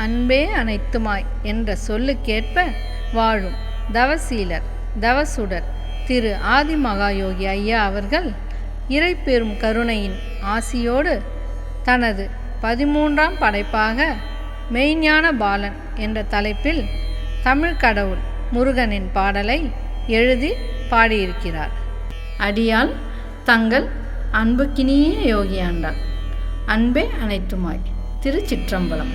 அன்பே அனைத்துமாய் என்ற சொல்லுக்கேற்ப வாழும் தவசீலர் தவசுடர் திரு ஆதிமகாயோகி ஐயா அவர்கள் இறைப்பெரும் கருணையின் ஆசியோடு தனது 13ஆம் படைப்பாக மெய்ஞான பாலன் என்ற தலைப்பில் தமிழ் கடவுள் முருகனின் பாடலை எழுதி பாடியிருக்கிறார். அடியால் தங்கள் அன்புக்கினிய யோகியாண்டார். அன்பே அனைத்துமாய். திருச்சிற்றம்பலம்.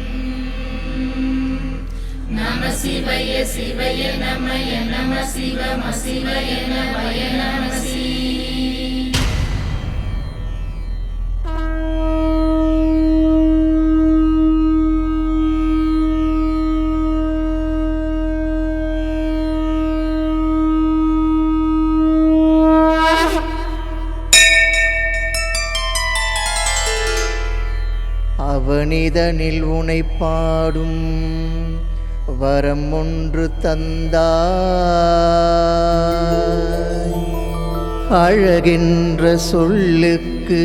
நம சிவய சிவய நமய நம சிவம சிவய நமய நம சி. அவனிதனில் உனை பாடும் வரம் ஒன்று தந்தாய், அழகின்ற சொல்லுக்கு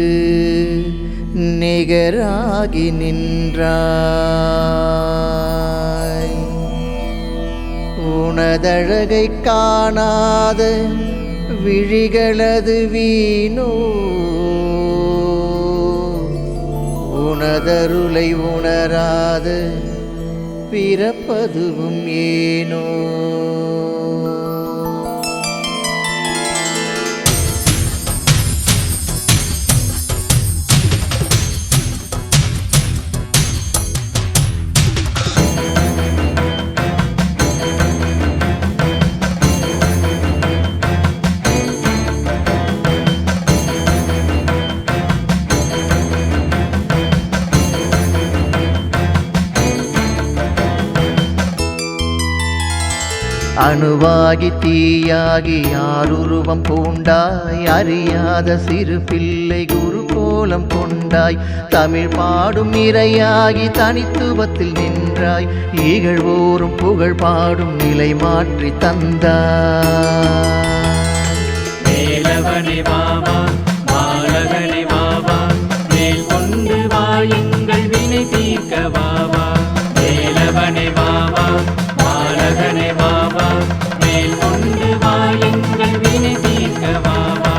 நிகராகி நின்றாய். உனதழகை காணாத விழிகளது வீணோ, உனதருளை உணராது பிறப்பதுவும் ஏனோ. அணுவாகி தீயாகி யாருருவம் பூண்டாய், அறியாத சிறு பிள்ளை குரு கோலம் கொண்டாய். தமிழ் பாடும் இறையாகி தனித்துவத்தில் நின்றாய், இகழ்வோரும் புகழ் பாடும் நிலை மாற்றி தந்தாய். வேலவனே வாவா பாலகனே வாவா, மேல் கொண்டு வா எங்கள் வினை தீர்க்க வாவா. வேலவனே வாவா பாலகனே வாவா, மேல் கொண்டு வா எங்கள் வினை தீர்க்க வாவா.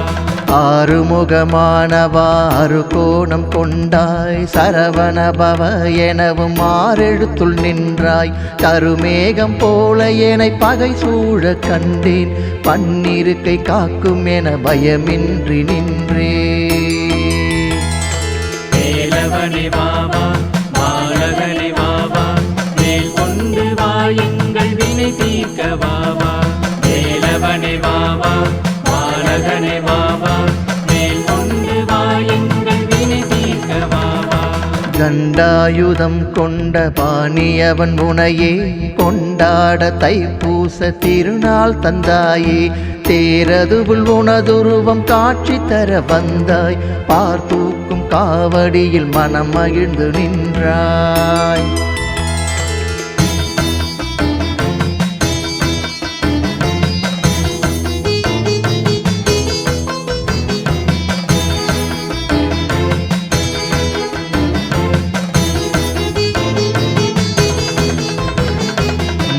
ஆறுமுகமானவா அரு கோணம் கொண்டாய், சரவண பவ எனவும் ஆறெழுத்துள் நின்றாய். கருமேகம் போல என பகை சூழ கண்டேன், பன்னிருக்கை காக்கும் என பயமின்றி நின்றே. வேலவனே வாவா பாலகனே வாவா, மேல் கொண்டு வா எங்கள் வினை தீர்க்க வாவா. வேலவனே வாவா பாலகனே வாவா, மேல் கொண்டு வா எங்கள் வினை தீர்க்க வாவா. கண்டாயுதம் கொண்ட பாணியவன் உனையே கொண்டாட தைப்பூச திருநாள் தந்தாயே. தேரதுவுள் உனதுருவம் காட்சி தர வந்தாய், பார்த்தூக்கும் காவடியில் மனம் மகிழ்ந்து நின்றாய்.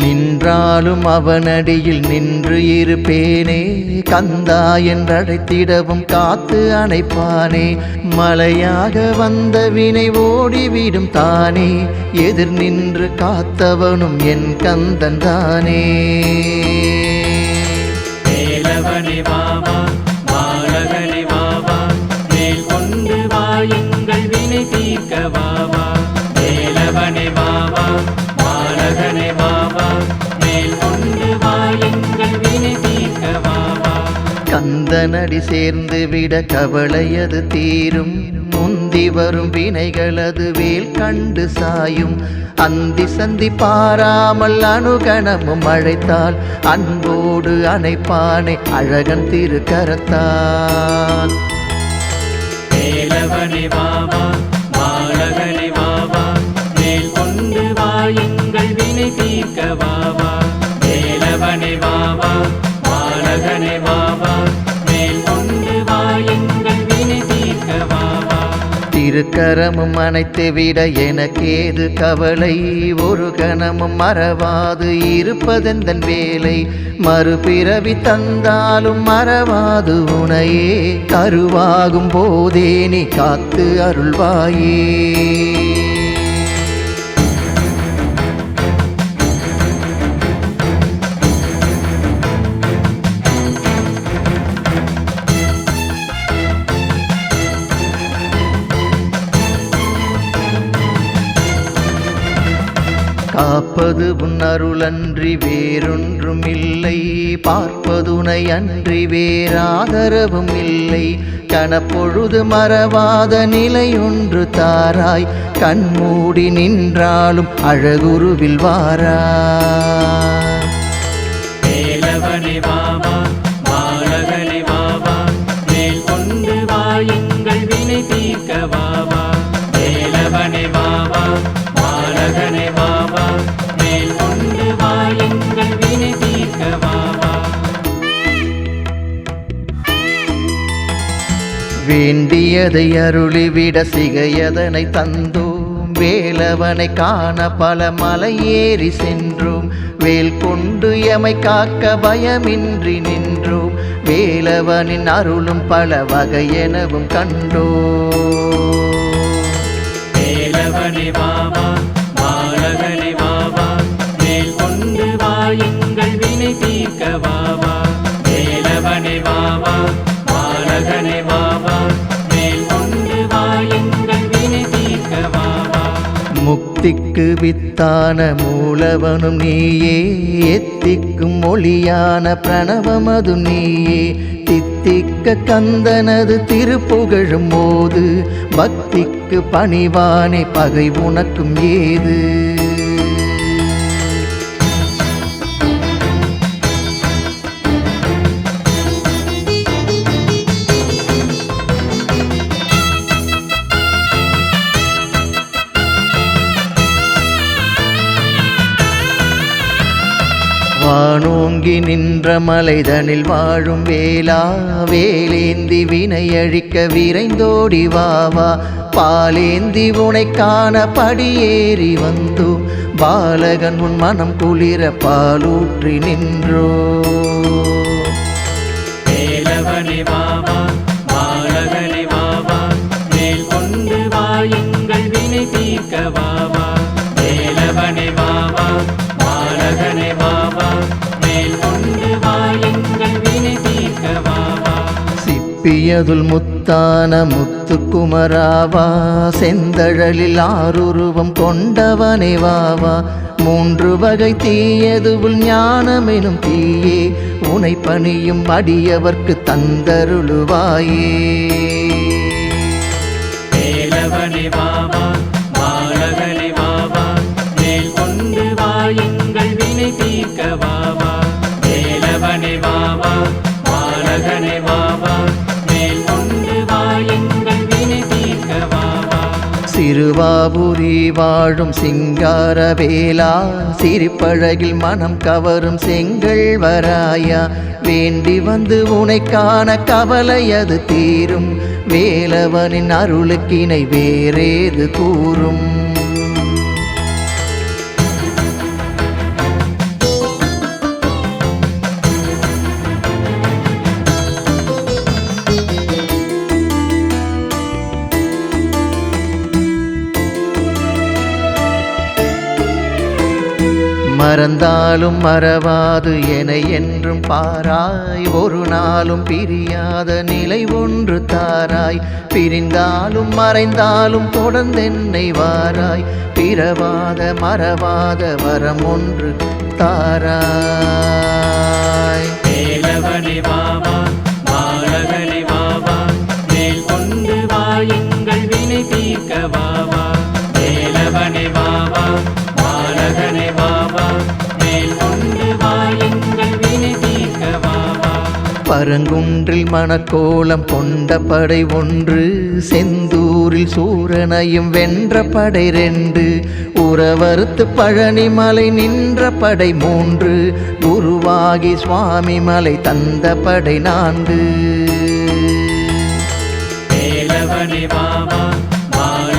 நின்றாலும் அவனடியில் நின்று இருப்பேனே, கந்தா என்றழைத்திடவும் காத்து அணைப்பானே. மலையாக வந்த வினை ஓடிவிடும் தானே, எதிர் நின்று காத்தவனும் என் கந்தன் தானே. வேலவனே வாவா பாலகனே வாவா, மேல் கொண்டு வா எங்கள் வினை தீர்க்க வாவா. வேலவனே வாவா பாலகனே வாவா, மேல் கொண்டு வா எங்கள் வினை தீர்க்க வாவா. கந்தனடி சேர்ந்து விட கவலையது தீரும், முந்தி வரும் வினைகளது வேல் கண்டு சாயும். அந்தி சந்தி பாராமல் அணுகணமும் அழைத்தால், அன்போடு அணைப்பானை அழகன் திருக்கரத்தால். வேலவனே வாவா பாலகனே வாவா, மேல் கொண்டு வா எங்கள் வினை தீர்க்க வாவா. வேலவனே வாவா பாலகனே வாவா, மேல் கொண்டு வா எங்கள் வினை தீர்க்க வாவா. கரமும் அணைத்து விட எனக்கேது கவலை, ஒரு கணமும் மறவாது இருப்பதெந்தன் வேலை, மறுபிறவி தந்தாலும் மறவாது உனையே, கருவாகும் போதே நீ காத்து அருள்வாயே. காப்பது உன் அருளன்றி வேறொன்றும் இல்லை, பார்ப்பதுனை அன்றி வேறாதரவும் இல்லை, கணப்பொழுது மறவாத நிலையொன்று தாராய், கண்மூடி நின்றாலும் அழகுருவில் வாராய். வேலவனே வாவா பாலகனே வாவா, மேல் கொண்டு வாயுங்கள் வினை தீர்க்க வாவா. வேலவனே வாவா பாலகனே வாவா, மேல் கொண்டு வாயுங்கள் வினை தீர்க்க வாவா. வேண்டியதை அருளிவிட சிகையதனை தந்தோம், வேலவனை காண பல மலை ஏறி சென்றோம், வேல் கொண்டு எமை காக்க பயமின்றி நின்றோம், வேலவனின் அருளும் பல வகையெனவும் கண்டோம். வேலவனே வாவா பாலகனே வாவா, மேல் கொண்டு வாயுங்கள் வினை தீர்க்க வாவா. வேலவனே வாவா பாலகனே வாவா, மேல் கொண்டு வாயுங்கள் வினை தீர்க்க வாவா. முக்திக்கு வித்தான மூலவனும் நீயே, எத்திக்கும் மொழியான பிரணவமது நீயே, தித்திக்க கந்தனது திருப்புகழும் போது, பக்திக்கு பணிவானே பகை உனக்கும் ஏது. வானோங்கி நின்ற மலைதனில் வாழும் வேளா, வேலேந்தி வினையழிக்க விரைந்தோடி வாவா, பாலேந்தி உனை காண படியேறி வந்தோம், பாலகன் உன் மனம் குளிர பாலூற்றி நின்றோ. வேலவனே வாவா பாலகனே வாவா, மேல் கொண்டு வாயுங்கள் வினை தீர்க்க வாவா. வேலவனே வாவா பாலகனே வாவா, மேல் கொண்டு வாயுங்கள் வினை தீர்க்க வாவா. சிப்பியதுல் முத்தான முத்துக்குமராவா, செந்தழலில் ஆறுருவம் கொண்டவனே வாவா, மூன்று வகை தீயதுவுள் ஞானமெனும் தீயே, உனை பணியும் அடியவர்க்கு தந்தருளுவாயே. வேலவனே வாவா பாலகனே வாவா, மேல் கொண்டு வாயுங்கள் வினை தீர்க்க வாவா. வேலவனே வாவா பாலகனே வாவா, மேல் கொண்டு வாயுங்கள் வினை தீர்க்க வாவா. சிறுவாபுரி வாழும் சிங்கார வேலா, சிரிப்பழகில் மனம் கவரும் செங்கல் வராயா, வேண்டி வந்து உனை காண கவலையது தீரும், வேலவனின் அருளுக்கினை வேறேது கூறும். மறந்தாலும் மறவாது என என்றும் பாராய், ஒரு நாளும் பிரியாத நிலை ஒன்று தாராய், பிரிந்தாலும் மறைந்தாலும் தொடர்ந்தென்னை வாராய், பிறவாத மறவாத வரம் ஒன்று தாராய். வேலவனே வாவா பாலகனே வாவா, மேல் கொண்டு வாயுங்கள் வினை தீர்க்க வாவா. வேலவனே வாவா பாலகனே வாவா, மேல் கொண்டு வாயுங்கள் வினை தீர்க்க வாவா. பரங்குன்றில் மணக்கோலம் கொண்ட படை ஒன்று, செந்தூரில் சூரனையும் வென்ற படை 2, உறவறுத்து பழனிமலை நின்ற படை 3, குருவாகி சுவாமி மலை தந்த படை 4. வேலவனே வாவா பாலகனே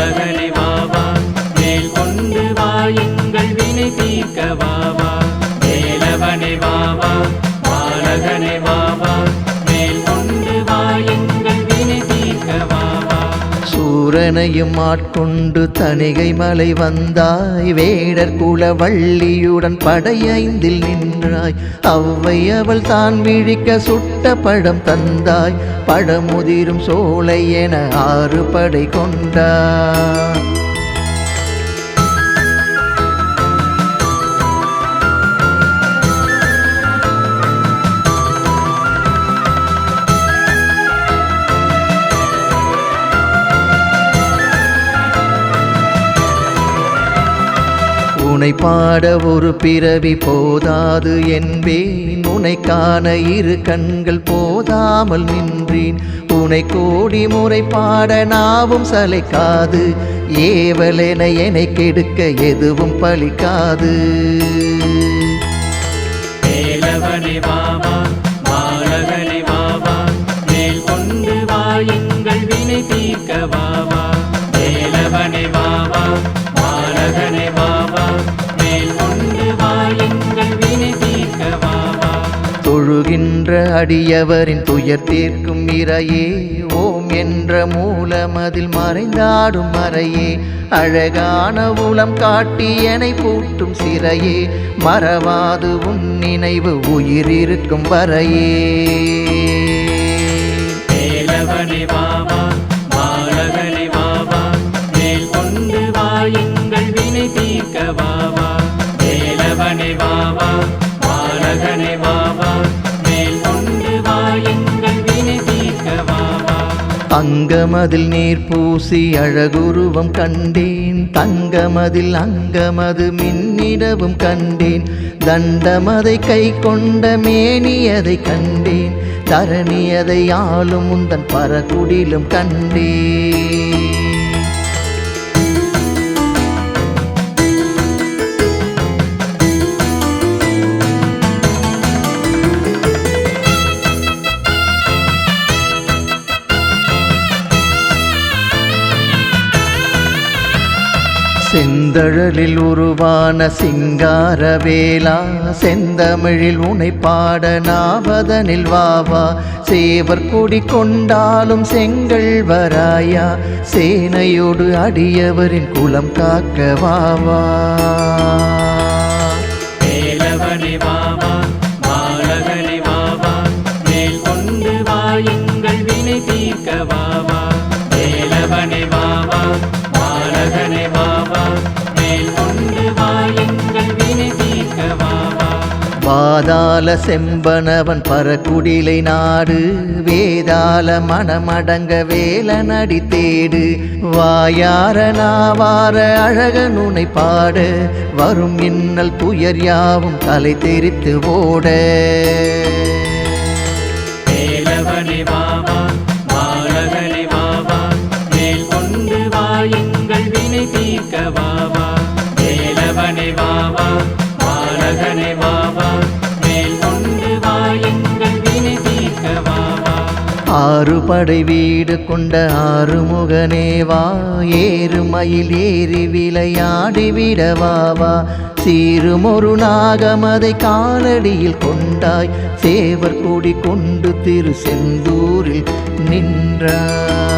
என்னையும் ஆட்கொண்டு தணிகை மலை வந்தாய். வேடர் குல வள்ளியுடன் படையைந்தில் நின்றாய். அவ்வை அவள் தான் விழிக்க சுட்ட பழம் தந்தாய். பழமுதிரும் சோலை என 6 படை கொண்டாய். உனை பாட ஒரு பிறவி போதாது என்பேன். உனை காண 2 கண்கள் போதாமல் நின்றேன். உனை கோடி முறை பாட நாவும் சளைக்காது. ஏவலென என்னை கெடுக்க எதுவும் பலிக்காது. வேலவனே வாவா பாலகனே வாவா மேல் கொண்டு வா எங்கள் வினை தீர்க்க வாவா. வேலவனே வாவா பாலகனே வாவா மேல் கொண்டு வா எங்கள் வினை தீர்க்க வாவா. தொழுகின்ற அடியவரின் துயர் தீர்க்கும் இறையே. ஓம் என்ற மூலமதில் மறைந்தாடும் மறையே. அழகான உளம் காட்டி என்னை பூட்டும் சிறையே. மறவாது உன் நினைவு உயிர் இருக்கும் வரையே. வேலவனே வாவா பாலகனே வாவா மேல் கொண்டு வா எங்கள் வினை தீர்க்க வாவா. வேலவனே வாவா பாலகனே வாவா மேல் கொண்டு வா எங்கள் வினை தீர்க்க வாவா. அங்கமதில் நீர் பூசி அழகுருவம் கண்டேன். தங்கமதில் அங்கமது மின்னிடவும் கண்டேன். தண்டமதை கை கொண்ட மேனியதை கண்டேன். தரணியதை ஆளும் உந்தன் பரகுடிலும் கண்டேன். செந்தழலில் உருவான சிங்கார வேலா. செந்தமிழில் உனை பாட நாவதனில் வாவா. சேவர் கொடி கொண்டாலும் செங்கல் வராயா. சேனையோடு அடியவரின் குலம் காக்க வாவா. வேலவனே வாவா பாலகனே வாவா மேல் கொண்டு வா எங்கள் வினை தீர்க்க வாவா. வேலவனே வாவா பாலகனே வாவா மேல் கொண்டு வா எங்கள் வினை தீர்க்க வாவா. பாதாள செம்பனவன் பரகுடிலை நாடு. வேதாள மனமடங்க வேலனடி தேடு. வாயார நாவார அழகன் உனை பாட. வரும் இன்னல் துயர் யாவும் தலை தெரித்து ஓட. வேலவனே வாவா பாலகனே வாவா மேல் கொண்டு வா எங்கள் வினை தீர்க்க வாவா. வேலவனே வாவா பாலகனே வாவா மேல் கொண்டு வா எங்கள் வினை தீர்க்க வாவா. 6 படை வீடு கொண்ட ஆறுமுகனேவா. ஏறுமயில் ஏறி விளையாடி விடவாவா. சீருமொரு நாகமதை காலடியில் கொண்டாய். சேவர் கொடி கொண்டு திரு செந்தூரில் நின்றாய்.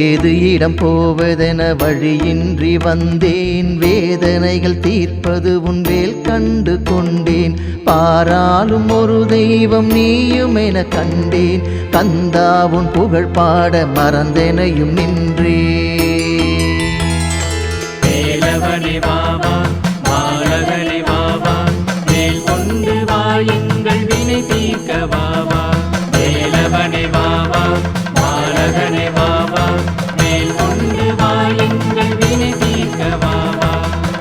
ஏது இடம் போவதென வழியின்றி வந்தேன். வேதனைகள் தீர்ப்பது உன் வேல் கண்டு கொண்டேன். பாராளும் ஒரு தெய்வம் நீயும் என கண்டேன். கந்தா உன் புகழ் பாட மறந்தெனையும் நின்றேன். வேலவனே வாவா பாலகனே வாவா மேல் கொண்டு வா எங்கள் வினை தீர்க்க வாவா. வேலவனே வாவா பாலகனே வாவா மேல் கொண்டு வா எங்கள் வினை தீர்க்க வாவா.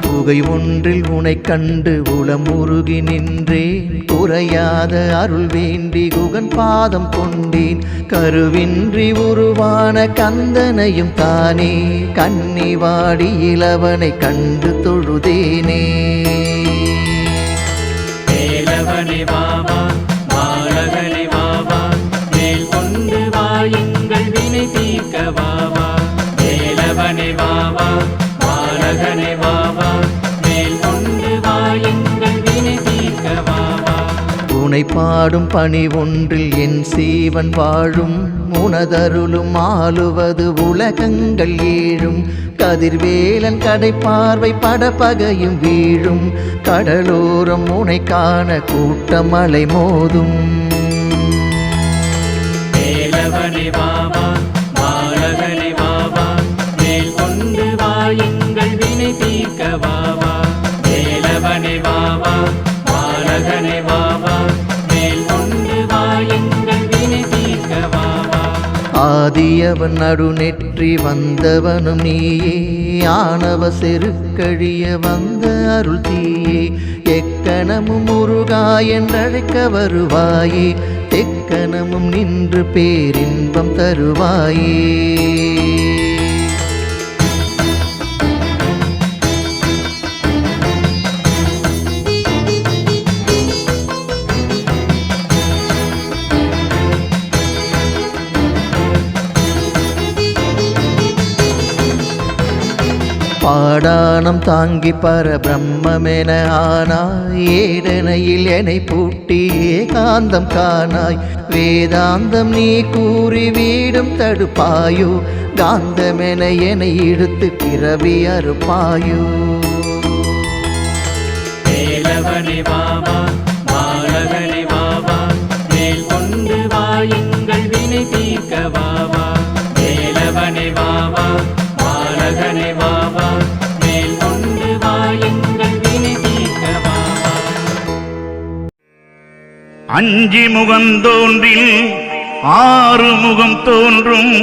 புகை ஒன்றில் உனை கண்டு உளம் உருகி நின்றேன். குறையாத அருள் வேண்டி குகன் பாதம் கொண்டேன். கருவின்றி உருவான கந்தனையும் தானே. கன்னி வாடி இளவனை கண்டு தொழுதேனே. வேலவனே வாவா பாலகனே வாவா மேல் கொண்டு வா எங்கள் வினை தீர்க்க வேலவனே வாவா பாலகனே வாவா மேல் கொண்டு வா எங்கள் வினை தீர்க்க வாவா உனை பாடும் பணி ஒன்றில் என் சீவன் வாழும் உனதருளும் ஆளுவது உலகங்கள் ஏழும் கதிர்வேலன் கடை பார்வை படபகையும் வீழும் கடலோரம் உனை காண கூட்டமலை மோதும் வேலவனே வாவா பாலகனே வாவா மேல் கொண்டு வா எங்கள் வினை தீர்க்க வாவா வேலவனே வாவா பாலகனே வாவா மேல் கொண்டு வா எங்கள் வினை தீர்க்க வாவா ஆதியவன் நடுநெற்றி வந்தவனும் நீயே ஆணவ செருக்கழிய வந்த அருள் தீயே எக்கணமும் முருகா என்றழைக்க வருவாயே தெக்கணமும் நின்று பேரின்பம் தருவாயே பாடானம் தாங்கி பரபிரம்மென ஆனாய் ஏடனையில் என்னை பூட்டி ஏகாந்தம் காணாய் வேதாந்தம் நீ கூறி வீடும் தடுப்பாயோ காந்தமென என்னை இழுத்து பிறவி அறுப்பாயோ வேலவனே வாவா பாலகனே வாவா மேல் கொண்டு வா எங்கள் வினை தீர்க்க வாவா வேலவனே வாவா பாலகனே வாவா மேல் கொண்டு வா எங்கள் வினை தீர்க்க வாவா அஞ்சி முகந்தோன்றில் ஆறு முகம் தோன்றும்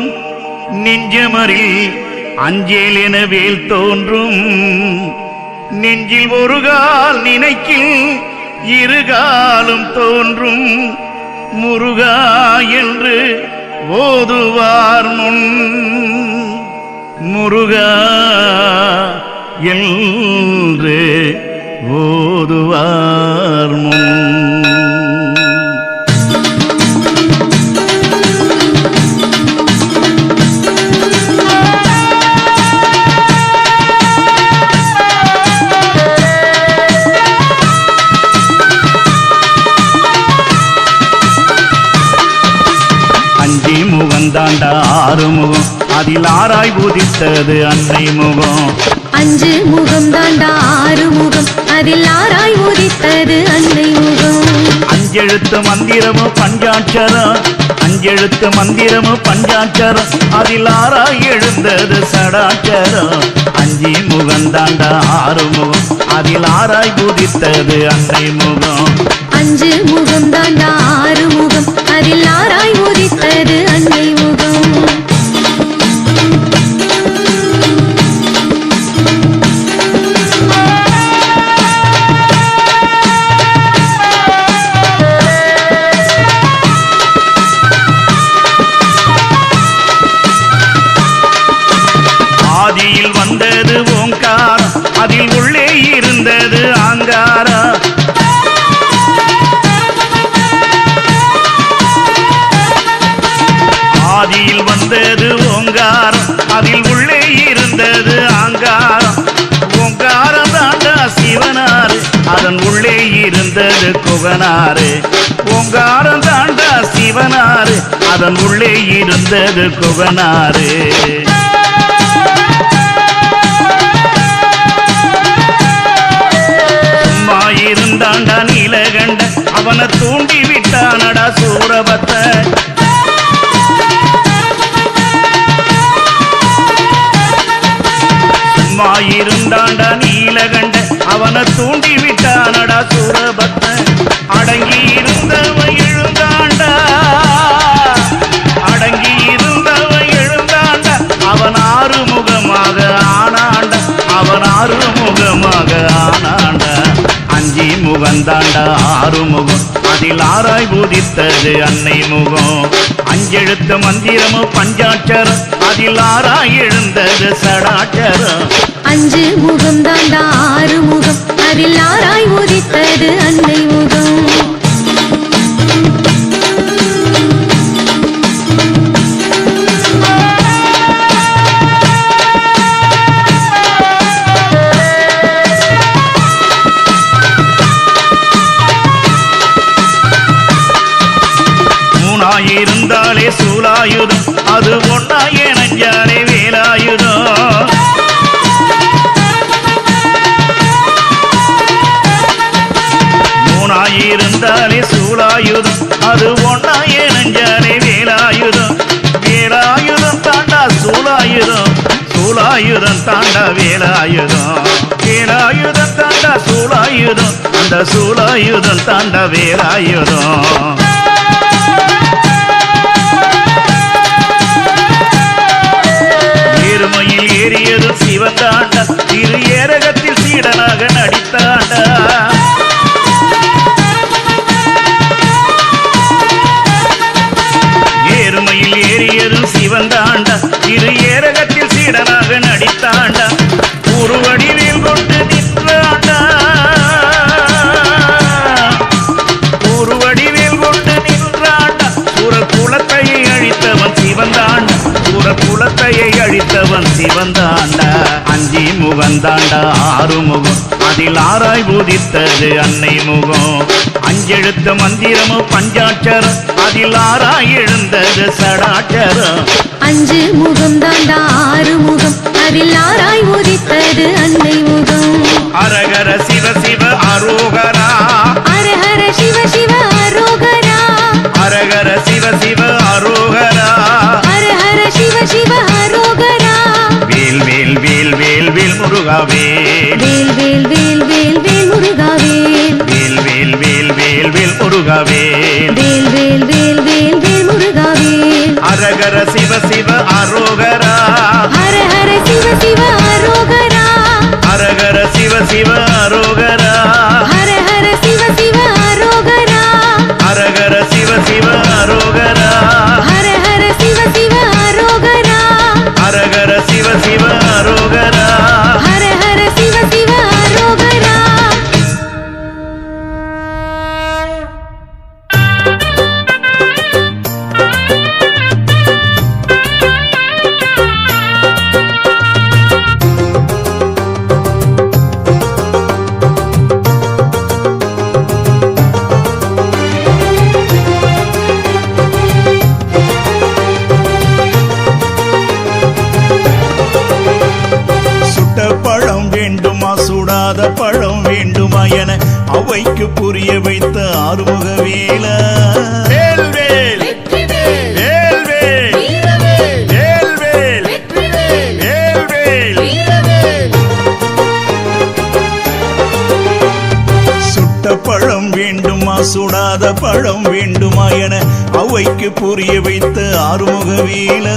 நெஞ்சமரில் அஞ்சேல் என வேல் தோன்றும் நெஞ்சில் ஒரு கால் நினைக்கில் இருகாலும் தோன்றும் முருகா என்று ஓதுவார் முன் முருகா என்று ஓதுவார் முன் முகந்தாண்டா ஆறு முகம் அதில் ஆராய் பூதித்தது அன்னை முகம் அஞ்சு முகம் தாண்டா ஆறு முகம் அதில் ஆராய் உதித்தது அன்னை முகம் அஞ்செழுத்து மந்திரமோ பஞ்சாட்சரம் அஞ்செழுத்து மந்திரமோ பஞ்சாட்சரம் அதில் ஆராய் எழுந்தது சடாட்சரம் அஞ்சி முகந்தாண்டா ஆறு முகம் அதில் ஆராய் பூதித்தது அன்னை முகம் அஞ்சு முகம் தாண்டா ஆறு முகம் அதில் ஆராய் உதித்தது அன்னை முகம் ஆதியில் வந்தது ஓங்காரம் அதில் உள்ளே இருந்தது ஆங்காரம் ஆதியில் வந்தது ஓங்காரம் அதில் உள்ளே இருந்தது ஆங்காரம் ஓங்காரம் தாண்டா சிவனாரு அதன் உள்ளே இருந்தது குகனாரு ஓங்காரம் தாண்டா சிவனாரு அதன் உள்ளே இருந்தது குகனாரு சும்மா இருந்தாண்டா நீலகண்ட அவனை தூண்டி விட்டானடா சூரபத்த சும்மா இருந்தாண்டா நீலகண்ட அவனை தூண்டி விட்டானடா சூரபத்த அடங்கி இருந்தவன் எழுந்தாண்டா அடங்கி இருந்தவன் எழுந்தாண்டா அவன் ஆறு முகமாக ஆனாண்டா அவன் ஆறு முகமாக ஆனாண்டா அஞ்சி முகந்தாண்டா ஆறு முகம் அதில் ஆராய் பூதித்தது அன்னை முகம் அஞ்செழுத்து மந்திரமோ பஞ்சாட்சரம் அதில் ஆராய் எழுந்தது சடாட்சரம் அஞ்சு முகம் தாண்டா ஆறு முகம் அதில் ஆராய் உதித்தது அன்னை முகம் சூலாயுதம் அது ஒன்னா ஏனஞ்சாலே வேலாயுதம். மூணாயிருந்தாலே சூலாயுதம் அது ஒன்னா ஏனஞ்சாலே வேலாயுதம். வேலாயுதம் தாண்டா சூலாயுதம், சூலாயுதம் தாண்டா வேலாயுதம். வேலாயுதம் தாண்டா சூலாயுதம், அந்த சூலாயுதம் தாண்டா வேலாயுதம். ஏறுமையில் ஏறியது சிவந்தாண்டா, திரு ஏரகத்தில் சீடனாக நடித்தாண்டா. ஏறுமையில் ஏறியது சிவந்தாண்டா, திரு ஏரகத்தில் சீடனாக நடித்தாண்டா. உருவடிவில் கொண்டு நின்றாண்டா, உருவடிவில் கொண்டு நின்றாண்டா. குலத்தையை அழித்தவன் சிவந்தாண்டா, குலத்தையை அழித்தவன் சிவந்தாண்டா. அஞ்சி முகந்தாண்டா ஆறு முகம், அதில் ஆராய் பூதித்தது அன்னை முகம். அஞ்செழுத்த மந்திரமும் பஞ்சாட்சரம், அதில் ஆராய் எழுந்தது சடாட்சரம். அஞ்சு முகம் தாண்டா ஆறு முகம், அதில் ஆராய் உதித்தது அன்னை முகம். அரகர சிவ சிவ அரோகரா, அரஹர சிவ சிவ அரோகரா, அரகர சிவ சிவ அரோகரா, அரஹர சிவ சிவ அரோகரா. வேல் வேல் வேல் வேல் வேல் முருகாவே, வேல் வேல் வேல் வேல் வேல் முருகாவேல், வேல் வேல் வேல் வேல் வேல் முருகாவே, வேல் வேல் வேல் வேல் வேல் முருகாவேல். அரகர சிவ சிவ அரோகரா, ஹரஹர சிவ சிவ அரோகரா, அரகர சிவ சிவ அரோகரா, ஹரஹர சிவ சிவ அரோகரா, அரகர சிவ சிவ அரோகரா, ஹரஹர சிவ சிவ அரோகரா, அரகர சிவ சிவ அரோகரா. ஹரஹர சிவ சிவ அரோகரா. சுடாத பழம் வேண்டுமா என அவைக்கு புரிய வைத்த ஆறுமுக வேலா. வேல் வேல் வேல் வேல் வேல் வேல் வேல் வேல். சுட்ட பழம் வேண்டுமா சுடாத பழம் வேண்டுமா என அவைக்கு புரிய வைத்த ஆறுமுக வேலா.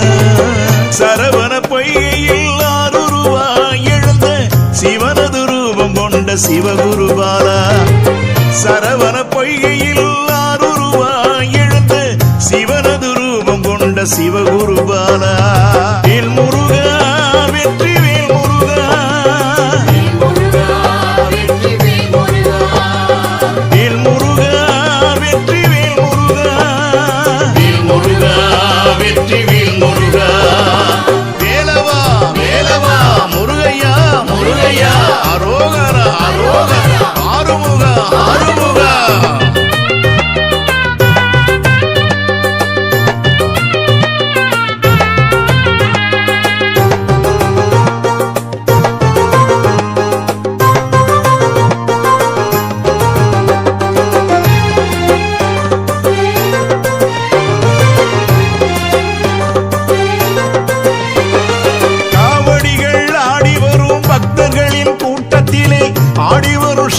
சரவண பொய்கையில் ஆறுருவாய் எழுந்த சிவனது ரூபம் கொண்ட சிவகுருபாலா. சரவண பொய்கையில் ஆறுருவாய் எழுந்த சிவனது ரூபம் கொண்ட சிவகுருபாலா. வேல் முருகா வெற்றி வேல் முருகா, வேல் முருகா வெற்றி வேல் முருகா, வேல் முருகா வெற்றி வேல் முருகா. வேலவா வேலவா முருகையா முருகையா, அரோகரா அரோகரா, ஆறுமுகா ஆறுமுகா.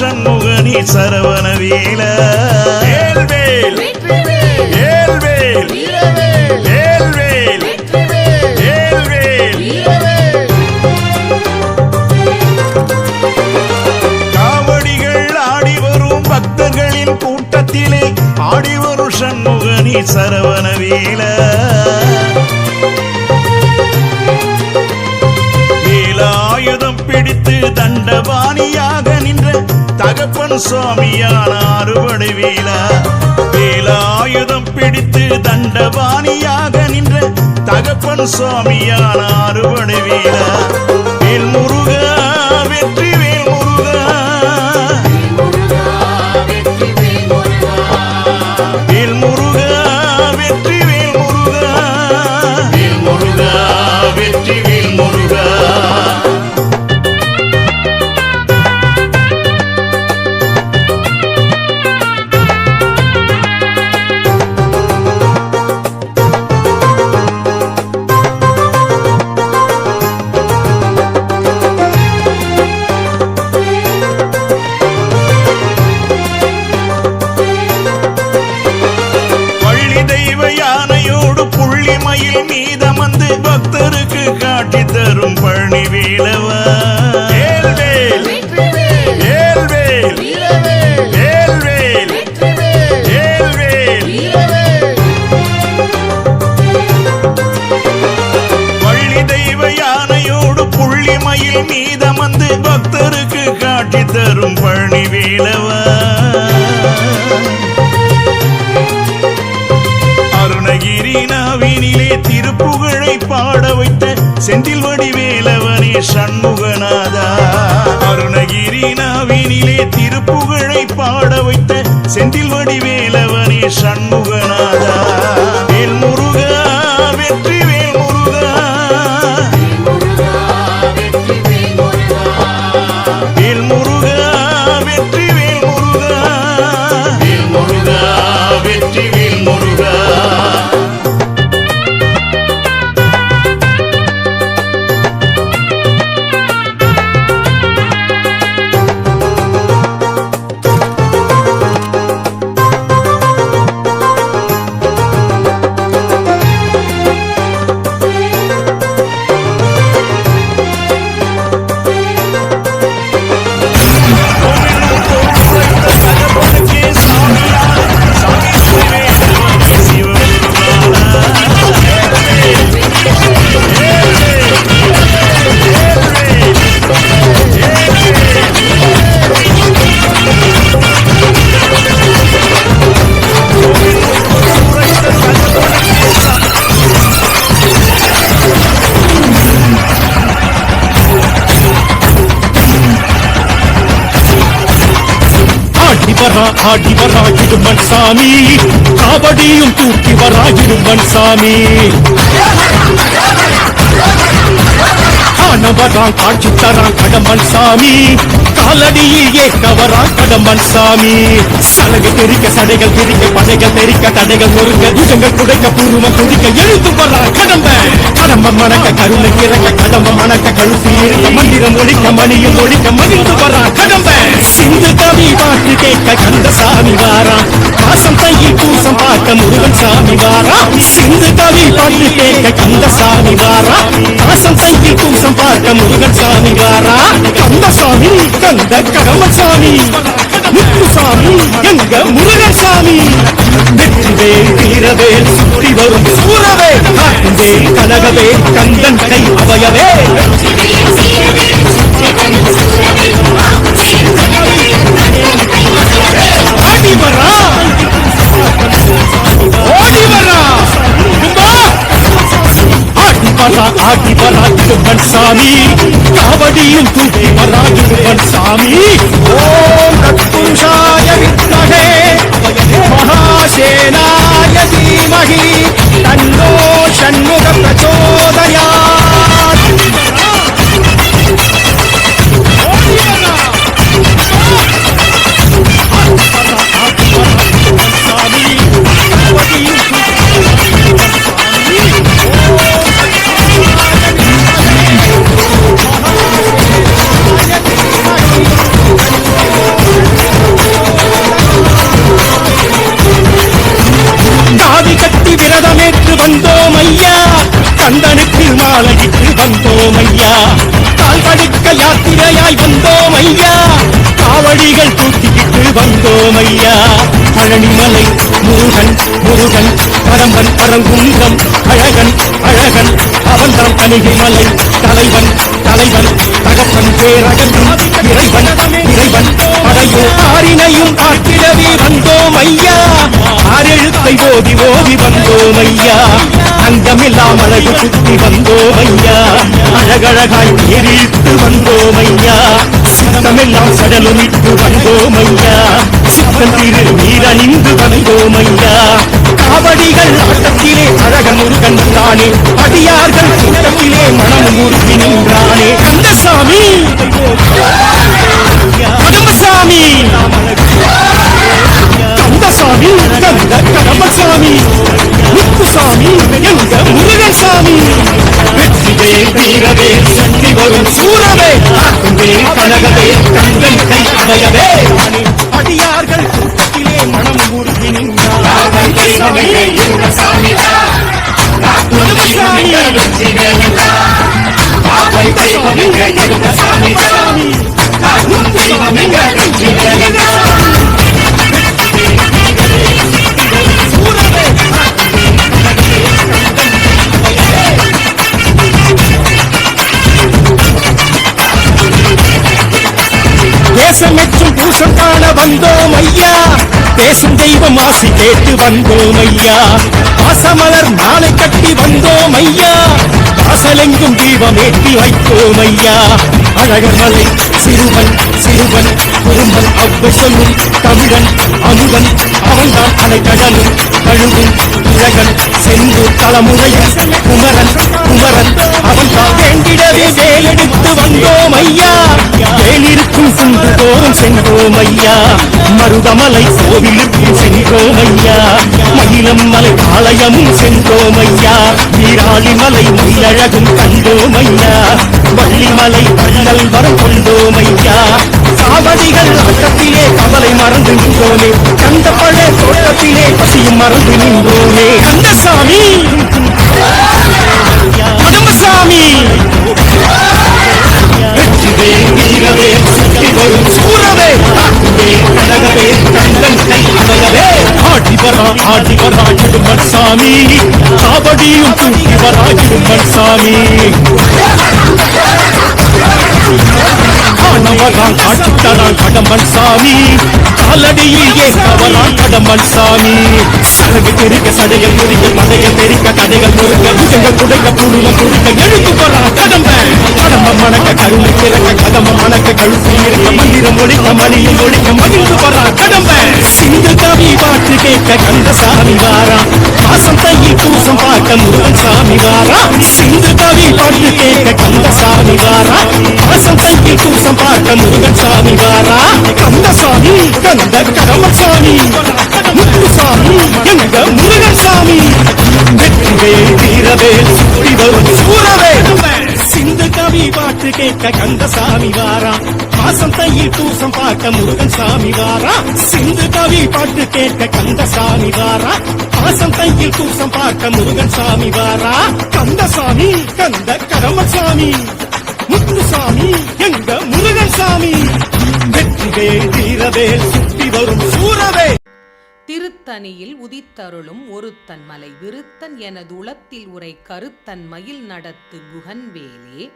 சண்முகனி சரவண வேல. வேல் வேல் வேல் வேல் வேல் வேல் வேல் வேல். காவடிகள் ஆடி வரும் பக்தர்களின் கூட்டத்திலே ஆடி வரும் சண்முகனி சரவண வேல. வேலாயுதம் பிடித்து தண்டபாணியாக நின்ற தகப்பன் சுவாமியான அறுபடை வேலா. வேலாயுதம் பிடித்து தண்டபாணியாக நின்ற தகப்பன் சுவாமியான அறுபடை வேலா. வேல் முருகா வெற்றி வேல் முருகா, வேல் முருகா வெற்றி வேல் முருகா, வந்து பக்தருக்கு காட்சி தரும் பழனி வேலவா. வேல்வேல் வேல்வேல் வேல்வேல் வேல்வேல். பள்ளி தெய்வ யானையோடு புள்ளி மயில் மீதமந்து பக்தருக்கு காட்சி தரும் பழனி வேலவா. அருணகிரி நாவினிலே திருப்புகழை பாட வைத்த செந்தில் வடிவேலவனே சண்முகநாதா. அருணகிரி நாவினிலே திருப்புகழை பாட வைத்த செந்தில் வடிவேலவனே சண்முகநாதா. வேல் முருகா வெற்றி வேல் முருகா. வேல் முருகா வெற்றி வேல் முருகா. வேல் முருகா வெற்றி வேல் முருகா. ஆடி வராகிடுமன் சாமி, காவடியும் தூக்கி வராகிடுமன் சாமி. ஆனவரான் காட்சி தரான் கடம்பன் சாமி, காலடியில் ஏற்றவரான் கடம்பன் சாமி. சலகை தெரிக்க சடைகள் திரிக்க படைகள் தெரிக்க தடைகள் முருங்க புஜங்கள் குடைக்க பூர்வம் குடிக்க எழுந்து வரான் கடம்பன். கடம்பம் மணக்க கருணை கிறக்க கடம்பம் மணக்க கழுத்து இருக்க மந்திரம் ஒழிக்க மணியும் ஒழிக்க மகிழ்ந்து வரான் கடம்பன். சிந்து கவி பாட்டு கேட்க கந்த சாமி வாரா, பாசம் கையில் பூசம் பார்க்க முருகன் சாமி வாரா. சிந்து கவி பாட்டு கேட்க கந்த சாமி வாரா, பாசம் கையில் பூசம் பார்க்க முருகன் சாமி வாரா. கந்த சாமி கந்த கடம்பன் சாமி, முத்துசாமி எங்க முருகன் சாமி. வெற்றிவேல் வீரவேல் சுற்றி வரும் சூரவேல், காட்டுவேல் கனகவேல் கந்தன் கை அவையவே. ஆடி வரா ஓடி வரா ஆடி வரா திருப்பன் சாமி, காவடியும் தூக்கி வரா திருப்பன் சாமி. ஓம் தத்புருஷாய வித்மஹே மகாசேனாய தீமஹி தன்னோ ஷண்முக பிரச்சோதயாத். வந்தோம் ஐயா, கந்தனுக்கு மாலையிட்டு வந்தோம் ஐயா. கால் கடுக்க யாத்திரையாய் வந்தோம் ஐயா, காவடிகள் தூக்கிக்கிட்டு வந்தோம் ஐயா. பழனிமலை முருகன் முருகன் கடம்பன் பரங்குன்றம் அழகன் அழகன் அவன்தான் கணிகைமலை தலைவன் தலைவன் தகப்பன் பேரகன் இறைவன் இறைவன் படையோ ஆரினையும் காட்டிடவே வந்தோம் ஐயா. ஆறெழுத்தை ஓதி ஓதி வந்தோம் ஐயா, அங்கமில்லாமலையை சுற்றி வந்தோம் ஐயா. அழகழகாய் நீரிட்டு வந்தோம் ஐயா, சித்தமெல்லாம் சடலுமிட்டு வந்தோம் ஐயா. சித்தம் திரு நீரணிந்து வந்தோம் ஐயா. காவடிகள் ஆட்டத்திலே அழக முருகன் தானே, அடியார்கள் கூட்டத்திலே மனம் முருகி நின்றானே. கந்தசாமி கடம்பசாமி, கந்தசாமி கந்த கடம்பசாமி, முத்துசாமி எங்க முருகன் சாமி. வெற்றிவேல் வீரவேல் சக்தி வரும் சூரவேல், காக்குவேல் கனகவேல் கந்தன் கை அவையவே. அடியார்கள் கூட்டத்திலே மனம் முருகி நின்றார். எங்க சாமி சாமி காக்கும் தெய்வம் எங்க நெஞ்சிலே தேசமெற்றும் பூசம் காண வந்தோம் ஐயா பேசும் தெய்வம் ஆசி கேட்டு வந்தோம் ஐயா பாசமலர் மாலை கட்டி வந்தோம் ஐயா வாசலெங்கும் தீபம் ஏற்றி வைத்தோம் ஐயா அழகர் மலை சிறுவன் சிறுவன் குறும்பன் அவ்வை சொல்லும் தமிழன் அமுதன் அவன்தான் அலைக்கடலும் கழுவும் உலகன் செந்தூர் தலைமுறையன் குமரன் குமரன் அவன்தான் வேண்டிடவே வேலெடுத்து வந்தோம் ஐயா வேலிருக்கும் குன்று தோறும் சென்றோம் ஐயா மருதமலை கோவிலுக்கும் சென்றோம் ஐயா மயிலம் மலை ஆலயமும் சென்றோம் ஐயா வீராளிமலை மயிலழகும் கண்டோம் ஐயா வள்ளிமலை வள்ளல் வரம் கொண்டோம் ஐயா காவடிகள் ஆட்டத்திலே கவலை மறந்து நின்றோமே கந்த பழ தோட்டத்திலே பசியும் மறந்து நின்றோமே கந்தசாமி கதம்பசாமி வெற்றிவே வீரவே சுற்றி வரும் சூரவே கடகவே கண்டன் கை அடையவே ஆடி வரா இடுமன் சாமி காவடியும் தூக்கி வரா இடுமன் சாமி காணவரான் காட்டுத்தரான் கடம்பன் சாமி காலடியில் ஏற்றவரான் கடம்பன் சாமி சடகு தெரிக்க சடைகள் முறிக்க படைகள் தெரிக்க கதைகள் முறுக்க புஜங்கள் குடைக்க புருவம் குறுக்க எழுத்து வரா கடம்பன் கடம்பம் மணக்க கருணை திறக்க கதம்பம் மணக்க கழுத்து இருக்க மந்திரம் ஒழிக்க மணியும் ஒழிக்க மகிழ்ந்து வரா கடம்பன் சிந்து கவி பாட்டு கேட்க கந்தசாமி வாரா மாசம் தையில் பூசம் பார்க்க முருகன் சாமி வாரா சிந்து கவி பாட்டு கேட்க கந்தசாமி வாரா மாசம் தையில் பூசம் பார்க்க முருகன் சாமி வாரா கந்தசாமி கந்த கடம்பன் சாமி முத்துசாமி எங்க முருகன் சாமி வெற்றிவே வீரவே சுற்றி வரும் சூரவே சிந்து கவி பாட்டு கேட்க கந்தசாமி வாரா மாசம் தையில் பூசம் பார்க்க முருகன் சாமி வாரா சிந்து கவி பாட்டு கேட்க கந்தசாமி வாரா மாசம் தையில் பூசம் பார்க்க முருகன் சாமி வாரா கந்தசாமி கந்த கடம்பன் சாமி முத்துசாமி எங்க முருகன் சாமி வெற்றிவே வீரவே சுற்றி வரும் சூரவே திருத்தணியில் உதித்தருளும் ஒருத்தன் மலை விருத்தன் எனது உளத்தில் உரை கருத்தன் மயில் நடத்து குகன்வேலே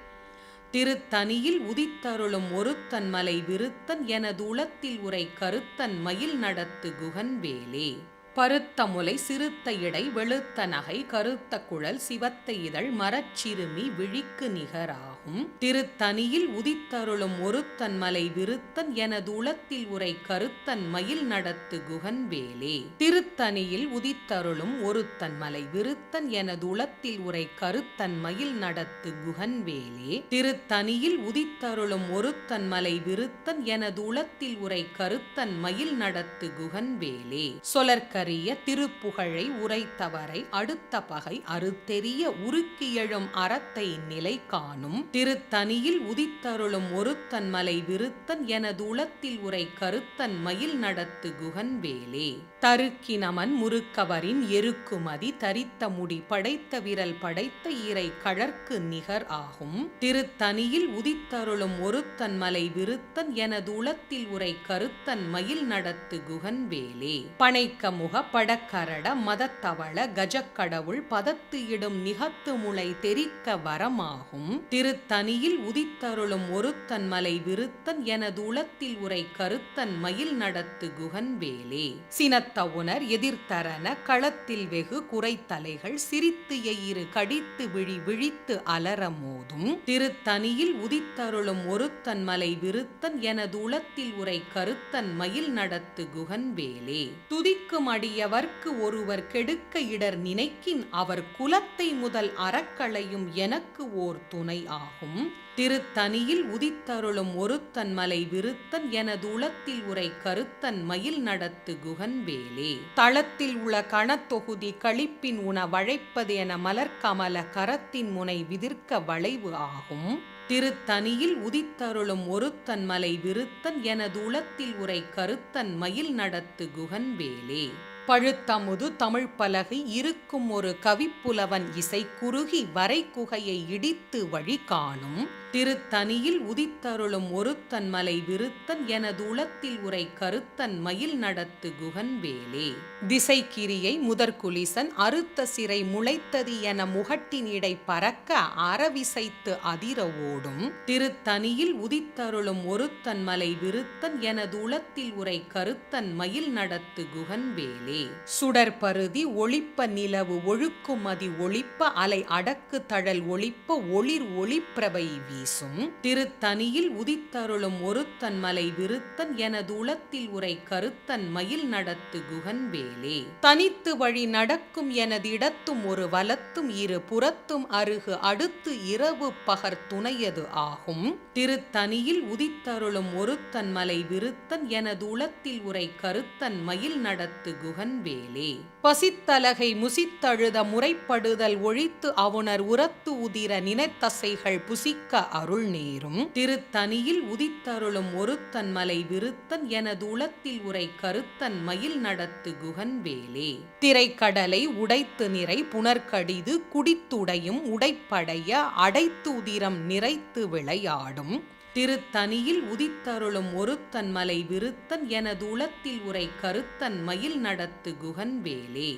திருத்தணியில் உதித்தருளும் ஒருத்தன் மலை விருத்தன் எனது உளத்தில் உரை கருத்தன் மயில் நடத்து குகன்வேலே பருத்த முலை சிறுத்த இடை வெளுத்த நகை கருத்த குழல் சிவத்த இதழ் மரச்சிறுமி விழிக்கு நிகராகும் திருத்தணியில் உதித்தருளும் ஒருத்தன் மலை விருத்தன் எனது உளத்தில் உரை கருத்தன் மயில் நடத்து குகன்வேலே திருத்தணியில் உதித்தருளும் ஒருத்தன் மலை விருத்தன் எனது உளத்தில் உரை கருத்தன் மயில் நடத்து குகன்வேலே திருத்தணியில் உதித்தருளும் ஒருத்தன் மலை விருத்தன் எனது உளத்தில் உரை கருத்தன் மயில் நடத்து குகன்வேலே சொலர்க்க திருப்புகழை உரைத்தவரை அடுத்த பகை அறுத்தெறிய உருக்கி எழும் அறத்தை நிலை காணும் திருத்தணியில் உதித்தருளும் ஒருத்தன் மலை விருத்தன் எனது உளத்தில் உரை கருத்தன் மயில் நடத்து குகன்வேலே தருக்கி நமன் முறுக்கவரின் எருக்குமதி தரித்த முடி படைத்த விரல் படைத்த இறை கழற்கு நிகர் ஆகும் திருத்தணியில் உதித்தருளும் ஒருத்தன் மலை விருத்தன் எனது உளத்தில் உரை கருத்தன் மயில் நடத்து குகன்வேலே பனைக்க முக படக்கரட மதத்தவள கஜக்கடவுள் பதத்து இடும் நிகத்து முளை தெரிக்க வரமாகும் திருத்தணியில் உதித்தருளும் ஒருத்தன் மலை விருத்தன் எனது உளத்தில் உரை கருத்தன் மயில் நடத்து குகன்வேலே சினத்த உணர் எதிர்த்தரன களத்தில் வெகு குறைத்தலைகள் சிரித்து எயிறு கடித்து விழி விழித்து அலர மோதும் திருத்தணியில் உதித்தருளும் ஒருத்தன் மலை விருத்தன் எனது உளத்தில் உரை கருத்தன் மயில் நடத்து குகன்வேலே துதிக்கும் அடியவர்க்கு ஒருவர் கெடுக்க இடர் நினைக்கின் அவர் குலத்தை முதல் அறக்களையும் எனக்கு ஓர் துணை ஆகும் திருத்தணியில் உதித்தருளும் ஒருத்தன் மலை விருத்தன் எனது உளத்தில் உரை கருத்தன் மயில் நடத்து குகன்வேலே தளத்தில் உள்ள கணத்தொகுதி களிப்பின் உணவழைப்பது என மலர்கமல கரத்தின் முனை விதிர்க்க வளைவு ஆகும் திருத்தணியில் உதித்தருளும் ஒருத்தன் மலை விருத்தன் எனது உளத்தில் உரை கருத்தன் மயில் நடத்து குகன்வேலே பழுத்தமுது தமிழ் பலகை இருக்கும் ஒரு கவிப்புலவன் இசை குறுகி வரை குகையை இடித்து வழி காணும் திருத்தனியில் உதித்தருளும் ஒருத்தன் மலை விருத்தன் எனது உளத்தில் உரை கருத்தன் மயில் நடத்து குகன்வேலே. திசைக்கிரியை முதற்குலிசன் அறுத்த சிறை முளைத்தது என முகட்டின் இடை பறக்க அறவிசைத்து அதிர ஓடும். திருத்தனியில் உதித்தருளும் ஒருத்தன் மலை விருத்தன் எனது உளத்தில் உரை கருத்தன் மயில் நடத்து குகன்வேலே. சுடற்பருதி ஒளிப்ப நிலவு ஒழுக்குமதி ஒளிப்ப அலை அடக்கு தழல் ஒளிப்ப ஒளிர் ஒளிப்பிரபை வீசும். திருத்தனியில் உதித்தருளும் ஒருத்தன் மலை விருத்தன் எனது உளத்தில் உரை கருத்தன் மயில் நடத்து குகன்வேலே. தனித்து வழி நடக்கும் எனது இடத்தும் ஒரு வலத்தும் இரு புறத்தும் அருகு அடுத்து இரவு பகர் துணையது ஆகும். திருத்தனியில் உதித்தருளும் ஒருத்தன் மலை விருத்தன் எனது உளத்தில் உரை கருத்தன் மயில் நடத்து குகன்வேலே. பசித்தலகை முசித்தழுத முறைப்படுதல் ஒழித்து அவுணர் உரத்து உதிர நினைத்தசைகள் புசிக்க அருள் நேரும். திருத்தனியில் உதித்தருளும் ஒருத்தன் மலை விருத்தன் எனது உளத்தில் உரை கருத்தன் மயில் நடத்து குகன்வேலே. திரைக்கடலை உடைத்து நிறை புனர்கடிது குடித்துடையும் உடைப்படைய அடைத்து உதிரம் நிறைத்து விளையாடும். திருத்தனியில் உதித்தருளும் ஒருத்தன் மலை விருத்தன் எனது உளத்தில் உரை கருத்தன் மயில் நடத்து குகன்வேலே.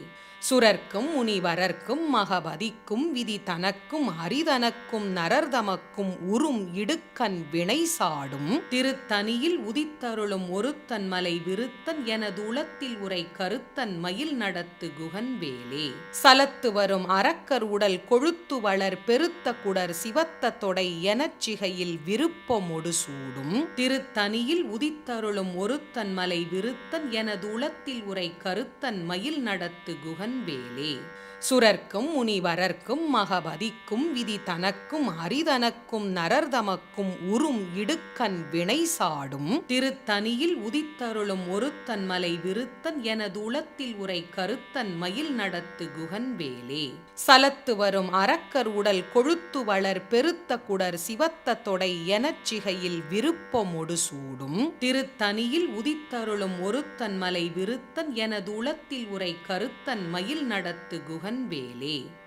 சுரர்க்கும் முனிவரர்க்கும் மகபதிக்கும் விதி தனக்கும் அரிதனக்கும் நரர்தமக்கும் உறும் இடுக்கண் வினை சாடும். திருத்தனியில் உதித்தருளும் ஒருத்தன் மலை விருத்தன் எனது உளத்தில் உரை கருத்தன் மயில் நடத்து குகன்வேலே. சலத்து வரும் அரக்கர் உடல் கொழுத்து வளர் பெருத்த குடர் சிவத்த தொடை எனச்சிகையில் விருப்பமொடு சூடும். திருத்தனியில் உதித்தருளும் ஒருத்தன் மலை விருத்தன் எனது உளத்தில் உரை கருத்தன் மயில் நடத்து குகன் வேலே. சுரர்க்கும் முனிவரர்க்கும் மகபதிக்கும் விதி தனக்கும் அரிதனக்கும் நரர்தமக்கும் உறும் இடுக்கண் வினை சாடும். திருத்தனியில் உதித்தருளும் ஒருத்தன் மலை விருத்தன் எனது உளத்தில் உரை கருத்தன் மயில் நடத்து குகன்வேலே. சலத்து வரும் அரக்கர் உடல் கொழுத்து வளர் பெருத்த குடர் சிவத்த தொடை எனச்சிகையில் விருப்பமொடு சூடும். திருத்தனியில் உதித்தருளும் ஒருத்தன் மலை விருத்தன் எனது உளத்தில் உரை கருத்தன் மயில் நடத்து குகன்வேலே.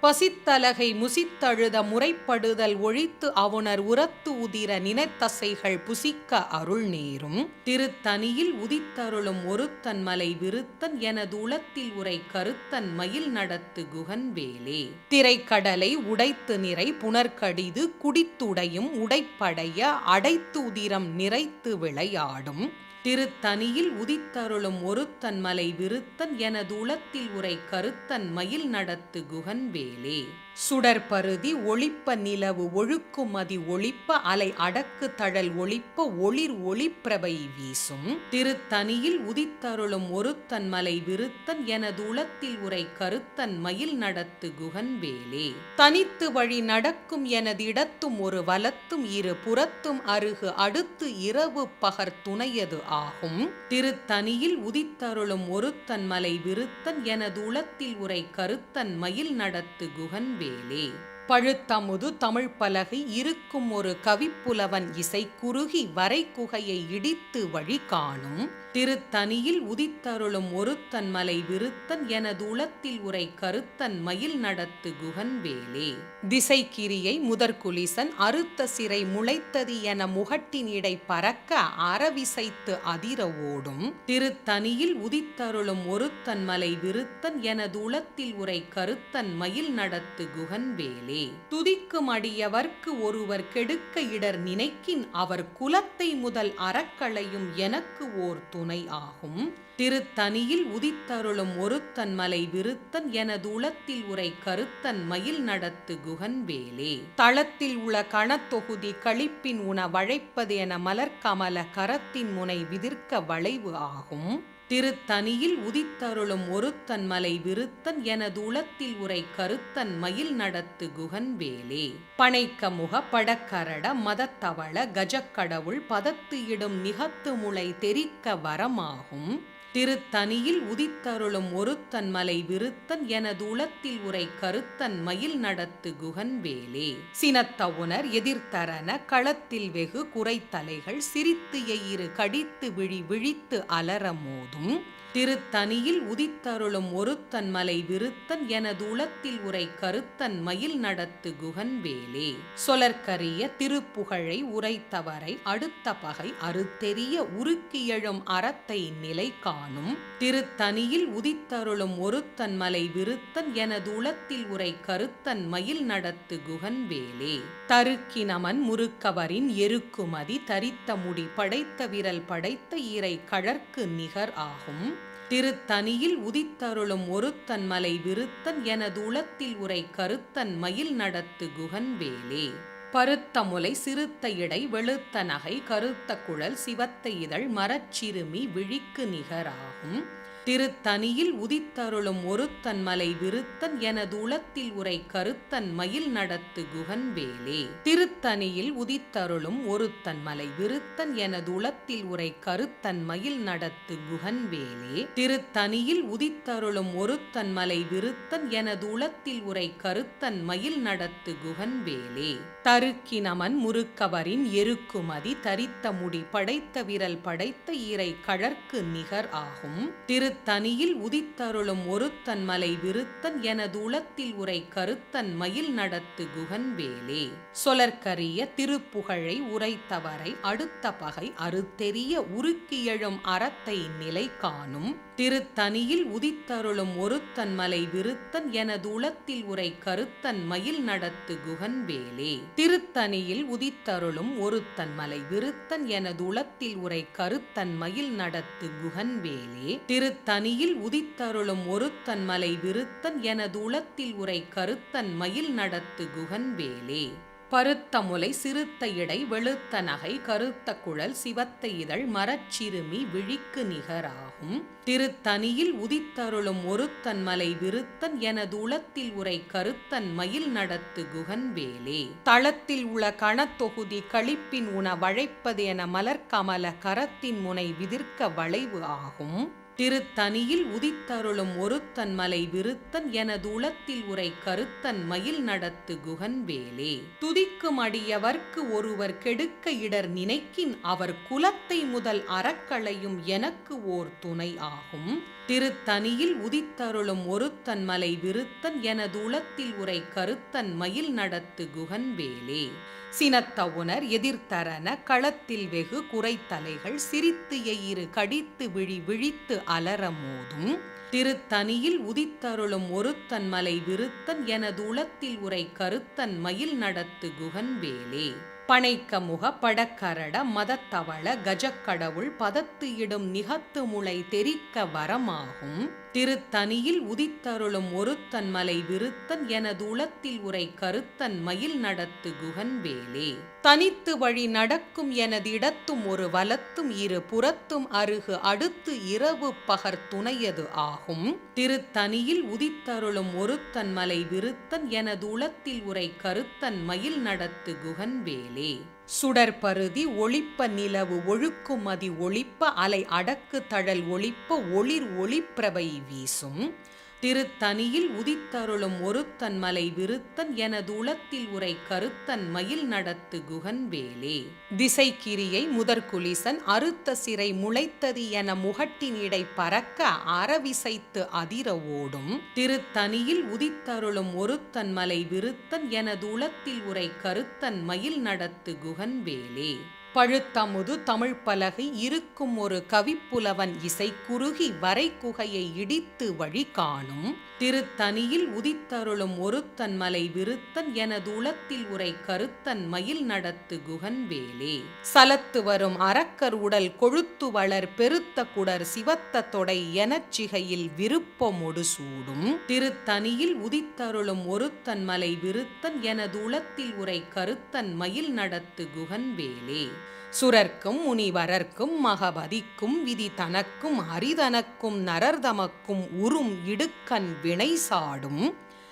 பசித்தலகை முசித்தழுத முறைப்படுதல் ஒழித்து அவுணர் உரத்து உதிர நினைத்தசைகள் புசிக்க அருள் நேரும். திருத்தனியில் உதித்தருளும் ஒருத்தன் மலை விருத்தன் எனது உளத்தில் உரை கருத்தன் மயில் நடத்து குகன்வேலே. திரைக்கடலை உடைத்து நிறை புனர்கடிது குடித்துடையும் உடைப்படைய அடைத்து உதிரம் நிறைத்து விளையாடும். திருத்தனியில் உதித்தருளும் ஒருத்தன் மலை விருத்தன் எனது உளத்தில் உரை கருத்தன் மயில் நடத்து குகன்வேலே. சுடற்பருதி ஒளிப்ப நிலவு ஒழுக்குமதி ஒளிப்ப அலை அடக்கு தழல் ஒளிப்ப ஒளிர் ஒளிப்பிரபை வீசும். திருத்தனியில் உதித்தருளும் ஒருத்தன் மலை விருத்தன் எனது உளத்தில் உரை கருத்தன் மயில் நடத்து குகன்வேலே. தனித்து வழி நடக்கும் எனது இடத்தும் ஒரு வலத்தும் இரு புறத்தும் அருகு அடுத்து இரவு பகர் துணையது ஆகும். திருத்தனியில் உதித்தருளும் ஒருத்தன் மலை விருத்தன் எனது உளத்தில் உரை கருத்தன் மயில் நடத்து குகன்வேலே. பழுத்தமுது தமிழ் பலகை இருக்கும் ஒரு கவிப்புலவன் இசை குறுகி வரை குகையை இடித்து வழி காணும். திருத்தனியில் உதித்தருளும் ஒருத்தன் மலை விருத்தன் எனது உளத்தில் உரை கருத்தன் மயில் நடத்து குகன்வேலே. திசைக்கிரியை முதற்குலிசன் அறுத்த சிறை முளைத்தது என முகட்டின் இடை பறக்க அறவிசைத்து அதிர ஓடும். திருத்தனியில் உதித்தருளும் ஒருத்தன் மலை விருத்தன் எனது உளத்தில் உரை கருத்தன் மயில் நடத்து குகன்வேலே. துதிக்கும் அடியவர்க்கு ஒருவர் கெடுக்க இடர் நினைக்கின் அவர் குலத்தை முதல் அறக்களையும் எனக்கு ஓர் துணை ஆகும். திருத்தனியில் உதித்தருளும் ஒருத்தன் மலை விருத்தன் எனது உளத்தில் உரை கருத்தன் மயில் நடத்து குகன்வேலே. தளத்தில் உள்ள கணத்தொகுதி களிப்பின் உண வழைப்பது என மலர்கமல கரத்தின் முனை விதிர்க்க வளைவு ஆகும். திருத்தனியில் உதித்தருளும் ஒருத்தன் மலை விருத்தன் எனது உளத்தில் உரை கருத்தன் மயில் நடத்து குகன்வேலே. பனைக்க முக படக்கரட மதத்தவள கஜக்கடவுள் பதத்து இடும் நிகத்து முளை தெரிக்க வரமாகும். திருத்தனியில் உதித்தருளும் ஒருத்தன் மலை விருத்தன் எனது உளத்தில் உரை கருத்தன் மயில் நடத்து குகன்வேலே. சினத்தவுணர் எதிர்த்தரன களத்தில் வெகு குறைத்தலைகள் சிரித்து எயிறு கடித்து விழித்து அலற மோதும். திருத்தனியில் உதித்தருளும் ஒருத்தன் மலை விருத்தன் எனது உளத்தில் உரை கருத்தன் மயில் நடத்து குகன்வேலே. சொலற்கரிய திருப்புகழை உரைத்தவரை அடுத்த பகை அறுத்தெறிய உருக்கி எழும் அறத்தை நிலை காணும். திருத்தனியில் உதித்தருளும் ஒருத்தன் மலை விருத்தன் எனது உளத்தில் உரை கருத்தன் மயில் நடத்து குகன்வேலே. தருக்கினமன் முறுக்கவரின் எருக்குமதி தரித்த முடி படைத்த விரல் படைத்த ஈரை கழற்கு நிகர் ஆகும். திருத்தனியில் உதித்தருளும் ஒருத்தன் மலை விருத்தன் எனது உளத்தில் உரை கருத்தன் மயில் நடத்து குகன்வேலே. பருத்த முலை சிறுத்த இடை வெளுத்த நகை கருத்த குழல் சிவத்த இதழ் மரச்சிறுமி விழிக்கு நிகராகும். திருத்தனியில் உதித்தருளும் ஒருத்தன் மலை விருத்தன் எனது உளத்தில் உரை கருத்தன் மயில் நடத்து குகன்வேலே. திருத்தனியில் உதித்தருளும் ஒருத்தன் மலை விருத்தன் எனது உளத்தில் உரை கருத்தன் மயில் நடத்து குகன்வேலே. திருத்தனியில் உதித்தருளும் ஒருத்தன் மலை விருத்தன் எனது உளத்தில் உரை கருத்தன் மயில் நடத்து குகன்வேலே. தருக்கினமன் முறுக்கவரின் எருக்குமதி தரித்த முடி படைத்த விரல் படைத்த ஈரை கழற்கு நிகர் ஆகும். திருத்தனியில் உதித்தருளும் ஒருத்தன் மலை விருத்தன் எனது உளத்தில் உரை கருத்தன் மயில் நடத்து குகன்வேலே. சொலற்கரிய திருப்புகழை உரைத்தவரை அடுத்த பகை அறுத்தெறிய உருக்கி எழும் அறத்தை நிலை காணும். திருத்தனியில் உதித்தருளும் ஒருத்தன் மலை விருத்தன் எனது உளத்தில் உரை கருத்தன் மயில் நடத்து குகன்வேலே. திருத்தனியில் உதித்தருளும் ஒருத்தன் மலை விருத்தன் எனது உளத்தில் உரை கருத்தன் மயில் நடத்து குகன்வேலே. திருத்தனியில் உதித்தருளும் ஒருத்தன் மலை விருத்தன் எனது உளத்தில் உரை கருத்தன் மயில் நடத்து குகன்வேலே. பருத்த முலை சிறுத்த இடை வெளுத்த நகை கருத்த குழல் சிவத்த இதழ் மரச்சிறுமி விழிக்கு நிகராகும். திருத்தனியில் உதித்தருளும் ஒருத்தன் மலை விருத்தன் எனது உளத்தில் உரை கருத்தன் மயில் நடத்து குகன்வேலே. தளத்தில் உள்ள கணத்தொகுதி களிப்பின் உண வழைப்பது என மலர்கமல கரத்தின் முனை விதிர்க்க வளைவு ஆகும். திருத்தனியில் உதித்தருளும் ஒருத்தன் மலை விருத்தன் எனது உளத்தில் உரை கருத்தன் மயில் நடத்து குகன்வேலே. துதிக்கும் அடியவர்க்கு ஒருவர் கெடுக்க இடர் நினைக்கின் அவர் குலத்தை முதல் அறக்களையும் எனக்கு ஓர் துணை ஆகும். திருத்தனியில் உதித்தருளும் ஒருத்தன் மலை விருத்தன் எனது உளத்தில் உரை கருத்தன் மயில் நடத்து குகன்வேலே. சினத்தவுணர் எதிர்த்தரன களத்தில் வெகு குறைத்தலைகள் சிரித்து எயிறு கடித்து விழித்து அலற மோதும். திருத்தனியில் உதித்தருளும் ஒருத்தன் மலை விருத்தன் எனது உளத்தில் உரை கருத்தன் மயில் நடத்து குகன்வேலே. பனைக்க முக படக்கரட மதத்தவள கஜக்கடவுள் பதத்து இடும் நிகத்து முளை தெரிக்க வரமாகும். திருத்தனியில் உதித்தருளும் ஒருத்தன் மலை விருத்தன் எனது உளத்தில் உரை கருத்தன் மயில் நடத்து குகன்வேலே. தனித்து வழி நடக்கும் எனது இடத்தும் ஒரு வலத்தும் இரு புறத்தும் அருகு அடுத்து இரவு பகர் துணையது ஆகும். திருத்தனியில் உதித்தருளும் ஒருத்தன் மலை விருத்தன் எனது உளத்தில் உரை கருத்தன் மயில் நடத்து குகன்வேலே. சுடற்பருதி ஒளிப்ப நிலவு ஒழுக்குமதி ஒளிப்ப அலை அடக்கு தழல் ஒளிப்ப ஒளிர் ஒளிப்பிரபை வீசும். திருத்தனியில் உதித்தருளும் ஒருத்தன் மலை விருத்தன் எனது உளத்தில் உரை கருத்தன் மயில் நடத்து குகன்வேலே. திசைக்கிரியை முதற்குலிசன் அறுத்த சிறை முளைத்தது என முகட்டின் இடை பறக்க அறவிசைத்து அதிர ஓடும். திருத்தனியில் உதித்தருளும் ஒருத்தன் மலை விருத்தன் எனது உளத்தில் உரை கருத்தன் மயில் நடத்து குகன்வேலே. பழுத்தமுது தமிழ் பலகை இருக்கும் ஒரு கவிப்புலவன் இசை குறுகி வரை குகையை இடித்து வழி காணும். திருத்தனியில் உதித்தருளும் ஒருத்தன் மலை விருத்தன் எனது உளத்தில் உரை கருத்தன் மயில் நடத்து குகன்வேலே. சலத்து வரும் அரக்கர் உடல் கொழுத்து வளர் பெருத்த குடர் சிவத்த தொடை எனச்சிகையில் விருப்பமொடு சூடும். திருத்தனியில் உதித்தருளும் ஒருத்தன் மலை விருத்தன் எனது உளத்தில் உரை கருத்தன் மயில் நடத்து குகன்வேலே. சுரர்க்கும் முனிவரர்க்கும் மகபதிக்கும் விதி தனக்கும் அரிதனக்கும் நரர்தமக்கும் உறும் இடுக்கண் வினை சாடும்.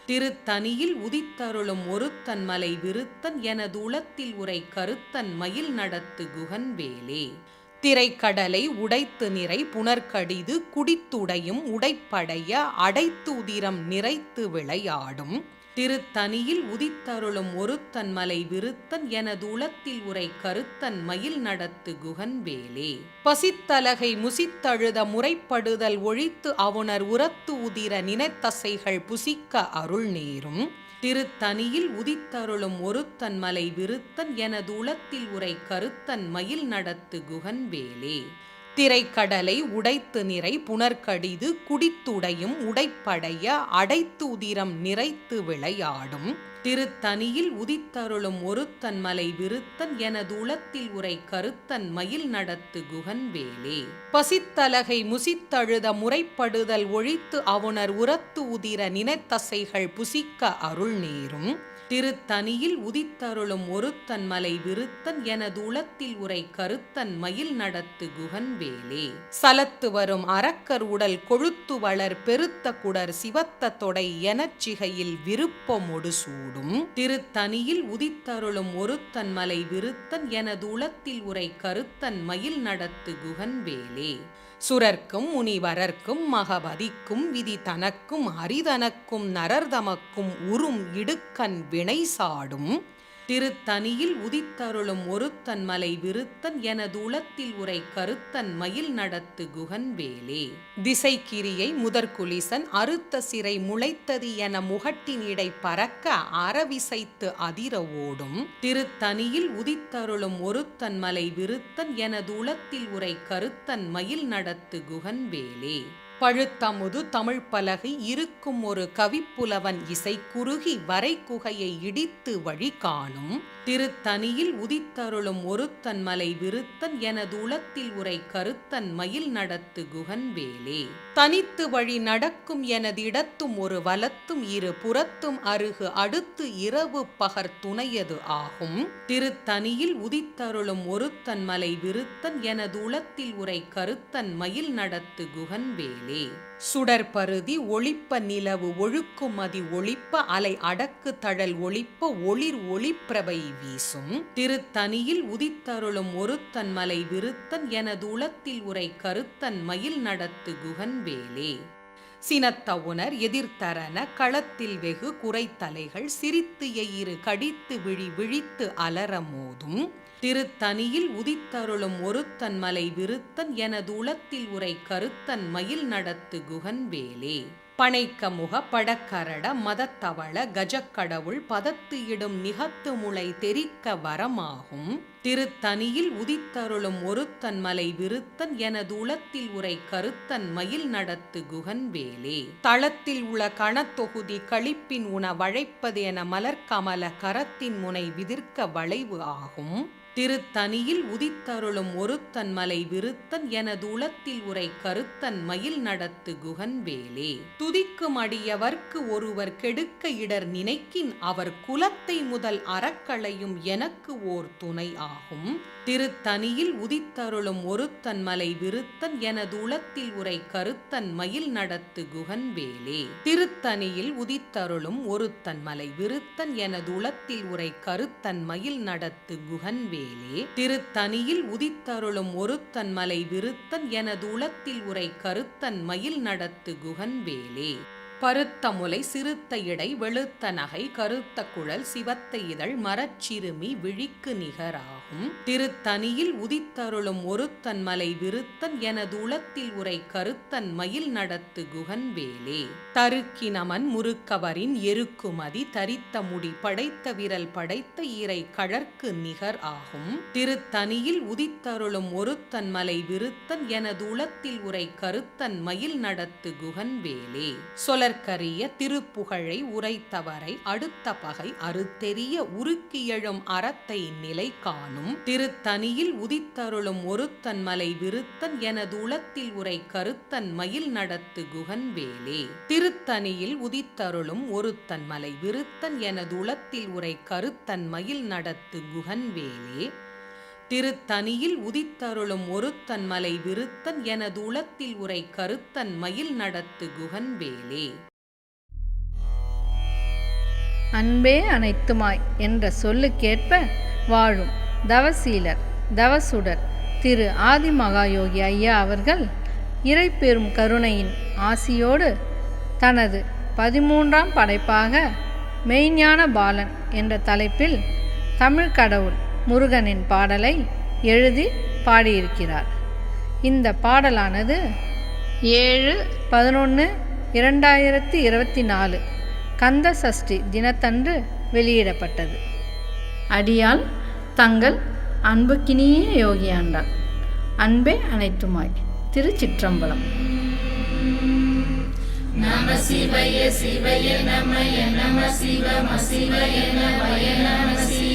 திருத்தனியில் உதித்தருளும் ஒருத்தன் மலை விருத்தன் எனது உளத்தில் உரை கருத்தன் மயில் நடத்து குகன்வேலே. திரைக்கடலை உடைத்து நிறை புனர்கடிது குடித்துடையும் உடைப்படைய அடைத்து உதிரம் நிறைத்து விளையாடும் திருத்தனியில் உதித்தருளும் ஒருத்தன் மலை விருத்தன் எனது உளத்தில் உரை கருத்தன் மயில் நடத்து குகன்வேலே. பசித்தலகை முசித்தழுத முறைப்படுதல் ஒழித்து அவுணர் உரத்து உதிர நினைத்தசைகள் புசிக்க அருள் நேரும் திருத்தனியில் உதித்தருளும் ஒருத்தன் மலை விருத்தன் எனது உளத்தில் உரை கருத்தன் மயில் நடத்து குகன்வேலே. திரைக்கடலை உடைத்து நிறை புனர்கடிது குடித்துடையும் உடைப்படைய அடைத்து உதிரம் நிறைத்து விளையாடும் திருத்தனியில் உதித்தருளும் ஒருத்தன் மலை விருத்தன் எனது உளத்தில் உரை கருத்தன் மயில் நடத்து குகன்வேலே. பசித்தலகை முசித்தழுத முறைப்படுதல் ஒழித்து அவுணர் உரத்து உதிர நினைத்தசைகள் புசிக்க அருள் நேரும் திருத்தனியில் உதித்தருளும் ஒருத்தன் மலை விருத்தன் எனது உளத்தில் உரை கருத்தன் மயில் நடத்து குகன்வேலே. சலத்து வரும் அரக்கர் உடல் கொழுத்து வளர் பெருத்த குடர் சிவத்த தொடை எனச்சிகையில் விருப்பமொடு சூடும் திருத்தனியில் உதித்தருளும் ஒருத்தன் மலை விருத்தன் எனது உளத்தில் உரை கருத்தன் மயில் நடத்து குகன்வேலே. சுரர்க்கும் முனிவரர்க்கும் மகபதிக்கும் விதி தனக்கும் அரிதனக்கும் நரர்தமக்கும் உறும் இடுக்கண் வினை சாடும் திருத்தனியில் உதித்தருளும் ஒருத்தன் மலை விருத்தன் எனது உளத்தில் உரை கருத்தன் மயில் நடத்து குகன்வேலே. திசைக்கிரியை முதற்குலிசன் அறுத்த சிறை முளைத்தது என முகட்டினிடை பறக்க அறவிசைத்து அதிர ஓடும் திருத்தனியில் உதித்தருளும் ஒருத்தன் மலை விருத்தன் எனது உளத்தில் உரை கருத்தன் மயில் நடத்து குகன்வேலே. பழுத்தமுது தமிழ் பலகை இருக்கும் ஒரு கவிப்புலவன் இசை குறுகி வரை குகையை இடித்து வழி காணும் திருத்தனியில் உதித்தருளும் ஒருத்தன் மலை விருத்தன் எனது உளத்தில் உரை கருத்தன் மயில் நடத்து குகன்வேலே. தனித்து வழி நடக்கும் எனது இடத்தும் ஒரு வலத்தும் இரு புறத்தும் அருகு அடுத்து இரவு பகர் துணையது ஆகும் திருத்தனியில் உதித்தருளும் ஒருத்தன் மலை விருத்தன் எனது உளத்தில் உரை கருத்தன் மயில் நடத்து குகன்வேலே. சுடற்பருதி ஒளிப்ப நிலவு ஒழுக்குமதி ஒளிப்ப அலை அடக்கு தழல் ஒளிப்ப ஒளிர் ஒளிப்பிரபை வீசும் திருத்தனியில் உதித்தருளும் ஒருத்தன் மலை விருத்தன் எனது உளத்தில் உரை கருத்தன் மயில் நடத்து குகன்வேலே. சினத்தவுணர் எதிர்த்தரன களத்தில் வெகு குறைத்தலைகள் சிரித்து எயிறு கடித்து விழி விழித்து அலர மோதும் திருத்தனியில் உதித்தருளும் ஒருத்தன் மலை விருத்தன் எனது உளத்தில் உரை கருத்தன் மயில் நடத்து குகன்வேலே. பனைக்க முக படக்கரட மதத்தவள கஜக்கடவுள் பதத்து இடும் நிகத்து முளை தெரிக்க வரமாகும் திருத்தனியில் உதித்தருளும் ஒருத்தன் மலை விருத்தன் எனது உளத்தில் உரை கருத்தன் மயில் நடத்து குகன்வேலே. தளத்தில் உள்ள கணத்தொகுதி களிப்பின் உண வழைப்பது என மலர்கமல கரத்தின் முனை விதிர்க்க வளைவு ஆகும் திருத்தனியில் உதித்தருளும் ஒருத்தன் மலை விருத்தன் எனது உளத்தில் உரை கருத்தன் மயில் நடத்து குகன்வேலே. துதிக்கும் அடியவர்க்கு ஒருவர் கெடுக்க இடர் நினைக்கின் அவர் குலத்தை முதல் அறக்களையும் எனக்கு ஓர் துணை ஆகும் திருத்தனியில் உதித்தருளும் ஒருத்தன் மலை விருத்தன் எனது உளத்தில் உரை கருத்தன் மயில் நடத்து குகன்வேலே. திருத்தனியில் உதித்தருளும் ஒருத்தன் மலை விருத்தன் எனது உளத்தில் உரை கருத்தன் மயில் நடத்து குகன்வேலே. திருத்தனியில் உதித்தருளும் ஒருத்தன் மலை விருத்தன் எனது உளத்தில் உரை கருத்தன் மயில் நடத்து குகன்வேலே. பருத்த முலை சிறுத்த இடை வெளுத்த நகை கருத்த குழல் சிவத்த இதழ் மரச்சிறுமி விழிக்கு நிகராகும் திருத்தனியில் உதித்தருளும் ஒருத்தன் மலை விருத்தன் எனது உளத்தில் உரை கருத்தன் மயில் நடத்து குகன்வேலே. தருக்கினமன் முறுக்கவரின் எருக்குமதி தரித்த முடி படைத்த விரல் படைத்த ஈரை கழற்கு நிகர் ஆகும் திருத்தனியில் உதித்தருளும் ஒருத்தன் மலை விருத்தன் எனது உளத்தில் உரை கருத்தன் மயில் நடத்து குகன்வேலே. கரிய திருப்புகழை உரைத்தவரை அடுத்த பகை அறுத்தெறிய உருக்கியழும் அறத்தை நிலை காணும் திருத்தனியில் உதித்தருளும் ஒருத்தன் மலை விருத்தன் எனது உளத்தில் உரை கருத்தன் மயில் நடத்து குகன்வேலே. திருத்தனியில் உதித்தருளும் ஒருத்தன் மலை விருத்தன் எனது உளத்தில் உரை கருத்தன் மயில் நடத்து குகன்வேலே. திருத்தனியில் உதித்தருளும் ஒருத்தன் மலை விருத்தன் எனது உளத்தில் உரை கருத்தன் மயில் நடத்து குகன்வேலே. அன்பே அனைத்துமாய் என்ற சொல்லுக்கேற்ப வாழும் தவசீலர் தவசுடர் திரு ஆதிமகாயோகி ஐயா அவர்கள் இறைப்பெரும் கருணையின் ஆசியோடு தனது 13ஆம் படைப்பாக மெய்ஞான பாலன் என்ற தலைப்பில் தமிழ் கடவுள் முருகனின் பாடலை எழுதி பாடியிருக்கிறார். இந்த பாடலானது 7/11/2024 கந்த சஷ்டி தினத்தன்று வெளியிடப்பட்டது. அடியால் தங்கள் அன்புக்கினிய யோகியாண்டாள். அன்பே அனைத்துமாய். திருச்சிற்றம்பலம். நம சிவய சிவய நமய நம சிவம சிவய நமய நம சி.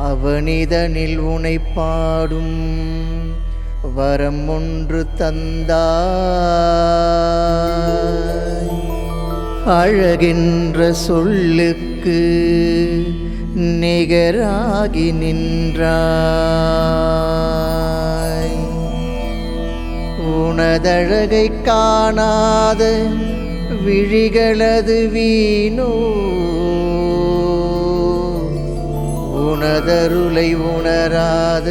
அவனிதனில் உனை பாடும் வரம் ஒன்று தந்தாய், அழகின்ற சொல்லுக்கு நிகராகி நின்றாய். உனதழகை காணாத விழிகளது வீணோ, உனதருளை உணராத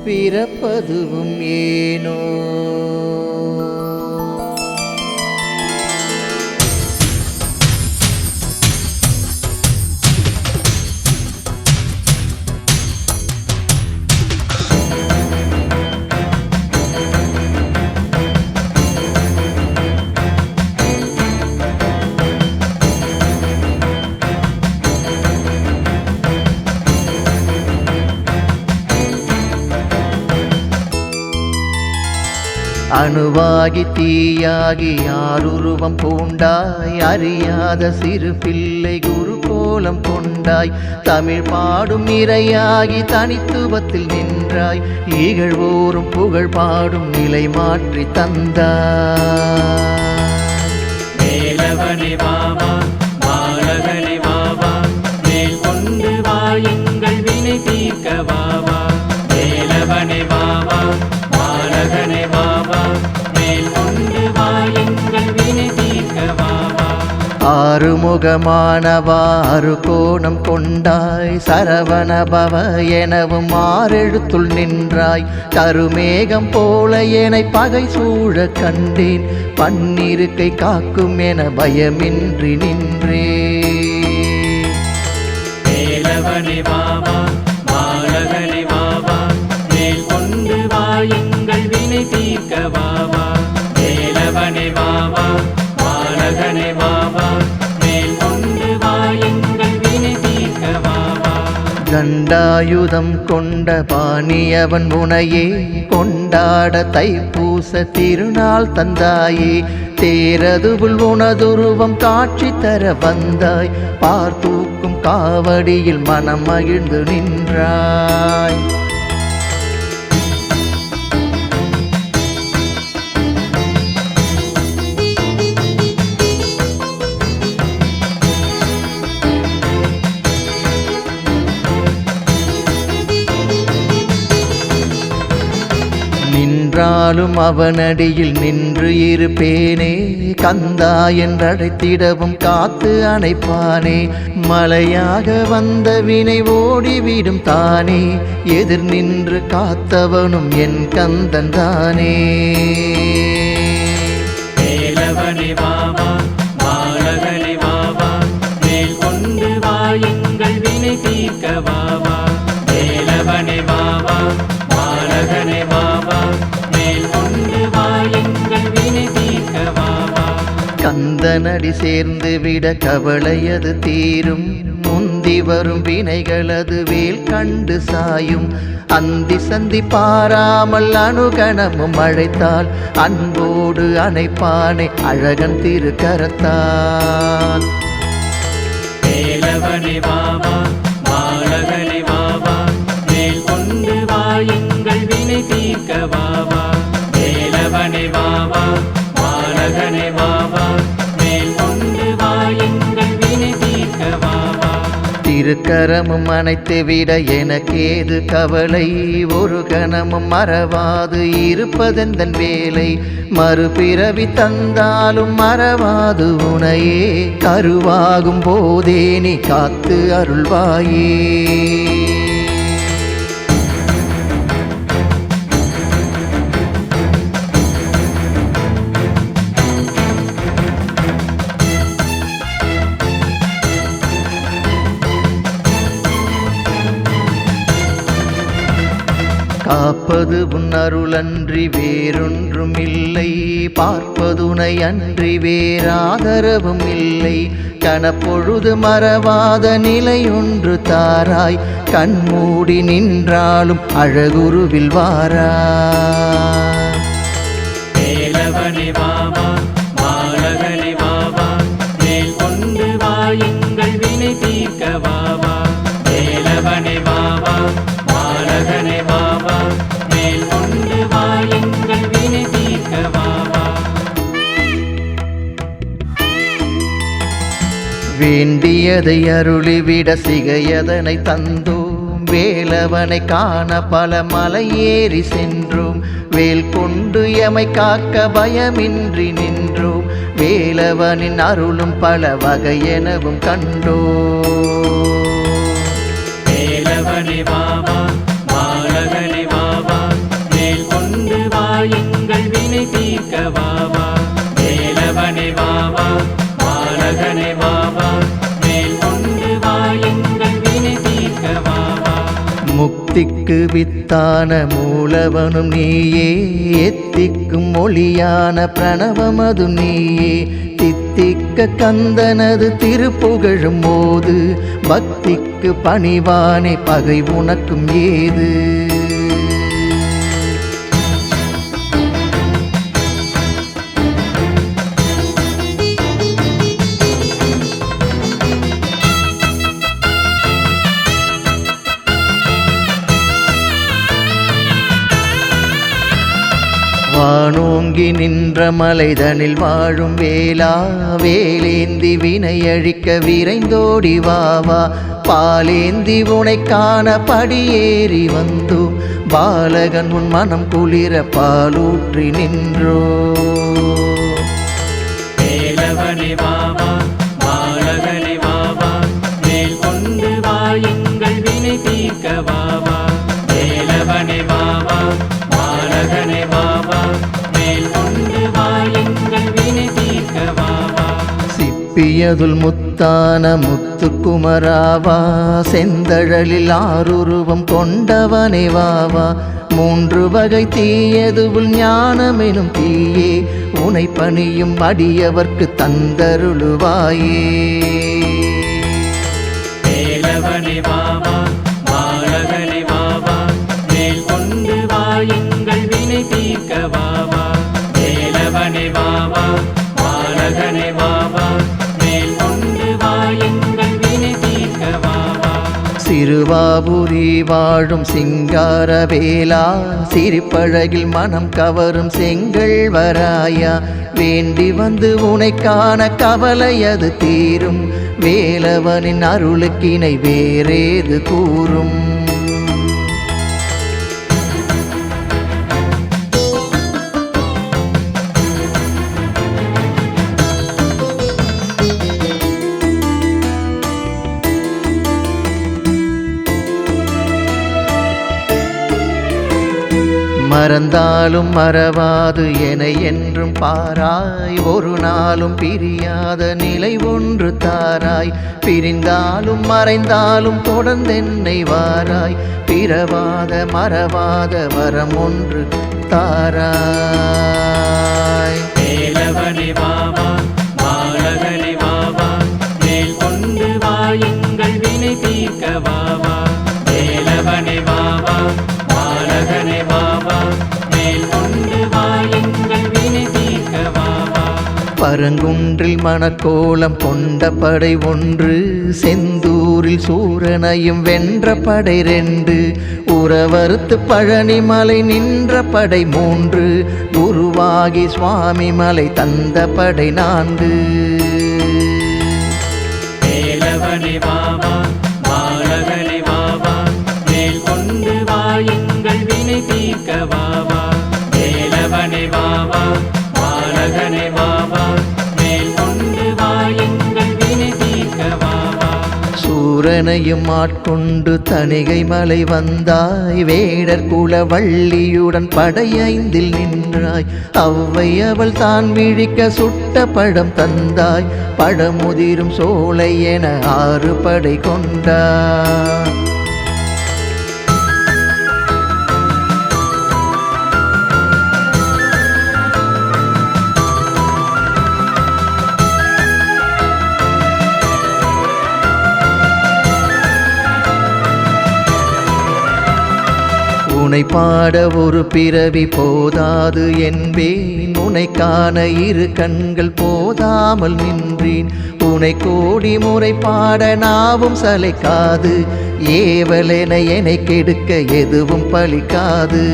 பிறப்பதுவும் ஏனோ. அணுவாகி தீயாகி யாருருவம் பூண்டாய், அறியாத சிறு பிள்ளை குரு கோலம் கொண்டாய். தமிழ் பாடும் இறையாகி தனித்துவத்தில் நின்றாய், இகழ்வோரும் புகழ் பாடும் நிலை மாற்றி தந்தாய். வேலவனே வாவா பாலகனே வாவா, மேல் கொண்டு வாயுங்கள் வினை தீர்க்க வாவா. வேலவனே வாவா பாலகனே வாவா, மேல் கொண்டு வாயுங்கள் வினை தீர்க்க வாவா. ஆறுமுகமானவா அறுகோணம் கொண்டாய், சரவண பவ எனவும் ஆறெழுத்துள் நின்றாய். கருமேகம் போல என பகை சூழ கண்டேன், பன்னிருக்கை காக்கும் என பயமின்றி நின்றே. வேலவனே வாவா பாலகனே வாவா, மேல் கொண்டு வாயுங்கள் வினை தீர்க்க வாவா. வேலவனே வாவா பாலகனே வாவா, மேல் கொண்டு வாயுங்கள் வினை தீர்க்க வாவா. கண்டாயுதம் கொண்ட பாணியவன் உனையே கொண்டாட தைப்பூச திருநாள் தந்தாயே. தேரதுவுள் உனதுருவம் காட்சி தர வந்தாய், பார்த்தூக்கும் காவடியில் மனம் மகிழ்ந்து நின்றாய். நின்றாலும் அவனடியில் நின்று இருப்பேனே, கந்தா என்றழைத்திடவும் காத்து அணைப்பானே. மலையாக வந்த வினை ஓடிவிடும் தானே, எதிர் நின்று காத்தவனும் என் கந்தன் தானே. வேலவனே வாவா பாலகனே வாவா, மேல் கொண்டு வாயுங்கள் வினை தீர்க்க வாவா. வேலவனே வாவா பாலகனே வாவா, மேல் கொண்டு வாயுங்கள் வினை தீர்க்க வாவா. கந்தனடி சேர்ந்து விட கவலையது தீரும், முந்தி வரும் வினைகளது வேல் கண்டு சாயும். அந்தி சந்தி பாராமல் அணுகணமும் அழைத்தால், அன்போடு அணைப்பானே அழகன் திருக்கரத்தால். வேலவனே வாவா பாலகனே வாவா, மேல் கொண்டு வாயுங்கள் வினை தீர்க்க வாவா. வேலவனே வாவா பாலகனே வாவா, மேல் கொண்டு வாயுங்கள் வினை தீர்க்க வாவா. இருக்கரமும் அணைத்து விட எனக்கேது கவலை, ஒரு கணமும் மறவாது இருப்பதெந்தன் வேலை, மறுபிறவி தந்தாலும் மறவாது உனையே, கருவாகும் போதே நீ காத்து அருள்வாயே. காப்பது உன் அருளன்றி வேறொன்றும் இல்லை, பார்ப்பதுனை அன்றி வேறாதரவும் இல்லை, கணப்பொழுது மறவாத நிலை ஒன்று தாராய், கண்மூடி நின்றாலும் அழகுருவில் வாராய். வேலவனே வாவா பாலகனே வாவா, மேல் கொண்டு வா எங்கள் வினை தீர்க்க வாவா. வேலவனே வாவா பாலகனே வாவா, மேல் கொண்டு வா எங்கள் வினை தீர்க்க வாவா. வேண்டியதை அருளிவிட சிகையதனை தந்தோம், வேலவனை காண பல மலை ஏறி சென்றோம், வேல் கொண்டு எமை காக்க பயமின்றி நின்றோம், வேலவனின் அருளும் பல வகையெனவும் கண்டோம். வேலவனே வாவா பாலகனே வாவா, மேல் கொண்டு வா எங்கள் வினை தீர்க்க வாவா. வேலவனே வாவா பாலகனே வாவா, மேல் கொண்டு வா எங்கள் வினை தீர்க்க வாவா. முக்திக்கு வித்தான மூலவனும் நீயே, எத்திக்கும் மொழியான பிரணவமது நீயே, தித்திக்க கந்தனது திருப்புகழும் போது, பக்திக்கு பணிவானே பகை உனக்கும் ஏது. வானோங்கி நின்ற மலைதனில் வாழும் வேளா, வேலேந்தி வினை அழிக்க விரைந்தோடி வாவா, பாலேந்தி உனை காண படியேறி வந்தோம், பாலகன் உன் மனம் குளிர பாலூற்றி நின்றோ. வேலவனே வாவா பாலகனே வாவா, மேல் கொண்டு வா எங்கள் வினை தீர்க்க வாவா. வேலவனே வாவா பாலகனே வாவா, மேல் கொண்டு வா எங்கள் வினை தீர்க்க வாவா. சிப்பியதுல் முத்தான முத்துக்குமராவா, செந்தழலில் ஆறுருவம் கொண்டவனே வாவா, மூன்று வகை தீயதுவுள் ஞானமெனும் தீயே, உனை பணியும் அடியவர்க்கு தந்தருளுவாயே. வேலவனே வாவா பாலகனே வாவா, மேல் கொண்டு வா எங்கள் வினை தீர்க்க வாவா. வேலவனே வாவா பாலகனே வாவா, மேல் கொண்டு வா எங்கள் வினை தீர்க்க வாவா. சிறுவாபுரி வாழும் சிங்கார வேலா, சிரிப்பழகில் மனம் கவரும் செங்கல் வராயா, வேண்டி வந்து உனை காண கவலையது தீரும், வேலவனின் அருளுக்கினை வேறேது கூறும். மறந்தாலும் மறவாது என என்றும் பாராய், ஒரு நாளும் பிரியாத நிலை ஒன்று தாராய், பிரிந்தாலும் மறைந்தாலும் தொடர்ந்தென்னை வாராய், பிறவாத மறவாத வரம் ஒன்று தாராய். வேலவனே வாவா பாலகனே வாவா, மேல் கொண்டு வா எங்கள் வினை தீர்க்க வாவா. வேலவனே வாவா பாலகனே வாவா, மேல் கொண்டு வா எங்கள் வினை தீர்க்க வாவா. பரங்குன்றில் மணக்கோலம் கொண்ட படை ஒன்று, செந்தூரில் சூரனையும் வென்ற படை 2, உறவறுத்து பழனி மலை நின்ற படை 3, குருவாகி சுவாமி மலை தந்த படை 4. வேலவனே வாவா சூரனையும் ஆட்கொண்டு தணிகை மலை வந்தாய் வேடர் குல வள்ளியுடன் படையைந்தில் நின்றாய் அவ்வை அவள் தான் விழிக்க சுட்ட பழம் தந்தாய் பழமுதிரும் சோலை என 6 படை கொண்டாய் உனை பாட ஒரு பிறவி போதாது என்பேன் உனை காண 2 கண்கள் போதாமல் நின்றேன் உனை கோடி முறை பாட நாவும் சளைக்காது ஏவலென என்னை கெடுக்க எதுவும் பலிக்காது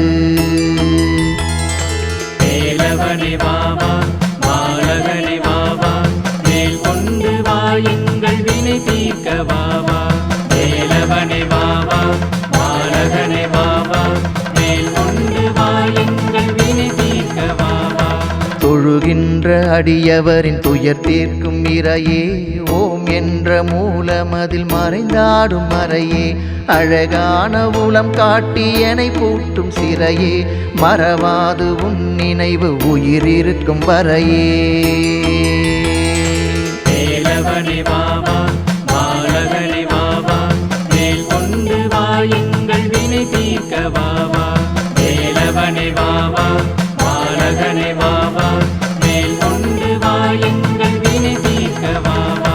வேலவனே வாவா பாலகனே வாவா மேல் கொண்டு வா எங்கள் வினை தீர்க்க வாவா வேலவனே வாவா பாலகனே வாவா மேல் கொண்டு வா எங்கள் வினை தீர்க்க வாவா தொழுகின்ற அடியவரின் துயர் தீர்க்கும் இறையே ஓம் என்ற மூலமதில் மறைந்தாடும் மறையே அழகான உளம் காட்டி என்னை பூட்டும் சிறையே மறவாது உன் நினைவு உயிர் இருக்கும் வரையே வேலவனே வாவா பாலகனே வாவா மேல் கொண்டு வா எங்கள் வினை தீர்க்க வாவா வேலவனே வாவா பாலகனே வாவா மேல் கொண்டு வா எங்கள் வினை தீர்க்க வாவா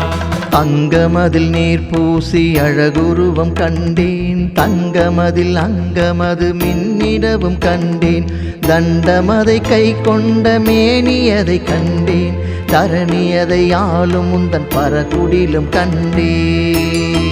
அங்கமதில் நீர் பூசி அழகுருவம் கண்டேன் தங்கமதில் அங்கமது மின்னிடவும் கண்டேன் தண்டமதை கை கொண்ட மேனியதை கண்டேன் தரணியதை ஆளும் உந்தன் பரகுடிலும் கண்டேன்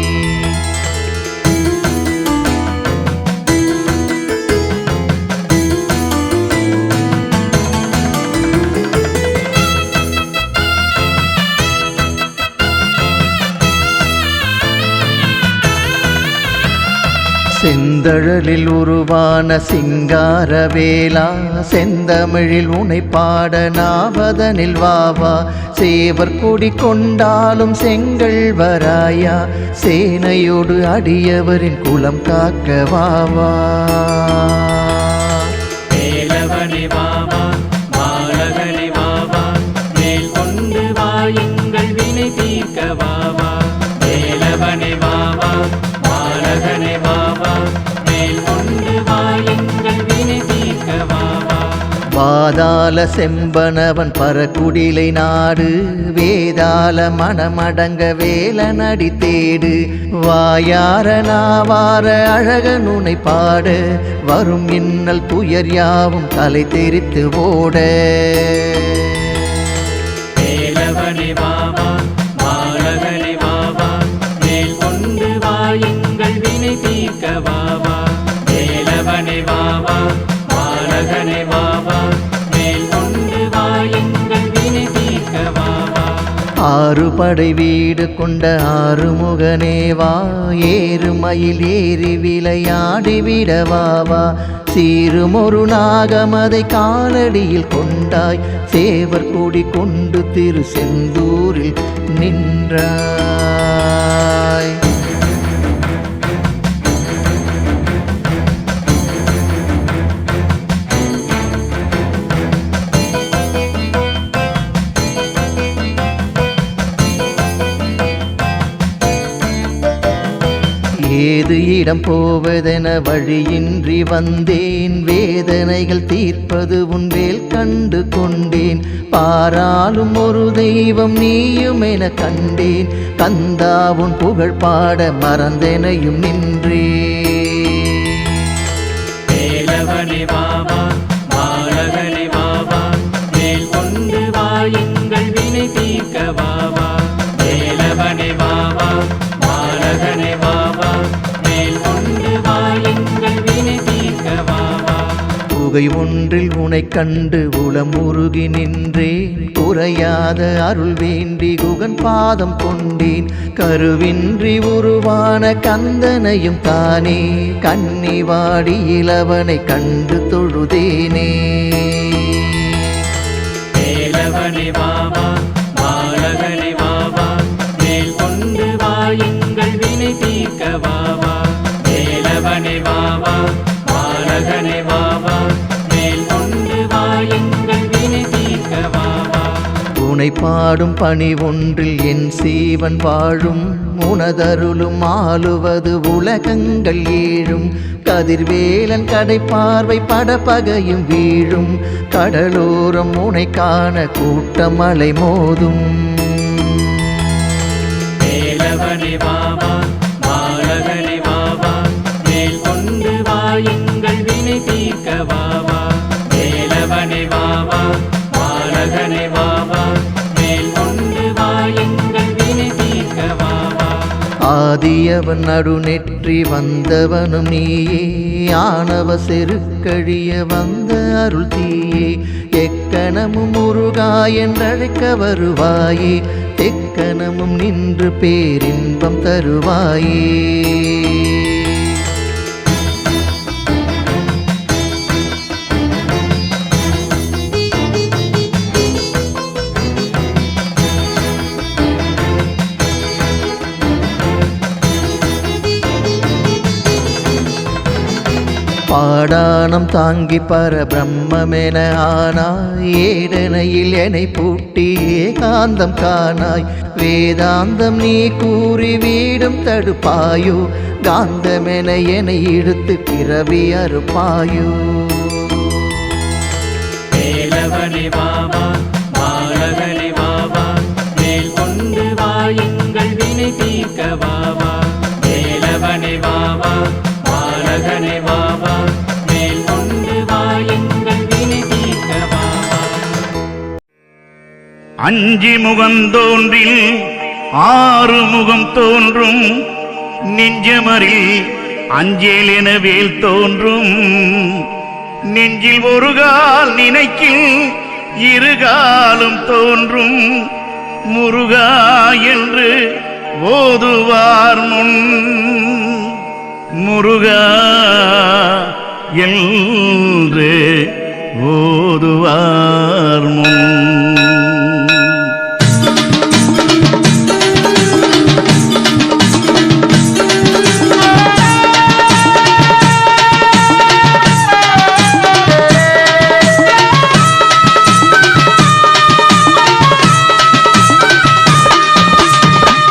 செந்தழலில் உருவான சிங்கார வேளா செந்தமிழில் உனை பாட நாவதனில் வாவா சேவர் கொடி கொண்டாலும் செங்கல் வராயா சேனையோடு அடியவரின் குலம் காக்க வாவா வேலவனே வாவா பாலகனே வாவா மேல் கொண்டு வா எங்கள் வினை தீர்க்க வாவா வேலவனே வாவா பாலகனே வாவா மேல் கொண்டு வா எங்கள் வினை தீர்க்க வாவா பாதாள செம்பனவன் பரகுடிலை நாடு வேதாள மனமடங்க வேலனடி தேடு வாயார நாவார அழகனுனை பாட வரும் இன்னல் துயர் யாவும் தலை தெரித்து ஓட வேலவனே வாவா பாலகனே வாவா மேல் கொண்டு வா எங்கள் வினை தீர்க்க வாவா வேலவனே வாவா பாலகனே வாவா மேல் கொண்டு வா எங்கள் வினை தீர்க்க வாவா 6 படை வீடு கொண்ட 6 முகனேவா ஏறு மயில் ஏறி விளையாடி விடவாவா சீருமொரு நாகமதை காலடியில் கொண்டாய் சேவர் கொடி கொண்டு திரு செந்தூரில் நின்றாய் ஏது இடம் போவதென வழியின்றி வந்தேன் வேதனைகள் தீர்ப்பது உன் வேல் கண்டு கொண்டேன் பாராளும் ஒரு தெய்வம் நீயும் என கண்டேன் கந்தா உன் புகழ் பாட மறந்தெனையும் நின்றே வேலவனே வாவா பாலகனே வாவா மேல் கொண்டு வா எங்கள் வினை தீர்க்க வாவா வேலவனே வாவா பாலகனே வாவா மேல் கொண்டு வா எங்கள் வினை தீர்க்க வாவா புகை ஒன்றில் உனை கண்டு உளம் உருகி நின்றேன் குறையாத அருள் வேண்டி குகன் பாதம் கொண்டேன் கருவின்றி உருவான கந்தனையும் தானே கன்னி வாடி இளவனை கண்டு தொழுதேனே வேலவனே வாவா பாலகனே வாவா மேல் கொண்டு வா எங்கள் வினை தீர்க்க வாவா வேலவனே வாவா பாலகனே வாவா மேல் கொண்டு வா எங்கள் வினை தீர்க்க வாவா. உனை பாடும் பணி ஒன்றில் என் சீவன் வாழும் உனதருளும் ஆளுவது உலகங்கள் ஏழும் கதிர்வேலன் கடை பார்வை படப்பகையும் வீழும் கடலோரம் உனை காண கூட்டமலை மோதும். வேலவனே வாவா பாலகனே வாவா மேல் கொண்டு வா எங்கள் வினை தீர்க்க வாவா வேலவனே வாவா பாலகனே வாவா மேல் கொண்டு வா எங்கள் வினை தீர்க்க வாவா. ஆதியவன் நடுநெற்றி வந்தவனும் நீயே ஆணவ செருக்கழிய வந்த அருள் தீயே எக்கணமும் முருகா என்றழைக்க வருவாயே எக்கணமும் நின்று பேரின்பம் தருவாயே. பாடானம் தாங்கி பரபிரம்மென ஆனாய் ஏடனையில் என்னை பூட்டி ஏகாந்தம் காணாய் வேதாந்தம் நீ கூறி வீடும் தடுப்பாயோ காந்தமென என்னை இழுத்து பிறவி அறுப்பாயோ. வேலவனே வாவா பாலகனே வாவா மேல் கொண்டு வா எங்கள் வினை தீர்க்க வாவா வேலவனே வாவா பாலகனே வாவா மேல் கொண்டு வா எங்கள் வினை தீர்க்க வாவா. அஞ்சி முகந்தோன்றில் ஆறு முகம் தோன்றும் நெஞ்சமரில் அஞ்சேல் என வேல் தோன்றும் நெஞ்சில் ஒரு கால் நினைக்கில் இருகாலும் தோன்றும் முருகா என்று ஓதுவார் முன் முருகா என்று ஓதுவார் முன்.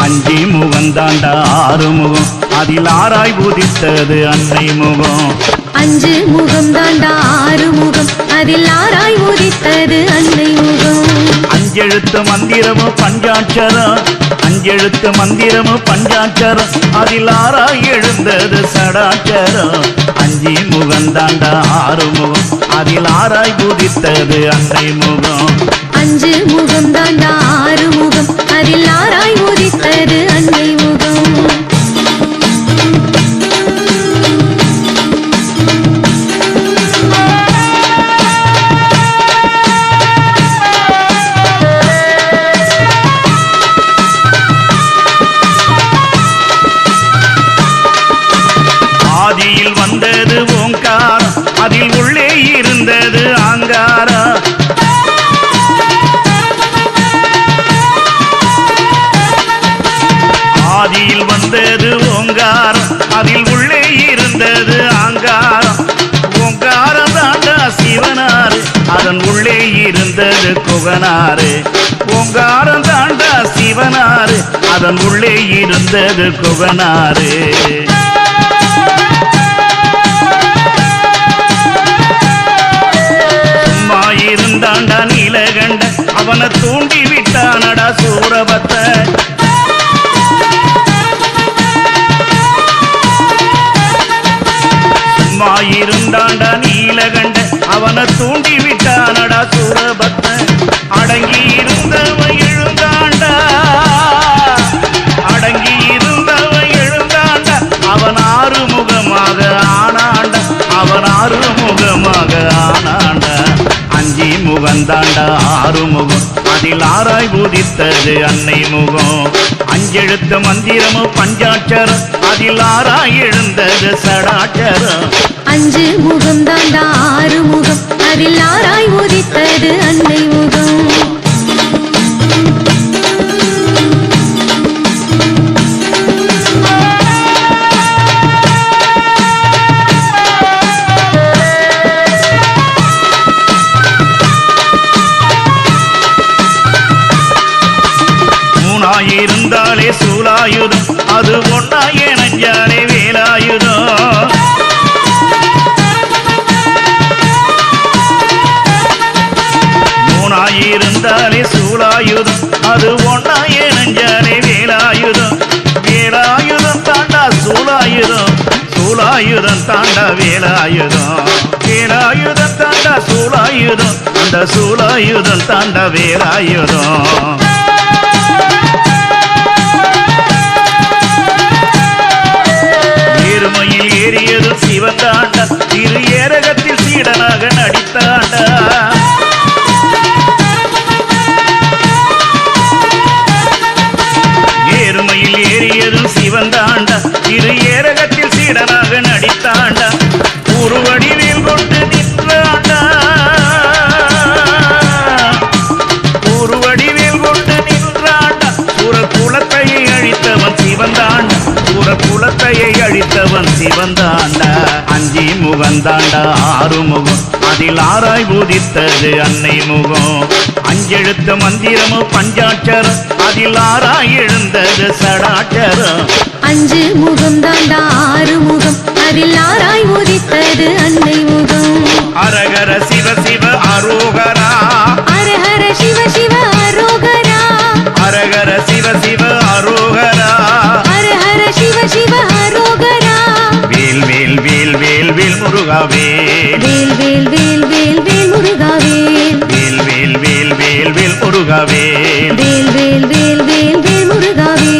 அஞ்சி முகந்தாண்டா ஆறு முகம் அதில் ஆராய் உதித்தது அன்னை முகம். அஞ்சு முகம் தாண்டா ஆறு முகம் அதில் ஆராய் உதித்தது அன்னை முகம். அஞ்செழுத்து மந்திரமோ பஞ்சாட்சரம் அஞ்செழுத்து மந்திரமோ பஞ்சாட்சரம் அதில் ஆராய் எழுந்தது சடாட்சரம். அஞ்சி முகந்தாண்டா ஆறு முகம் அதில் ஆராய் உதித்தது அன்னை முகம். அஞ்சு முகம் தாண்டா ஆறு முகம் அதில் ஆராய் உதித்தது அன்னை முகம். ஆதியில் வந்தது ஓங்காரம் அதில் உள்ளே இருந்தது ஆங்காரம். ஆதியில் வந்தது ஓங்காரம் அதில் உள்ளே இருந்தது ஆங்காரம். ஓங்காரம் தாண்டா சிவனாரு அதன் உள்ளே இருந்தது குகனாரு. ஓங்காரம் தாண்டா சிவனாரு அதன் உள்ளே இருந்தது குகனாரு. சும்மா இருந்தாண்டா நீலகண்ட அவனை தூண்டி விட்டானடா சூரபத்த. சும்மா இருந்தாண்டா நீலகண்ட அவனை தூண்டி விட்டானடா சூரபத்த. அடங்கி இருந்தவன் எழுந்தாண்டா அடங்கி இருந்தவன் எழுந்தாண்டா அவன் ஆறு முகமாக ஆனாண்டா அவன் ஆறு முகமாக ஆனாண்டா. அஞ்சி முகந்தாண்டா ஆறு முகம் அதில் ஆராய் உதித்தது அன்னை முகம். அஞ்செழுத்து மந்திரமோ பஞ்சாட்சரம் அதில் ஆராய் எழுந்தது சடாட்சரம். அஞ்சு முகம் தாண்டா ஆறு முகம் அதில் ஆராய் உதித்தது அன்னை முகம். இணைஞ்சாலே வேலாயுதம். மூணாயிருந்தாலே சூலாயுதம், அது ஒன்னா இணைஞ்சாலே வேலாயுதம். வேலாயுதம் தாண்டா சூலாயுதம், சூலாயுதம் தாண்டா வேலாயுதம். வேலாயுதம் தாண்டா சூலாயுதம், அந்த சூலாயுதம் தாண்டா வேலாயுதம். ஏறுமையில் ஏறியது சிவந்தாண்டா, திரு ஏரகத்தில் சீடனாக நடித்தாண்டா. ஏறுமையில் ஏறியது சிவந்தாண்டா, திரு ஏரகத்தில் சீடனாக நடித்தாண்டா. உருவடிவில் கொண்டு நின்றாண்டா, உருவடிவில் கொண்டு நின்றாண்டா. குலத்தையை அழித்தவன் சிவந்தாண்டா, குலத்தையை அழித்தவன் சிவந்தாண்டா. அஞ்சி முகந்தாண்டா ஆறு முகம், அதில் ஆராய் பூதித்தது அன்னை முகம். அஞ்செழுத்த மந்திரமும் பஞ்சாட்சரம், அதில் ஆராய் எழுந்தது சடாட்சரம். அஞ்சு முகம் தாண்டா ஆறு முகம், அதில் ஆராய் உதித்தது அன்னை முகம். அரகர சிவ சிவ அரோகரா, அரஹர சிவ சிவ அரோகரா, அரகர சிவ சிவ அரோகரா, அரஹர சிவ சிவ அரோகரா. வேல் வேல் வேல் வேல் வேல் முருகாவே, வேல் வேல் வேல் வேல் வேல் முருகாவே, வேல் வேல் வேல் வேல் வேல் முருகாவே, வேல் வேல் வேல் வேல் வேல் முருகாவே.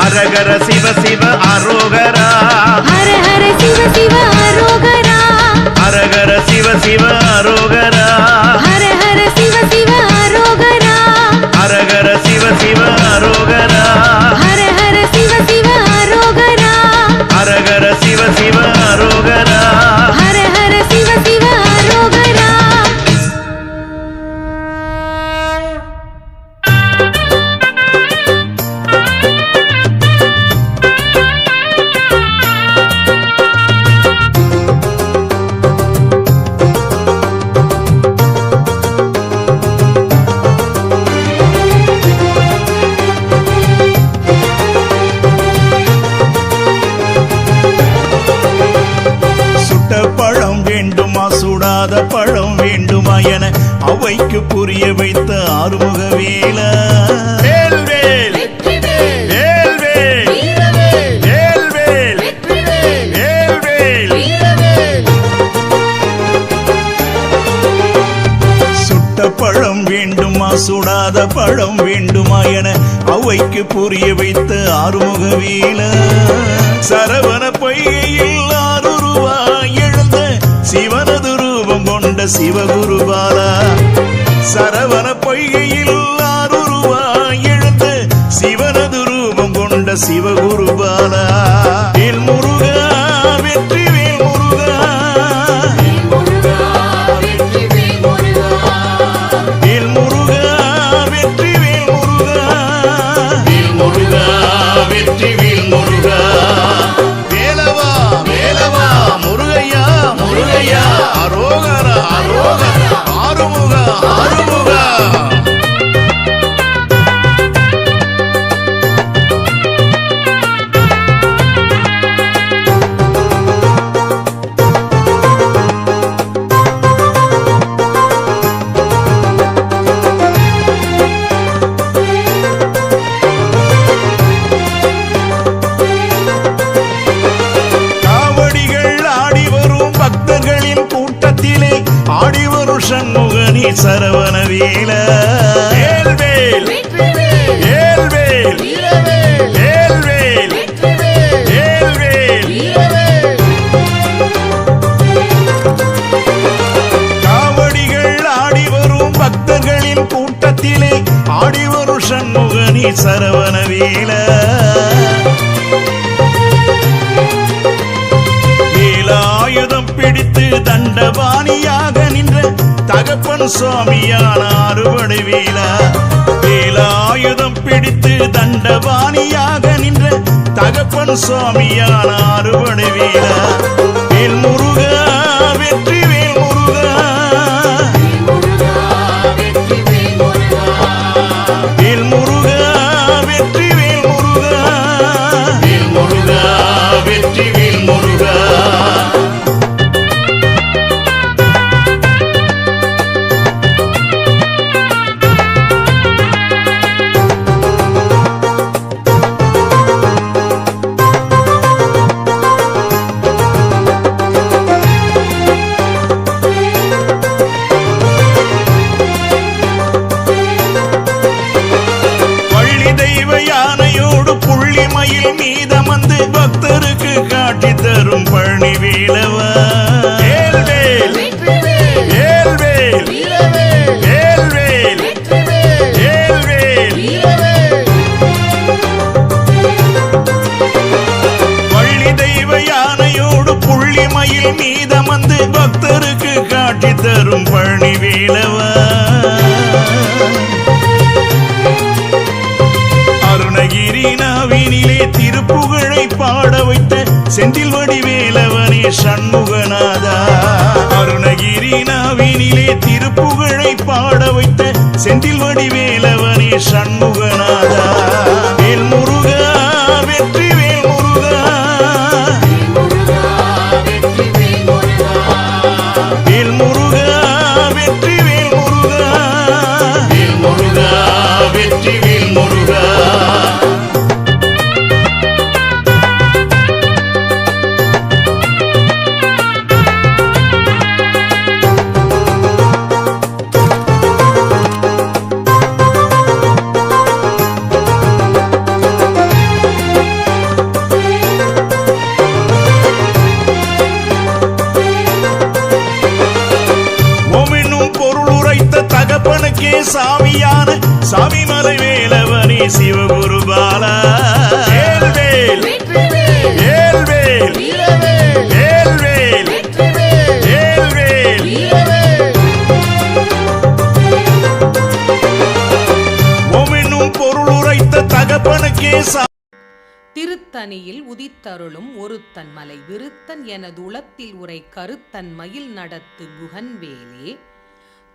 அரகர சிவ சிவ அரோகரா, ஹரஹர சிவ சிவ அரோகரா, அரகர சிவ சிவ அரோகரா, ஹரஹர சிவ சிவ அரோகரா, அரகர சிவ சிவ அரோகரா, ஹரஹர சிவ சிவ அரோகரா, அரகர சிவ சிவ அரோகரா. ஹரஹர சிவ சிவ அரோகரா. சுட்ட பழம் வேண்டுமா சுடாத பழம் வேண்டுமா என அவைக்கு புரிய வைத்த ஆறுமுக வேல. வேல் வேல் வேல் வேல் வேல் வேல் வேல் வேல். சுட்ட பழம் வேண்டுமா சுடாத பழம் வேண்டுமா என அவைக்கு புரிய வைத்த ஆறுமுக வேல. சரவண பொய்கையில் ஆறுருவாய் எழுந்த சிவனது ரூபம் கொண்ட சிவகுருபாலா. சரவண பொய்கையில் ஆறுருவாய் எழுந்த சிவனது ரூபம் கொண்ட சிவகுருபாலா. வேல் முருகா வெற்றி வேல் முருகா, வேல் முருகா வெற்றி வேல் முருகா, வேல் முருகா வெற்றி வேல் முருகா. வேலவா வேலவா முருகையா முருகையா, அரோகரா அரோகரா, ஆறுமுகா ஆறுமுகா. சண்முகனி சரவண வேல. வேல் வேல் வேல் வேல் வேல் வேல் வேல் வேல். காவடிகள் ஆடி வரும் பக்தர்களின் கூட்டத்திலே ஆடி வரும் சண்முகனி சரவண வேல. வேலாயுதம் பிடித்து தண்டபாணியாக நின்ற தகப்பன் சுவாமியான அறுபடை வேலா. வேலாயுதம் பிடித்து தண்டபாணியாக நின்ற தகப்பன் சுவாமியான அறுபடை வேலா. வேல் முருகா வெற்றி வேல் முருகா, வேல் முருகா வெற்றி வேல் முருகா, வேல் முருகா பக்தருக்கு காட்சி தரும் பழனி வேலவா. வேல்வேல் வேல்வேல் வேல்வேல் வேல்வேல். வள்ளி தெய்வ யானையோடு புள்ளி மயில் மீதமந்து பக்தருக்கு காட்சி தரும் பழனி வேலவா. அருணகிரி நாவினிலே திருப்புகழை பாட வைத்த செந்தில் வடிவேலவனே சண்முகநாதா. அருணகிரி நாவினிலே திருப்புகழை பாட வைத்த செந்தில் வடிவேலவனே சண்முகநாதா. வேல் முருகா வெற்றி வேல் முருகா. வேல் முருகா வெற்றி வேல் முருகா. வேல் முருகா வெற்றி வேல் முருகா. தகப்பனுக்கே சாமியான சாமிமலை வேலவனே சிவகுரு பாலா. வேல்வேல் வேல்வேல் வேல்வேல் வேல்வேல். ஓமென்னும் பொருள் உரைத்த தகப்பனுக்கே திருத்தணியில் உதித்தருளும் ஒருத்தன் மலை விருத்தன் எனதுளத்தில் உரை கருத்தன் மயில் நடத்து குகன்வேலே.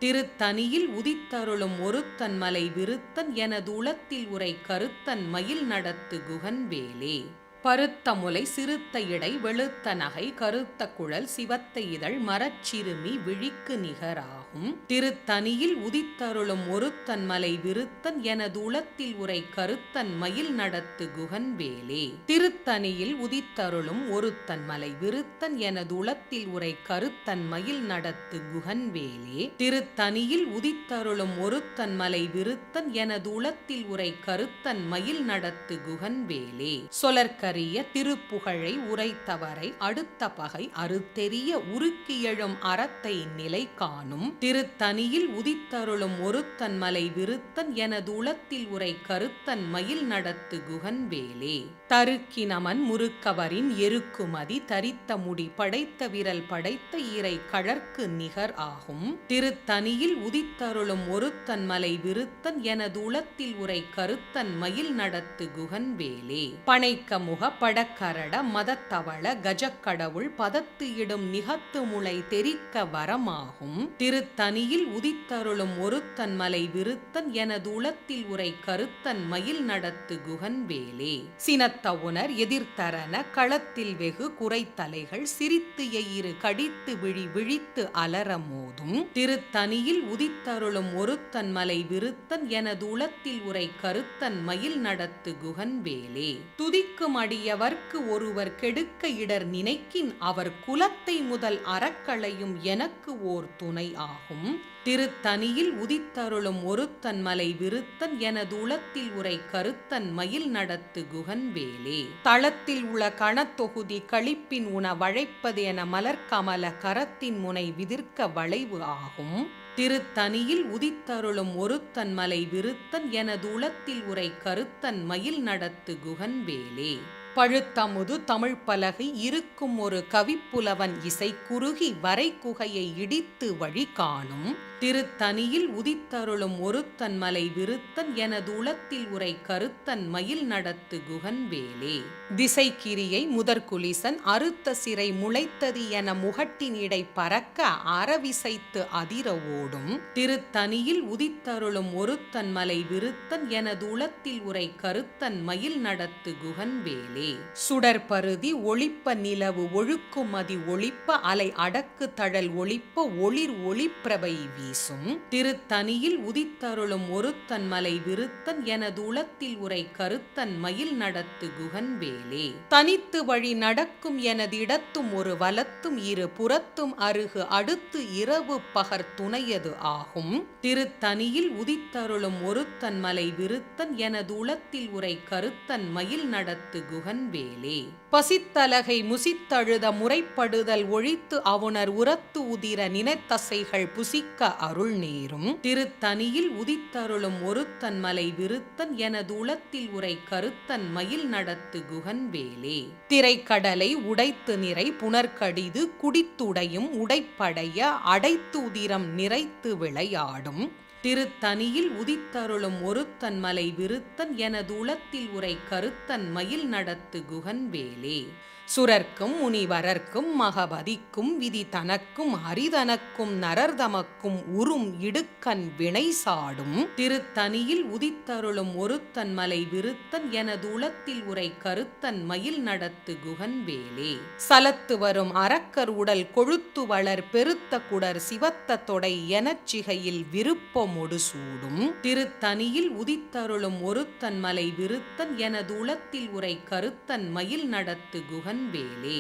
திருத்தணியில் உதித்தருளும் ஒருத்தன் மலை விருத்தன் எனது உளத்தில் உரை கருத்தன் மயில் நடத்து குகன்வேலே. பருத்த முலை சிறுத்த இடை வெளுத்த நகை கருத்த குழல் சிவத்த இதழ் மரச்சிறுமி விழிக்கு நிகராகும். திருத்தணியில் உதித்தருளும் ஒருத்தன் மலை விருத்தன் எனது உளத்தில் உரை கருத்தன் மயில் நடத்து குகன்வேலே. திருத்தணியில் உதித்தருளும் ஒருத்தன் மலை விருத்தன் எனது உளத்தில் உரை கருத்தன் மயில் நடத்து குகன்வேலே. திருத்தணியில் உதித்தருளும் ஒருத்தன் மலை விருத்தன் எனது உளத்தில் உரை கருத்தன் மயில் நடத்து குகன்வேலே. சொலர்கரிய திருப்புகழை உரைத்தவரை அடுத்த பகை அறுத்தெறிய உருக்கி எழும் அறத்தை நிலை காணும். திருத்தணியில் உதித்தருளும் ஒருத்தன் மலை விருத்தன் எனது உளத்தில் உரை கருத்தன் மயில் நடத்து குகன்வேலே. தருக்கி நமன் முறுக்கவரின் எருக்குமதி தரித்த முடி படைத்த விரல் படைத்த இறை கழற்கு நிகர் ஆகும். திருத்தணியில் உதித்தருளும் ஒருத்தன் மலை விருத்தன் எனது உளத்தில் உரை கருத்தன் மயில் நடத்து குகன்வேலே. பனைக்க முக படக்கரட மதத்தவள கஜக்கடவுள் பதத்து இடும் நிகத்து முளை தெரிக்க வரமாகும். திருத்தணியில் உதித்தருளும் ஒருத்தன் மலை விருத்தன் எனது உளத்தில் உரை கருத்தன் மயில் நடத்து குகன்வேலே. சினத்த உணர் எதிர்த்தரன களத்தில் வெகு குறைத்தலைகள் சிரித்து எயிறு கடித்து விழி விழித்து அலர மோதும். திருத்தணியில் உதித்தருளும் ஒருத்தன் மலை விருத்தன் எனது உளத்தில் உரை கருத்தன் மயில் நடத்து குகன்வேலே. துதிக்கும் அடியவர்க்கு ஒருவர் கெடுக்க இடர் நினைக்கின் அவர் குலத்தை முதல் அறக்களையும் எனக்கு ஓர் துணை ஆகும். திருத்தணியில் உதித்தருளும் ஒருத்தன் மலை விருத்தன் எனது உளத்தில் உரை கருத்தன் மயில் நடத்து குகன்வேலே. தளத்தில் உள்ள கணத்தொகுதி களிப்பின் உண வழைப்பது என மலர்கமல கரத்தின் முனை விதிர்க்க வளைவு ஆகும். திருத்தணியில் உதித்தருளும் ஒருத்தன் மலை விருத்தன் எனது உளத்தில் உரை கருத்தன் மயில் நடத்து குகன்வேலே. பழுத்தமுது தமிழ் பலகை இருக்கும் ஒரு கவிப்புலவன் இசை குறுகி வரை குகையை இடித்து வழி காணும். திருத்தணியில் உதித்தருளும் ஒருத்தன் மலை விருத்தன் எனது உளத்தில் உரை கருத்தன் மயில் நடத்து குகன்வேலே. திசைக்கிரியை முதற்குலிசன் அறுத்த சிறை முளைத்தது என முகட்டின் இடை பறக்க அறவிசைத்து அதிர ஓடும். திருத்தணியில் உதித்தருளும் ஒருத்தன் மலை விருத்தன் எனது உளத்தில் உரை கருத்தன் மயில் நடத்து குகன்வேலே. சுடற்பருதி ஒளிப்ப நிலவு ஒழுக்கும் மதி ஒளிப்ப அலை அடக்கு தழல் ஒளிப்ப ஒளிர் ஒளிப்பிரபை வீசும். திருத்தணியில் உதித்தருளும் ஒருத்தன் மலை விருத்தன் எனது உளத்தில் உரை கருத்தன் மயில் நடத்து குகன்வேலே. தனித்து வழி நடக்கும் எனது இடத்தும் ஒரு வலத்தும் இரு புறத்தும் அருகு அடுத்து இரவு பகர் துணையது ஆகும். திருத்தணியில் உதித்தருளும் ஒருத்தன் மலை விருத்தன் எனது உளத்தில் உரை கருத்தன் மயில் நடத்து குகன்வேலே. பசித்தலகை முசித்தழுத முறைப்படுதல் ஒழித்து அவுணர் உரத்து உதிர நினைத்தசைகள் புசிக்க அருள் நேரும் திருத்தனியில் உதித்தருளும் ஒருத்தன் மலை விருத்தன் எனது உளத்தில் உரை கருத்தன் மயில் நடத்து குகன்வேலே. திரைக்கடலை உடைத்து நிறை புனர்கடிது குடித்துடையும் உடைப்படைய அடைத்து உதிரம் நிறைத்து விளையாடும் திருத்தனியில் உதித்தருளும் ஒருத்தன் மலை விருத்தன் எனது உளத்தில் உரை கருத்தன் மயில் நடத்து குகன்வேலே. சுரர்க்கும் முனிவரர்க்கும் மகபதிக்கும் விதி தனக்கும் அரிதனக்கும் நரர்தமக்கும் உறும் இடுக்கண் வினை சாடும் திருத்தனியில் உதித்தருளும் ஒருத்தன் மலை விருத்தன் எனது உளத்தில் உரை கருத்தன் மயில் நடத்து குகன்வேலே. சலத்து வரும் அரக்கர் உடல் கொழுத்து வளர் பெருத்த குடர் சிவத்த தொடை எனச்சிகையில் விருப்பமொடு சூடும் திருத்தனியில் உதித்தருளும் ஒருத்தன் மலை விருத்தன் எனது உளத்தில் உரை கருத்தன் மயில் நடத்து குகன் வேலே.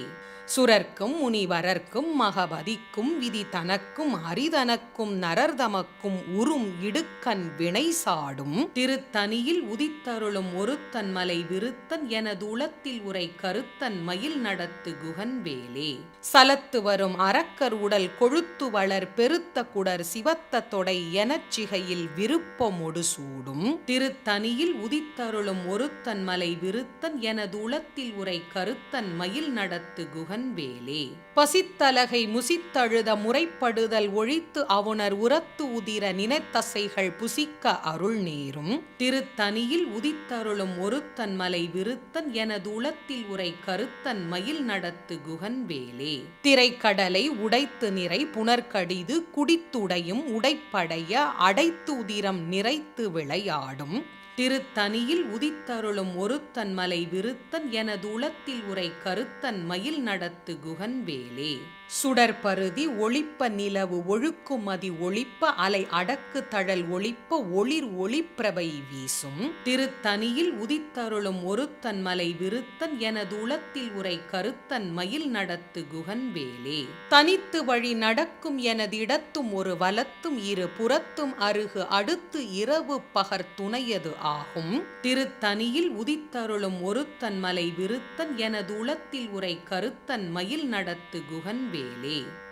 சுரர்க்கும் முனிவரர்க்கும் மகபதிக்கும் விதி தனக்கும் அரிதனக்கும் நரர்தமக்கும் உறும் இடுக்கண் வினை சாடும் திருத்தனியில் உதித்தருளும் ஒருத்தன் மலை விருத்தன் எனது உளத்தில் உரை கருத்தன் மயில் நடத்து குகன்வேலே. சலத்து வரும் அரக்கர் உடல் கொழுத்து வளர் பெருத்த குடர் சிவத்த தொடை எனச்சிகையில் விருப்பமொடு சூடும் திருத்தனியில் உதித்தருளும் ஒருத்தன் மலை விருத்தன் எனது உளத்தில் உரை கருத்தன் மயில் நடத்து குகன்வேலே. பசித்தலகை முசித்தழுத முறைப்படுதல் ஒழித்து அவுணர் உரத்து உதிர நினைத்தசைகள் புசிக்க அருள் நேரும் திருத்தனியில் உதித்தருளும் ஒருத்தன் மலை விருத்தன் எனது உளத்தில் உரை கருத்தன் மயில் நடத்து குகன்வேலே. திரைக்கடலை உடைத்து நிறை புனர்கடிது குடித்துடையும் உடைப்படைய அடைத்து உதிரம் நிறைத்து விளையாடும் திருத்தனியில் உதித்தருளும் ஒருத்தன் மலை விருத்தன் எனது உளத்தில் உரை கருத்தன் மயில் நடத்து குகன்வேலே. சுடற்பருதி ஒளிப்ப நிலவு ஒழுக்குமதி ஒளிப்ப அலை அடக்கு தழல் ஒளிப்ப ஒளிர் ஒளிப்பிரபை வீசும் திருத்தனியில் உதித்தருளும் ஒருத்தன் மலை விருத்தன் எனது உளத்தில் உரை கருத்தன் மயில் நடத்து குகன்வேலே. தனித்து வழி நடக்கும் எனது இடத்தும் ஒரு வலத்தும் இரு புறத்தும் அருகு அடுத்து இரவு பகர் துணையது ஆகும் திருத்தனியில் உதித்தருளும் ஒருத்தன் மலை விருத்தன் எனது உளத்தில் உரை கருத்தன் மயில் நடத்து குகன்வேலே.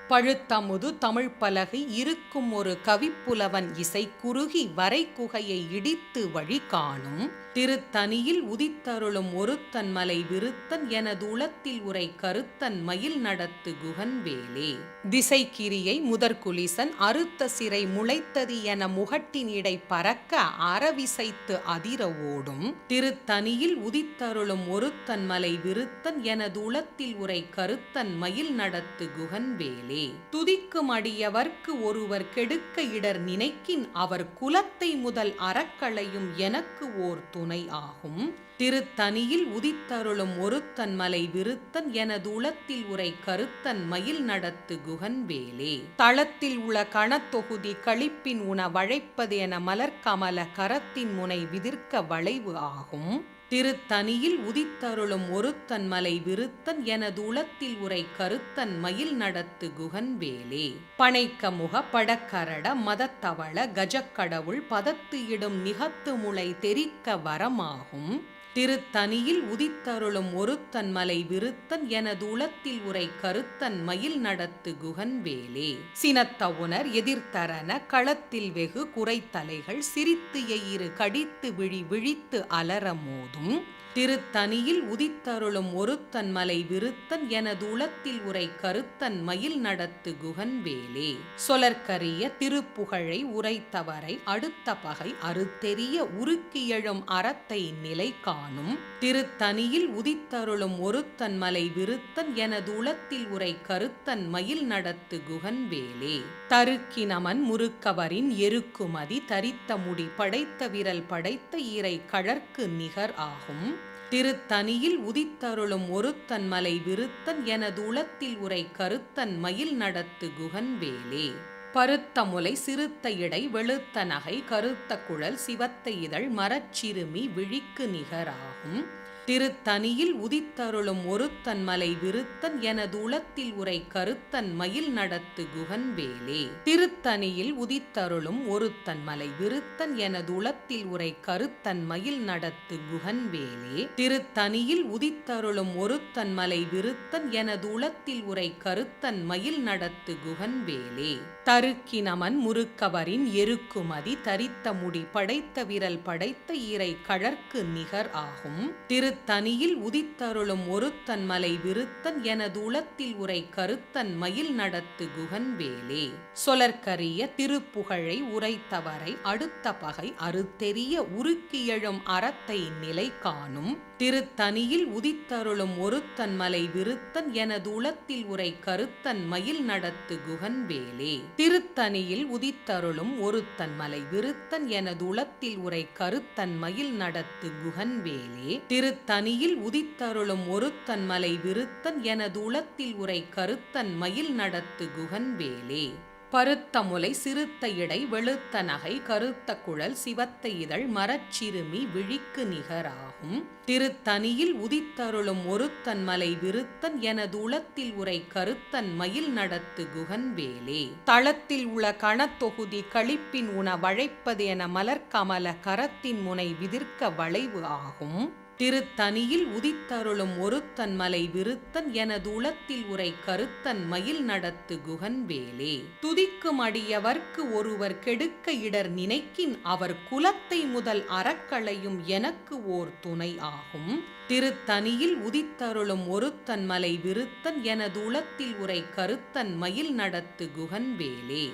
பழுத்தமுது தமிழ் பலகை இருக்கும் ஒரு கவிப்புலவன் இசை குறுகி வரை குகையை இடித்து வழி காணும் திருத்தனியில் உதித்தருளும் ஒருத்தன் மலை விருத்தன் எனது உளத்தில் உரை கருத்தன் மயில் நடத்து குகன்வேலே. திசைக்கிரியை முதற்குலிசன் அறுத்த சிறை முளைத்தது என முகட்டினிடை பறக்க அறவிசைத்து அதிர ஓடும் திருத்தனியில் உதித்தருளும் ஒருத்தன் மலை விருத்தன் எனது உளத்தில் உரை கருத்தன் மயில் நடத்து குகன்வேலே. துதிக்கும் அடியவர்க்கு ஒருவர் கெடுக்க இடர் நினைக்கின் அவர் குலத்தை முதல் அறக்களையும் எனக்கு ஓர் துணை ஆகும் திருத்தனியில் உதித்தருளும் ஒருத்தன் மலை விருத்தன் எனது உளத்தில் உரை கருத்தன் மயில் நடத்து குகன்வேலே. தளத்தில் உள்ள கணத்தொகுதி களிப்பின் உண வழைப்பது என மலர்கமல கரத்தின் முனை விதிர்க்க வளைவு ஆகும் திருத்தனியில் உதித்தருளும் ஒருத்தன் மலை விருத்தன் எனது உளத்தில் உரை கருத்தன் மயில் நடத்து குகன்வேலே. பனைக்க முக படக்கரட மதத்தவள கஜக்கடவுள் பதத்து இடும் நிகத்து முளை தெரிக்க வரமாகும் திருத்தனியில் உதித்தருளும் ஒருத்தன் மலை விருத்தன் எனது உளத்தில் உரை கருத்தன் மயில் நடத்து குகன்வேலே. சினத்த உணர் எதிர்த்தரன களத்தில் வெகு குறைத்தலைகள் சிரித்து எயிறு கடித்து விழி விழித்து அலற மோதும் திருத்தனியில் உதித்தருளும் ஒருத்தன் மலை விருத்தன் எனது உளத்தில் உரை கருத்தன் மயில் நடத்து குகன்வேலே. சொலற்கரிய திருப்புகழை உரைத்தவரை அடுத்த பகை அறுத்தெறிய உருக்கியழும் அறத்தை நிலை காணும் திருத்தனியில் உதித்தருளும் ஒருத்தன் மலை விருத்தன் எனது உளத்தில் உரை கருத்தன் மயில் நடத்து குகன்வேலே. தருக்கினமன் முறுக்கவரின் எருக்குமதி தரித்த முடி படைத்த விரல் படைத்த ஈரை கழற்கு நிகர் ஆகும் திருத்தனியில் உதித்தருளும் ஒருத்தன் மலை விருத்தன் எனது உளத்தில் உரை கருத்தன் மயில் நடத்து குகன்வேலே. பருத்த முலை சிறுத்த இடை வெளுத்த நகை கருத்த குழல் சிவத்த இதழ் மரச்சிறுமி விழிக்கு நிகராகும் திருத்தனியில் உதித்தருளும் ஒருத்தன் மலை விருத்தன் எனது உளத்தில் உரை கருத்தன் மயில் நடத்து குகன் வேலே. திருத்தனியில் உதித்தருளும் ஒருத்தன் மலை விருத்தன் எனது உளத்தில் உரை கருத்தன் மயில் நடத்து குகன் வேலே. திருத்தனியில் உதித்தருளும் ஒருத்தன் மலை விருத்தன் எனது உளத்தில் உரை கருத்தன் மயில் நடத்து குகன் வேலே. தருக்கினமன் முறுக்கவரின் எருக்குமதி தரித்த முடி படைத்த விரல் படைத்த ஈரை கழற்கு நிகர் ஆகும். திருத்தனியில் உதித்தருளும் ஒருத்தன் மலை விருத்தன் எனது உளத்தில் உரை கருத்தன் மயில் நடத்து குகன் வேலே. சொலற்கரிய திருப்புகழை உரைத்தவரை அடுத்த பகை அறுத்தெறிய உருக்கியழும் அறத்தை நிலை காணும். திருத்தனியில் உதித்தருளும் ஒருத்தன் மலை விருத்தன் எனது உளத்தில் உரை கருத்தன் மயில் நடத்து குகன் வேலே. திருத்தனியில் உதித்தருளும் ஒருத்தன் மலை விருத்தன் எனது உளத்தில் உரை கருத்தன் மயில் நடத்து குகன் வேலே. திருத்தனியில் உதித்தருளும் ஒருத்தன் மலை விருத்தன் எனது உளத்தில் உரை கருத்தன் மயில் நடத்து குகன் வேலே. பருத்த முலை சிறுத்த இடை வெளுத்த நகை கருத்த குழல் சிவத்த இதழ் மரச்சிறுமி விழிக்கு நிகராகும். திருத்தனியில் உதித்தருளும் ஒருத்தன் மலை விருத்தன் எனது உளத்தில் உரை கருத்தன் மயில் நடத்து குகன் வேலே. தளத்தில் உள கணத்தொகுதி களிப்பின் உண வழைப்பது என மலர்கமல கரத்தின் முனை விதிர்க்க வளைவு ஆகும். திருத்தனியில் உதித்தருளும் ஒருத்தன் மலை விருத்தன் எனது உளத்தில் உரை கருத்தன் மயில் நடத்து குகன் வேலே. துதிக்கும் அடியவர்க்கு ஒருவர் கெடுக்க இடர் நினைக்கின் அவர் குலத்தை முதல் அறக்களையும் எனக்கு ஓர் துணை ஆகும். திருத்தனியில் உதித்தருளும் ஒருத்தன் மலை விருத்தன் எனது உளத்தில் உரை கருத்தன் மயில் நடத்து குகன் வேலே.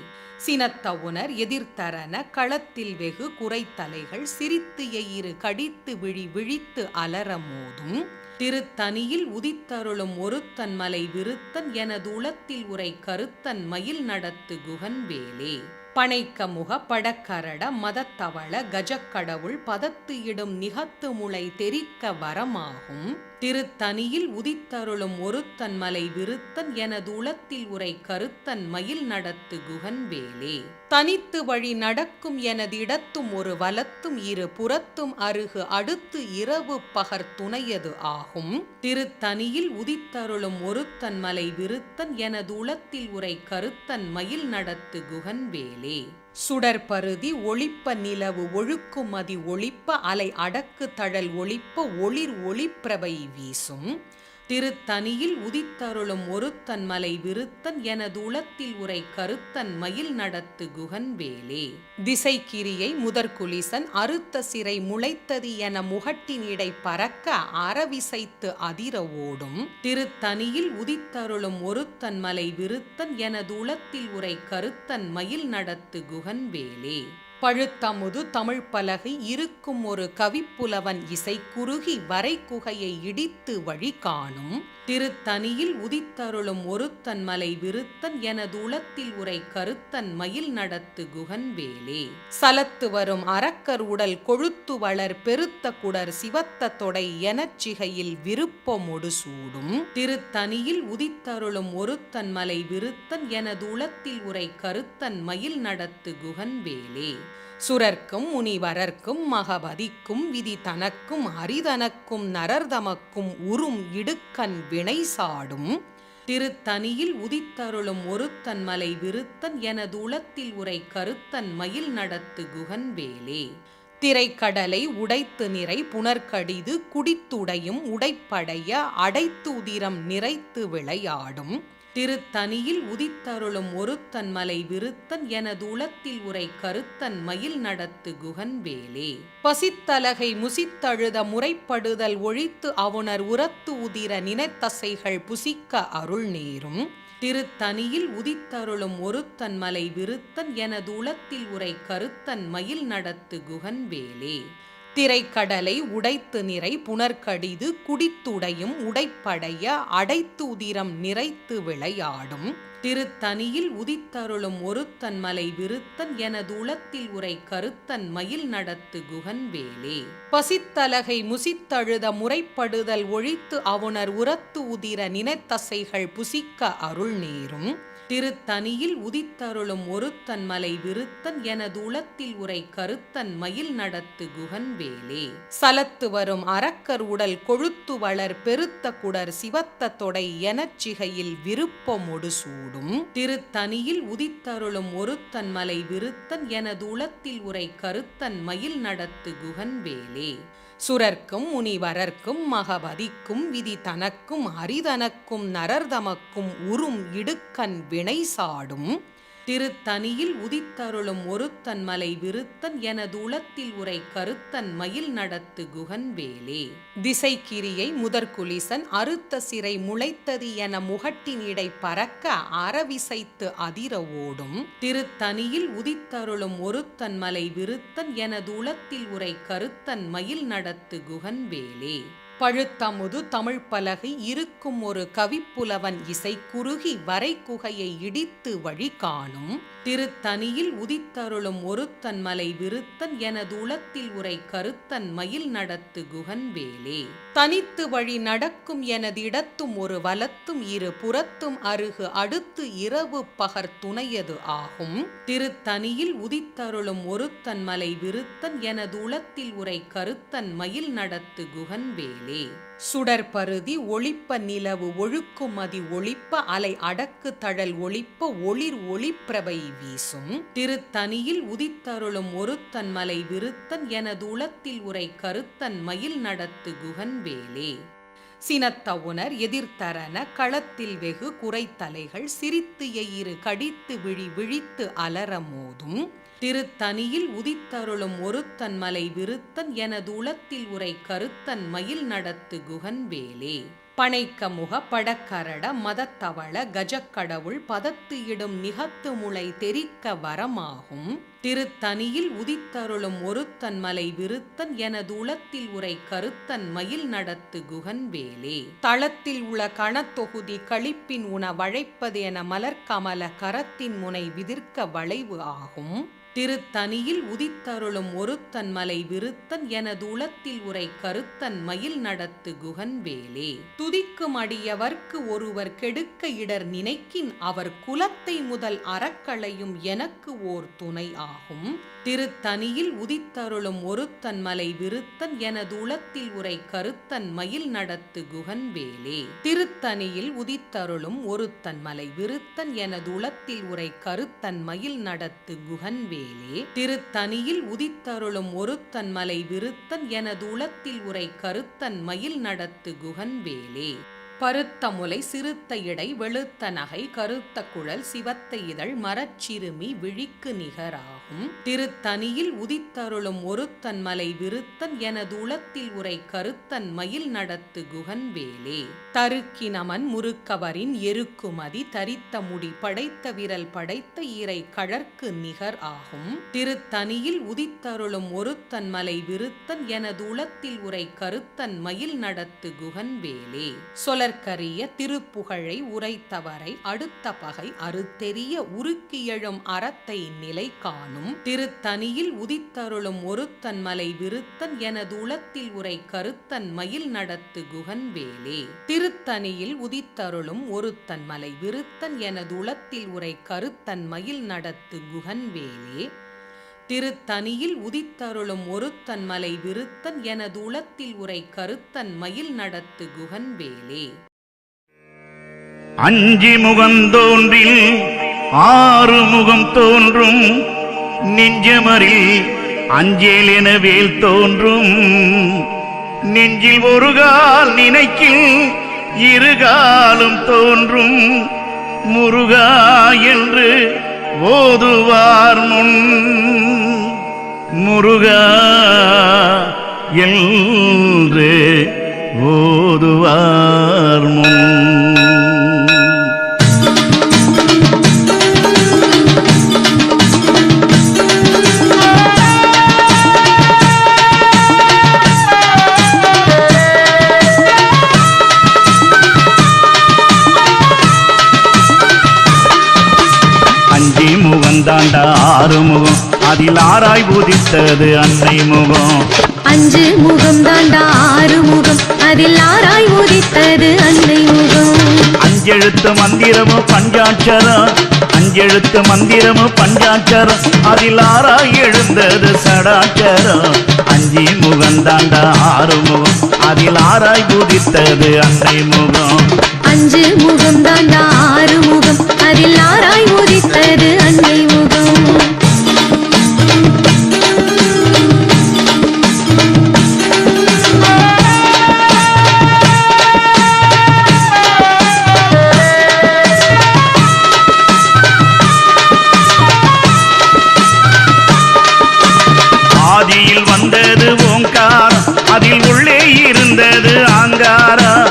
சினத்த உணர் எதிர்த்தரன களத்தில் வெகு குறைத்தலைகள் சிரித்து எயிறு கடித்து விழி விழித்து அலர மோதும். திருத்தனியில் உதித்தருளும் ஒருத்தன் மலை விருத்தன் எனது உளத்தில் உரை கருத்தன் மயில் நடத்து குகன் வேலே. பனைக்க முக படக்கரட மதத்தவள கஜக்கடவுள் பதத்து இடும் நிகத்து முளை தெரிக்க வரமாகும். திருத்தனியில் உதித்தருளும் ஒருத்தன் மலை விருத்தன் எனது உளத்தில் உரை கருத்தன் மயில் நடத்து குகன் வேலே. தனித்து வழி நடக்கும் எனது இடத்தும் ஒரு வலத்தும் இரு புறத்தும் அருகு அடுத்து இரவு பகர் துணையது ஆகும். திருத்தனியில் உதித்தருளும் ஒருத்தன் மலை விருத்தன் எனது உளத்தில் உரை கருத்தன் மயில் நடத்து குகன் வேலே. சுடற்பருதி ஒளிப்ப நிலவு ஒழுக்குமதி ஒளிப்ப அலை அடக்கு தழல் ஒளிப்ப ஒளிர் ஒளிப்பிரபை வீசும். திருத்தனியில் உதித்தருளும் ஒருத்தன் மலை விருத்தன் எனது உளத்தில் உரை கருத்தன் மயில் நடத்து குகன் வேலே. திசைக்கிரியை முதற்குலிசன் அறுத்த சிறை முளைத்தது என முகட்டின் இடை பறக்க அறவிசைத்து அதிர ஓடும். திருத்தனியில் உதித்தருளும் ஒருத்தன் மலை விருத்தன் எனது உளத்தில் உரை கருத்தன் மயில் நடத்து குகன் வேலே. பழுத்தமுது தமிழ் பலகை இருக்கும் ஒரு கவிப்புலவன் இசை குறுகி வரை குகையை இடித்து வழி காணும். திருத்தனியில் உதித்தருளும் ஒருத்தன் மலை விருத்தன் எனது உளத்தில் உரை கருத்தன் மயில் நடத்து குகன் வேலே. சலத்து வரும் அரக்கர் உடல் கொழுத்து வளர் பெருத்த குடர் சிவத்த தொடை எனச்சிகையில் விருப்பமொடு சூடும். திருத்தனியில் உதித்தருளும் ஒருத்தன் மலை விருத்தன் எனது உளத்தில் உரை கருத்தன் மயில் நடத்து குகன் வேலே. சுரர்க்கும் முனிவரர்க்கும் மகபதிக்கும் விதி தனக்கும் அரிதனக்கும் நரர்தமக்கும் உறும் இடுக்கண் வினை சாடும். திருத்தனியில் உதித்தருளும் ஒருத்தன் மலை விருத்தன் எனது உளத்தில் உரை கருத்தன் மயில் நடத்து குகன் வேலே. திரைக்கடலை உடைத்து நிறை புனர்கடிது குடித்துடையும் உடைப்படைய அடைத்து உதிரம் நிறைத்து விளையாடும். திருத்தனியில் உதித்தருளும் ஒருத்தன் மலை விருத்தன் எனது உளத்தில் உரை கருத்தன் மயில் நடத்து குகன் வேலே. பசித்தலகை முசித்தழுத முறைப்படுதல் ஒழித்து அவுணர் உரத்து உதிர நினைத்தசைகள் புசிக்க அருள் நேரும். திருத்தனியில் உதித்தருளும் ஒருத்தன் மலை விருத்தன் எனது உளத்தில் உரை கருத்தன் மயில் நடத்து குகன் வேலே. திரைக்கடலை உடைத்து நிறை புனர்கடிது குடித்துடையும் உடைப்படைய அடைத்து உதிரம் நிறைத்து விளையாடும். திருத்தனியில் உதித்தருளும் ஒருத்தன் மலை விருத்தன் எனது உளத்தில் உரை கருத்தன் மயில் நடத்து குகன் வேலே. பசித்தலகை முசித்தழுத முறைப்படுதல் ஒழித்து அவுணர் உரத்து உதிர நினைத்தசைகள் புசிக்க அருள் நேரும். திருத்தனியில் உதித்தருளும் ஒருத்தன் மலை விருத்தன் எனது உளத்தில் உரை கருத்தன் மயில் நடத்து குகன் குகன்வேலே. சலத்து வரும் அரக்கர் உடல் கொழுத்து வளர் பெருத்த குடர் சிவத்த தொடை எனச்சிகையில் விருப்பமொடு சூடும் திருத்தனியில் உதித்தருளும் ஒருத்தன் மலை விருத்தன் எனது உளத்தில் உரை கருத்தன் மயில் நடத்து குகன்வேலே. சுரர்க்கும் முனிவரர்க்கும் மகபதிக்கும் விதி தனக்கும் அரிதனக்கும் நரர்தமக்கும் உறும் இடுக்கண் வினை சாடும் திருத்தனியில் உதித்தருளும் ஒருத்தன் மலை விருத்தன் எனது உளத்தில் உரை கருத்தன் மயில் நடத்து குகன்வேலே. திசைக்கிரியை முதற்குலிசன் அறுத்த சிறை முளைத்தது என முகட்டின் இடை பறக்க அறவிசைத்து அதிர ஓடும் திருத்தனியில் உதித்தருளும் ஒருத்தன் மலை விருத்தன் எனது உளத்தில் உரை கருத்தன் மயில் நடத்து குகன்வேலே. பழுத்தமுது தமிழ் பலகை இருக்கும் ஒரு கவிப்புலவன் இசை குறுகி வரை குகையை இடித்து வழி காணும் திருத்தனியில் உதித்தருளும் ஒருத்தன் மலை விருத்தன் எனது உளத்தில் உரை கருத்தன் மயில் நடத்து குகன்வேலே. தனித்து வழி நடக்கும் எனது இடத்தும் ஒரு வலத்தும் இரு புறத்தும் அருகு அடுத்து இரவு பகர் துணையது ஆகும் திருத்தனியில் உதித்தருளும் ஒருத்தன் மலை விருத்தன் எனது உளத்தில் உரை கருத்தன் மயில் நடத்து குகன்வேலே. சுடற்பருதி ஒளிப்ப நிலவு ஒழுக்கும் மதி ஒளிப்ப அலை அடக்கு தழல் ஒளிப்ப ஒளிர் ஒளிப்பிரபை வீசும் திருத்தனியில் உதித்தருளும் ஒருத்தன் மலை விருத்தன் எனது உளத்தில் உரை கருத்தன் மயில் நடத்து குகன்வேலே. சினத்த உணர் எதிர்த்தரன களத்தில் வெகு குறைத்தலைகள் சிரித்து எயிறு கடித்து விழி விழித்து அலர மோதும் திருத்தனியில் உதித்தருளும் ஒருத்தன் மலை விருத்தன் எனது உளத்தில் உரை கருத்தன் மயில் நடத்து குகன்வேலே. பனைக்க முக படக்கரட மதத்தவள கஜக்கடவுள் பதத்து இடும் நிகத்து முளை தெரிக்க வரமாகும் திருத்தனியில் உதித்தருளும் ஒருத்தன் மலை விருத்தன் எனது உளத்தில் உரை கருத்தன் மயில் நடத்து குகன்வேலே. தளத்தில் உள கணத்தொகுதி களிப்பின் உண வழைப்பது என மலர்கமல கரத்தின் முனை விதிர்க்க வளைவு ஆகும் திருத்தனியில் உதித்தருளும் ஒருத்தன் மலை விருத்தன் எனது உளத்தில் உரை கருத்தன் மயில் நடத்து குகன்வேலே. துதிக்கும் அடியவர்க்கு ஒருவர் கெடுக்க இடர் நினைக்கின் அவர் குலத்தை முதல் அறக்களையும் எனக்கு ஓர் துணை ஆகும் திருத்தனியில் உதித்தருளும் ஒருத்தன் மலை விருத்தன் எனது உளத்தில் உரை கருத்தன் மயில் நடத்து குகன்வேலே. திருத்தனியில் உதித்தருளும் ஒருத்தன் மலை விருத்தன் எனது உளத்தில் உரை கருத்தன் மயில் நடத்து குகன்வேலே. திருத்தனியில் உதித்தருளும் ஒருத்தன் மலை விருத்தன் எனது உளத்தில் உரை கருத்தன் மயில் நடத்து குகன்வேலே. பருத்த முலை சிறுத்த இடை வெளுத்த நகை கருத்த குழல் சிவத்த இதழ் மரச்சிறுமி விழிக்கு நிகராகும் திருத்தனியில் உதித்தருளும் ஒருத்தன் மலை விருத்தன் எனது உளத்தில் உரை கருத்தன் மயில் நடத்து குகன்வேலே. தருக்கினமன் முறுக்கவரின் எருக்குமதி தரித்த முடி படைத்த விரல் படைத்த இறை கழற்கு நிகர் ஆகும் திருத்தனியில் உதித்தருளும் ஒருத்தன் மலை விருத்தன் எனது உளத்தில் உரை கருத்தன் மயில் நடத்து குகன்வேலே. சொலற்கரிய திருப்புகழை உரைத்தவரை அடுத்த பகை அறுத்தெறிய உருக்கியெழும் அறத்தை நிலை காணும் திருத்தனியில் உதித்தருளும் ஒருத்தன் மலை விருத்தன் எனது உளத்தில் உரை கருத்தன் மயில் நடத்து குகன்வேலே. திருத்தனியில் உதித்தருளும் ஒருத்தன் மலை விருத்தன் எனது உளத்தில் உரை கருத்தன் மயில் நடத்து குகன்வேலே. திருத்தனியில் உதித்தருளும் ஒருத்தன் மலை விருத்தன் எனது உளத்தில் உரை கருத்தன் மயில் நடத்து குகன்வேலே. அஞ்சி முகந்தோன்றில் ஆறு முகம் தோன்றும் நெஞ்சமரில் அஞ்சேல் என வேல் தோன்றும் நெஞ்சில் ஒரு கால் நினைக்கில் இருகாலும் தோன்றும் முருகா என்று ஓதுவார் முன் முருகா என்று ஓதுவார் முன். அஞ்சி முகந்தாண்டா ஆறு முகம் அதில் ஆராய் உதித்தது அன்னை முகம். அஞ்சு முகம் தாண்டா ஆறு முகம் அதில் ஆராய் உதித்தது அன்னை முகம். அஞ்செழுத்து மந்திரமும் பஞ்சாட்சரம், அஞ்செழுத்து மந்திரமும் பஞ்சாட்சரம், அதில் ஆறாய் எழுந்தது சடாட்சரம். அஞ்சி முகந்தாண்டா ஆறு முகம், அதில் ஆறாய் உதித்தது அன்னை முகம். அஞ்சு முகம் தாண்டா ஆறு முகம், அதில் ஆறாய் உதித்தது அன்னை முகம். ஆதியில் வந்தது ஓங்காரம், அதில் உள்ளே இருந்தது ஆங்காரம்.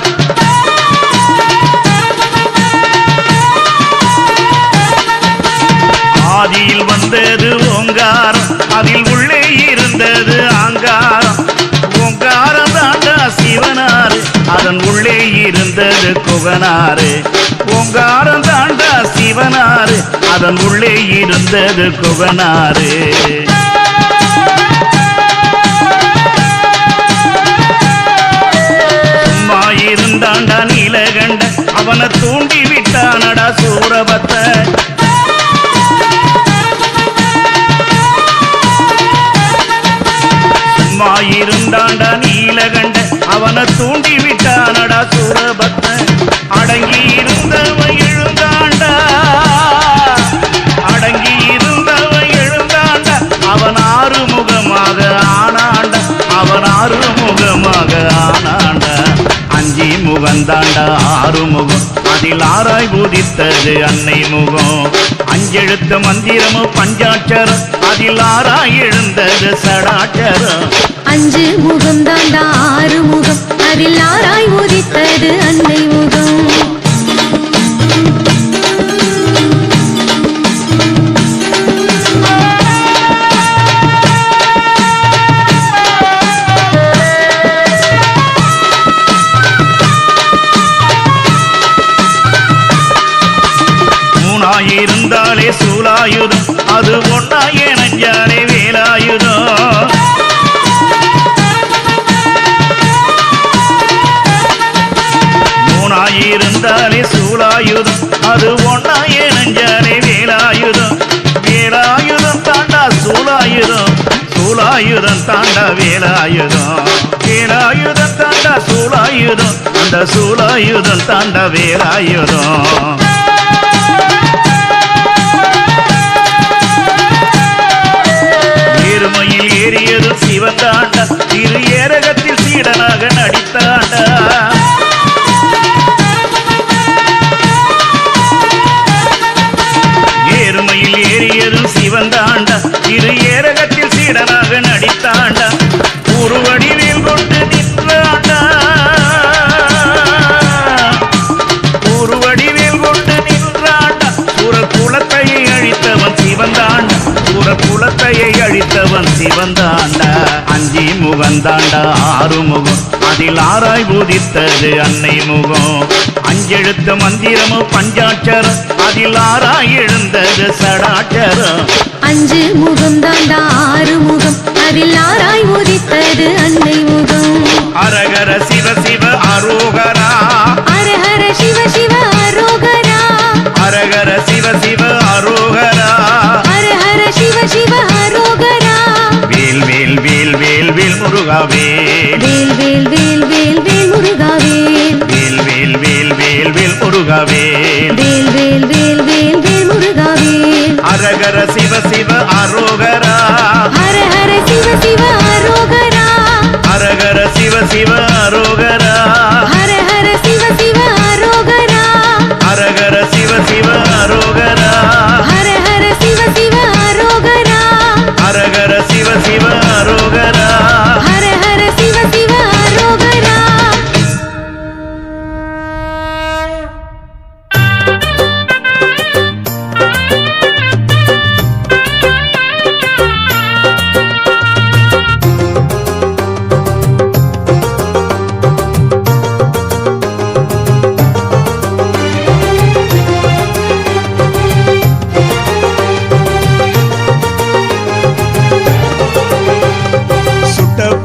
ஆதியில் வந்தது ஓங்காரம், அதில் உள்ளே இருந்தது ஆங்காரம். ஓங்காரம் தாண்டா சிவனாரு, அதன் உள்ளே இருந்தது குகனாரு. ஓங்காரம் தாண்டா சிவனாரு, அதன் உள்ளே இருந்தது குகனாரு. சும்மா இருந்தாண்டா நீலகண்ட, அவனை தூண்டி விட்டானடா சூரபத்த. சும்மா இருந்தாண்டா நீலகண்ட, அவனை தூண்டி விட்டானடா சூரபத்த. அடங்கி இருந்தவன் எழுந்தாண்டா, அடங்கி இருந்தவன் எழுந்தாண்டா, அவன் ஆறுமுகமாக ஆனாண்டா, அவன் ஆறுமுகமாக ஆனாண்டா. அஞ்சி முகந்தாண்டா ஆறு முகம், அதில் ஆறாய் உதித்தது அன்னை முகம். அஞ்செழுத்து மந்திரமும் பஞ்சாட்சரம், அதில் ஆறாய் எழுந்தது சடாட்சரம். அஞ்சு முகம் தாண்டா ஆறு முகம், அதில் ஆறாய் உதித்தது அன்னை முகம். இருந்தாலே சூலாயுதம், அது ஒன்னாயே நஞ்சாலே வேலாயுதம். மூணாயிருந்தாலே சூலாயுதம், அது ஒன்னாயே நஞ்சாலே வேலாயுதம். வேலாயுதம் தாண்டா சூலாயுதம், சூலாயுதம் தாண்டா வேலாயுதம். வேலாயுதம் தாண்டா சூலாயுதம், அந்த சூலாயுதம் தாண்டா வேலாயுதம். ஏறுமையில் ஏறியது சிவந்தாண்டா, திரு ஏரகத்தில் சீடனாக நடித்தாண்டா. ஏறுமையில் ஏறியது சிவந்தாண்டா, திரு ஏரகத்தில் சீடனாக நடித்தாண்டா. உருவடிவேல் கொண்டு நின்றாண்டா, உருவடிவேல் கொண்டு நின்றாண்டா. குலத்தையை அழித்தவன் சிவந்தாண்டா, குலத்தையை அழித்தவன் சிவந்தாண்டா. அஞ்சி முகந்தாண்டா ஆறு முகம், அதில் ஆறாய் உதித்தது அன்னை முகம். அஞ்செழுத்து மந்திரமும் பஞ்சாட்சரம், அதில் ஆறாய் எழுந்தது சடாட்சரம். அஞ்சு முகம் தாண்டா ஆறு முகம், அதில் ஆறாய் உதித்தது அன்னை முகம். அரகர சிவ சிவ அரோகரா, ஹர சிவ சிவ அரோகரா, அரகர சிவ சிவ அரோகரா, ஹர சிவ சிவ அரோகரா. வேல் வேல் வேல் வேல் வேல் முருகாவே, வேல் வேல் வேல் வேல் வேல் முருகாவே, வேல் வேல் வேல் வேல் வேல் முருகாவே, வேல் வேல் வேல் வேல் வேல் முருகாவே. அரகர சிவ சிவ அரோகரா, ஹர சிவ சிவ அரோகரா, அரகர சிவ சிவ அரோகரா, ஹர சிவ சிவ அரோகரா, அரகர சிவ சிவ அரோகரா, ஹர சிவ சிவ அரோகரா, அரகர சிவ சிவ அரோகரா. ஹர சிவ சிவ அரோகரா.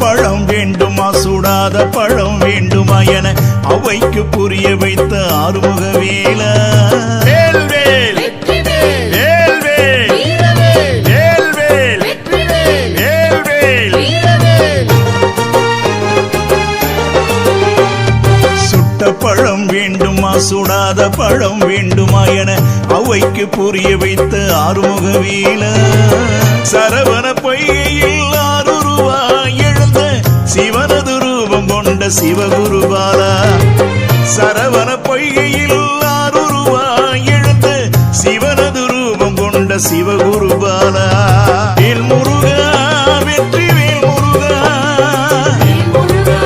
பழம் வேண்டுமா, சுடாத பழம் வேண்டுமா என அவைக்கு புரிய வைத்த ஆறுமுக வேலா வேல்வேல் வேல்வேல் வேல்வேல் வேல்வேல் சுட்ட பழம் வேண்டுமா சுடாத பழம் வேண்டுமா என அவைக்கு புரிய வைத்த ஆறுமுக வேலா சரவண பொய்கையில் ஆறுருவாய் எழுந்த சிவனது ரூபம் கொண்ட சிவகுருபாலா சரவண பொய்கையில் ஆறுருவாய் எழுந்த சிவனது ரூபம் கொண்ட சிவகுருபாலா வேல் முருகா வெற்றி வேல் முருகா வேல் முருகா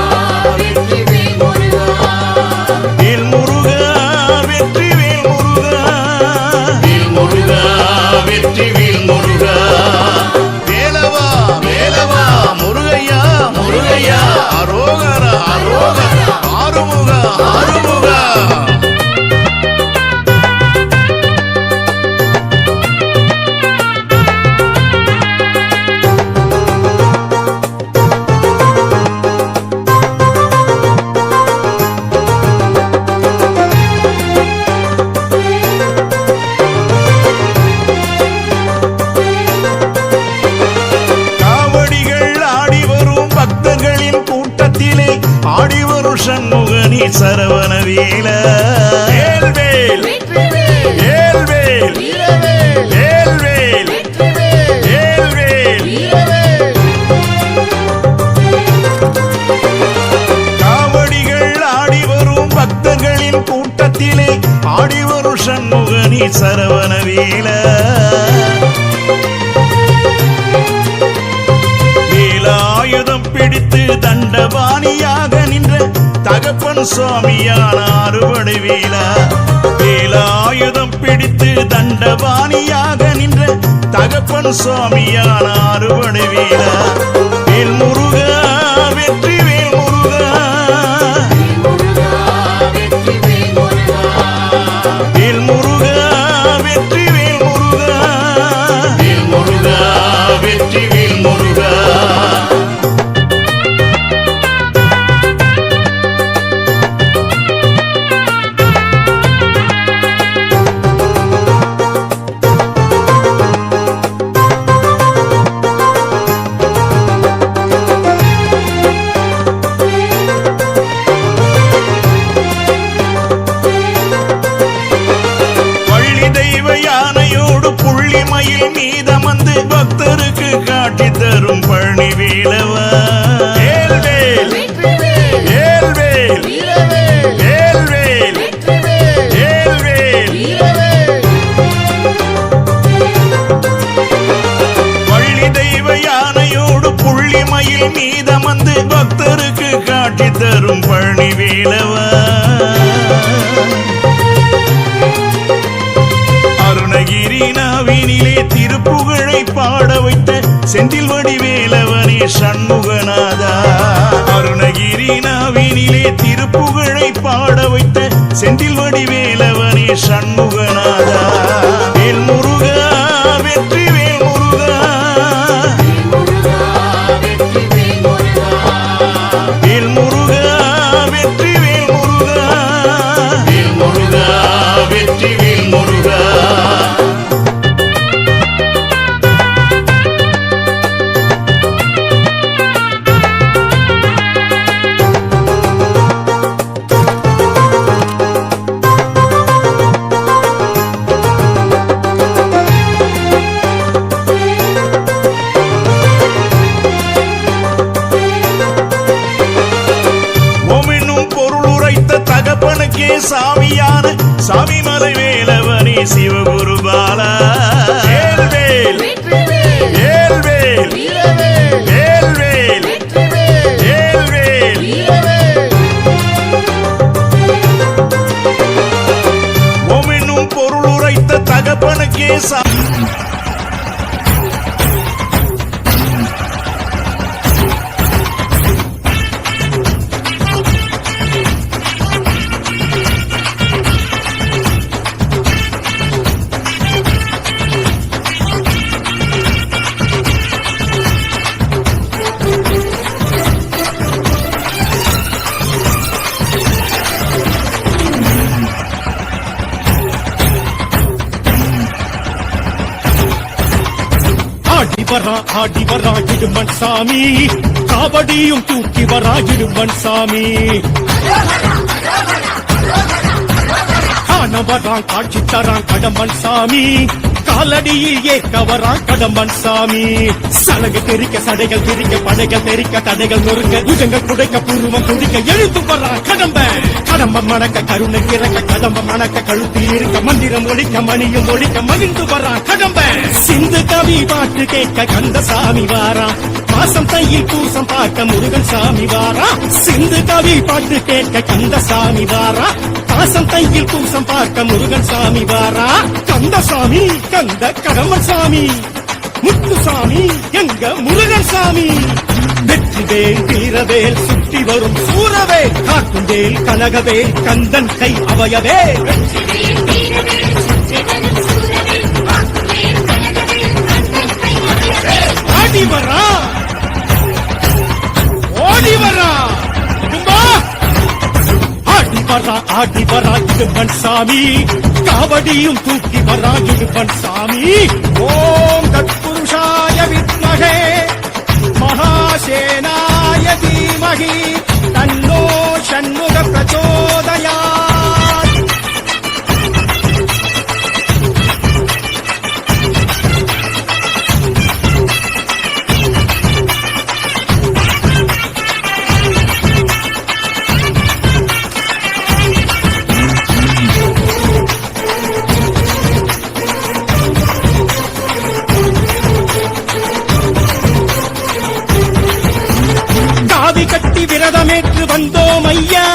வெற்றி வேல் முருகா வேல் முருகா வெற்றி வேல் முருகா வேலவா வேலவா முருகையா முருகையா அரோகரா அரோகரா ஆறுமுகா ஆறுமுகா ஆடி வரும் சண்முகனே சரவண வேலா வேல்வேல் வேல்வேல் வேல்வேல் வேல்வேல் காவடிகள் ஆடி வரும் பக்தர்களின் கூட்டத்திலே ஆடி வரும் சண்முகனே சரவண வேலா வேலாயுதம் பிடித்து தண்டபாணியாக நின்ற தகப்பன் சுவாமியான அறுபடை வேலா வேலாயுதம் பிடித்து தண்டபாணியாக நின்ற தகப்பன் சுவாமியான அறுபடை வேலா வேல் முருகா வெற்றி வேல் முருகா வேல் முருகா வெற்றி வேல் முருகா வேல் முருகா வெற்றி வேல் முருகா புள்ளிமயில் மீதமந்து பக்தருக்கு காட்சி தரும் பழனி வேலவா வேல்வேல் வேல்வேல் வேல்வேல் வேல்வேல் வள்ளி தெய்வ யானையோடு புள்ளிமயில் மீதமந்து பக்தருக்கு காட்சி தரும் பழனி வேலவா அருணகிரி நாவினிலே திருப்புகழை பாட வைத்த செந்தில் வடிவேலவனே சண்முகநாதா அருணகிரி நாவினிலே திருப்புகழை பாட வைத்த செந்தில் வடிவேலவனே சண்முகநாதா வேல் முருகா வெற்றி வேல் முருகா வேல் முருகா வெற்றி வேல் முருகா வேல் முருகா வெற்றி வேல் முருகா தகப்பனுக்கே சாமியான சாமிமலை வேலவனே சிவகுருபாலா வேல்வேல் வேல்வேல் வேல்வேல் வேல்வேல் ஓமென்னும் பொருள் உரைத்த தகப்பனுக்கே வரா ஆடி வரா இடுமன் சாமி காவடியும் தூக்கி வரா இடுமன் சாமி காண வரான் காட்சி தரான் கடம்பன் சாமி காலடியில் ஏற்க வரான் கடம்பன் சாமி சலகை தெரிக்க சடைகள் திரிக்க படைகள் தெரிக்க தடைகள் நொறுக்க புஜங்கள் குடைக்க பூர்வம் துடிக்க எழுத்து வரான் கடம்பன் கடம்பன் மணக்க கருணை இறக்க கடம்பன் மணக்க கழுத்தில் இருக்க மந்திரம் ஒழிக்க மணியும் ஒழிக்க மகிழ்ந்து வரான் கடம்பன் சிந்து கவி பாட்டு கேட்க கந்தசாமி வாரான் மாசம் தையில் பூசம் பார்க்க முருகன் சாமி வாரா சிந்து கவி பாட்டு கேட்க கந்தசாமி வாரா மாசம் தையில் பூசம் பார்க்க முருகன் சாமி வாரா கந்தசாமி கந்த கடம்பன் சாமி முத்துசாமி எங்க முருகன் சாமி வெற்றிவேல் வீரவேல் சுற்றி வரும் சூரவேல் காட்டுவேல் கனகவேல் கந்தன் கை அவயவே ஆடி வரா ஓடி வரா ஆடி வரா இடுமன் சாமி காவடியும் தூக்கி வரா இடுமன் சாமி ஓம் தத்புருஷாய வித்மகே மகாசேனாய தீமகி தன்னோ ஷண்முக பிரச்சோதயாத் கட்டி விரதமேற்று வந்தோம் ஐயா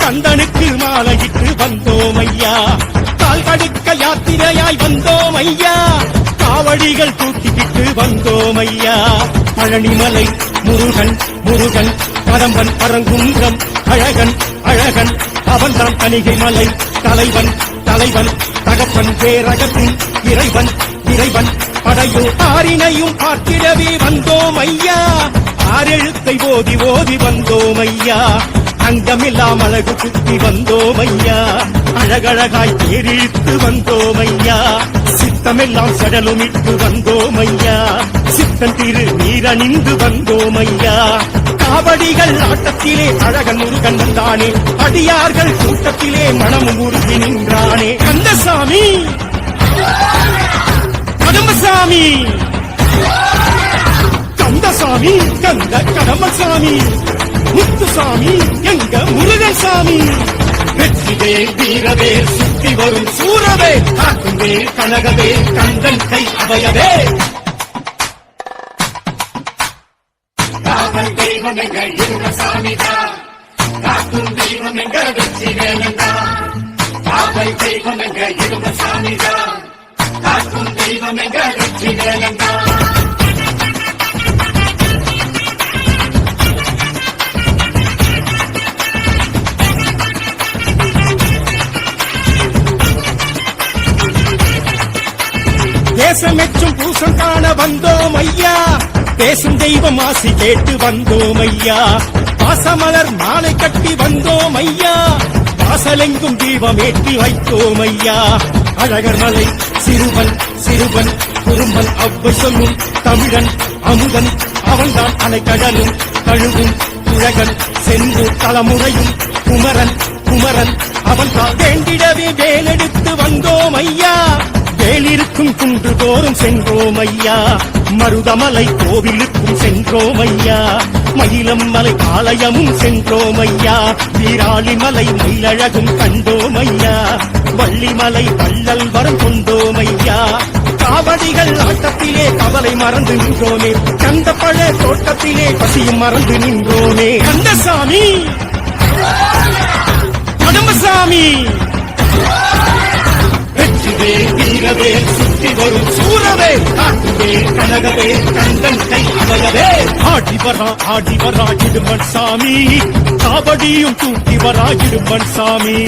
கந்தனுக்கு மாலையிட்டு வந்தோம் ஐயா கால் கடுக்க யாத்திரையாய் வந்தோம் ஐயா காவடிகள் தூக்கிக்கிட்டு வந்தோம் ஐயா பழனிமலை முருகன் முருகன் கடம்பன் பரங்குன்றம் அழகன் அழகன் அவன்தான் தணிகை மலை தலைவன் தலைவன் தகப்பன் பேரகத்தின் இறைவன் இறைவன் படையோ ஆரினையும் பார்த்திடவே வந்தோம் ஐயா ஆறெழுத்தை ஓதி ஓதி வந்தோம் ஐயா அங்கமில்லாம் அழகு குத்தி வந்தோம் ஐயா அழகழகாய் தேரிழித்து வந்தோம் ஐயா சித்தமெல்லாம் சடலுமிட்டு வந்தோம் ஐயா சித்தன் திரு நீரணிந்து வந்தோம் ஐயா காவடிகள் ஆட்டத்திலே அழகன் முருகன் வந்தானே அடியார்கள் கூட்டத்திலே மனமும் உருகி நின்றானே கந்தசாமி கடம்பசாமி கந்தசாமி கந்த கடம்பசாமி முத்துசாமி எங்க முருகன் சாமி வெற்றிவேல் வீரவேல் சுற்றி வரும் சூரவேல் காக்குவேல் கனகவேல் கந்தன் கை அவையவே காவல் தெய்வம் எங்க சாமிதான் காக்கும் தெய்வம் எங்க வெற்றிவேலந்தான் காவல் தெய்வம் எங்க சாமிதான் காக்கும் தெய்வம் எங்க வெற்றிவேலந்தான் தேசமெச்சும் பூசம் காண வந்தோம் ஐயா பேசும் தெய்வம் ஆசி கேட்டு வந்தோம் ஐயா பாசமலர் மாலை கட்டி வந்தோம் ஐயா வாசலெங்கும் தீபம் ஏற்றி வைத்தோம் ஐயா அழகர் மலை சிறுவன் சிறுவன் குறும்பன் அவ்வை சொல்லும் தமிழன் அமுதன் அவன்தான் அலைக்கடலும் கழுவும் உலகன் சென்று தலைமுறையும் குமரன் குமரன் அவன்தான் வேண்டிடவே வேலெடுத்து வந்தோம் ஐயா வேலிருக்கும் குன்று தோறும் சென்றோம் ஐயா மருதமலை கோவிலுக்கும் சென்றோம் ஐயா மயிலம் மலை ஆலயமும் சென்றோம் ஐயா வீராளிமலை மயிலழகும் கண்டோம் ஐயா வள்ளிமலை வள்ளல் வரம் கொண்டோம் ஐயா காவடிகள் ஆட்டத்திலே கவலை மறந்து நின்றோமே கந்த பழ தோட்டத்திலே பசியும் மறந்து நின்றோமே கந்தசாமி கடம்பசாமி வெற்றிவேல் வீரவேல் சுற்றி வரும் சூரவேல் காட்டுவேல் கனகவேல் கந்தன் கை அவையவே ஆடி வரா இடுமன் சாமி காவடியும் தூக்கி வரா இடுமன் சாமி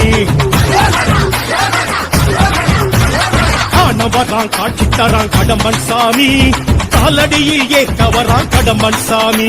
ஆன வரான் காட்சி தரான் கடம்பன் சாமி காலடியில் ஏக்கவரா கடம்பன் சாமி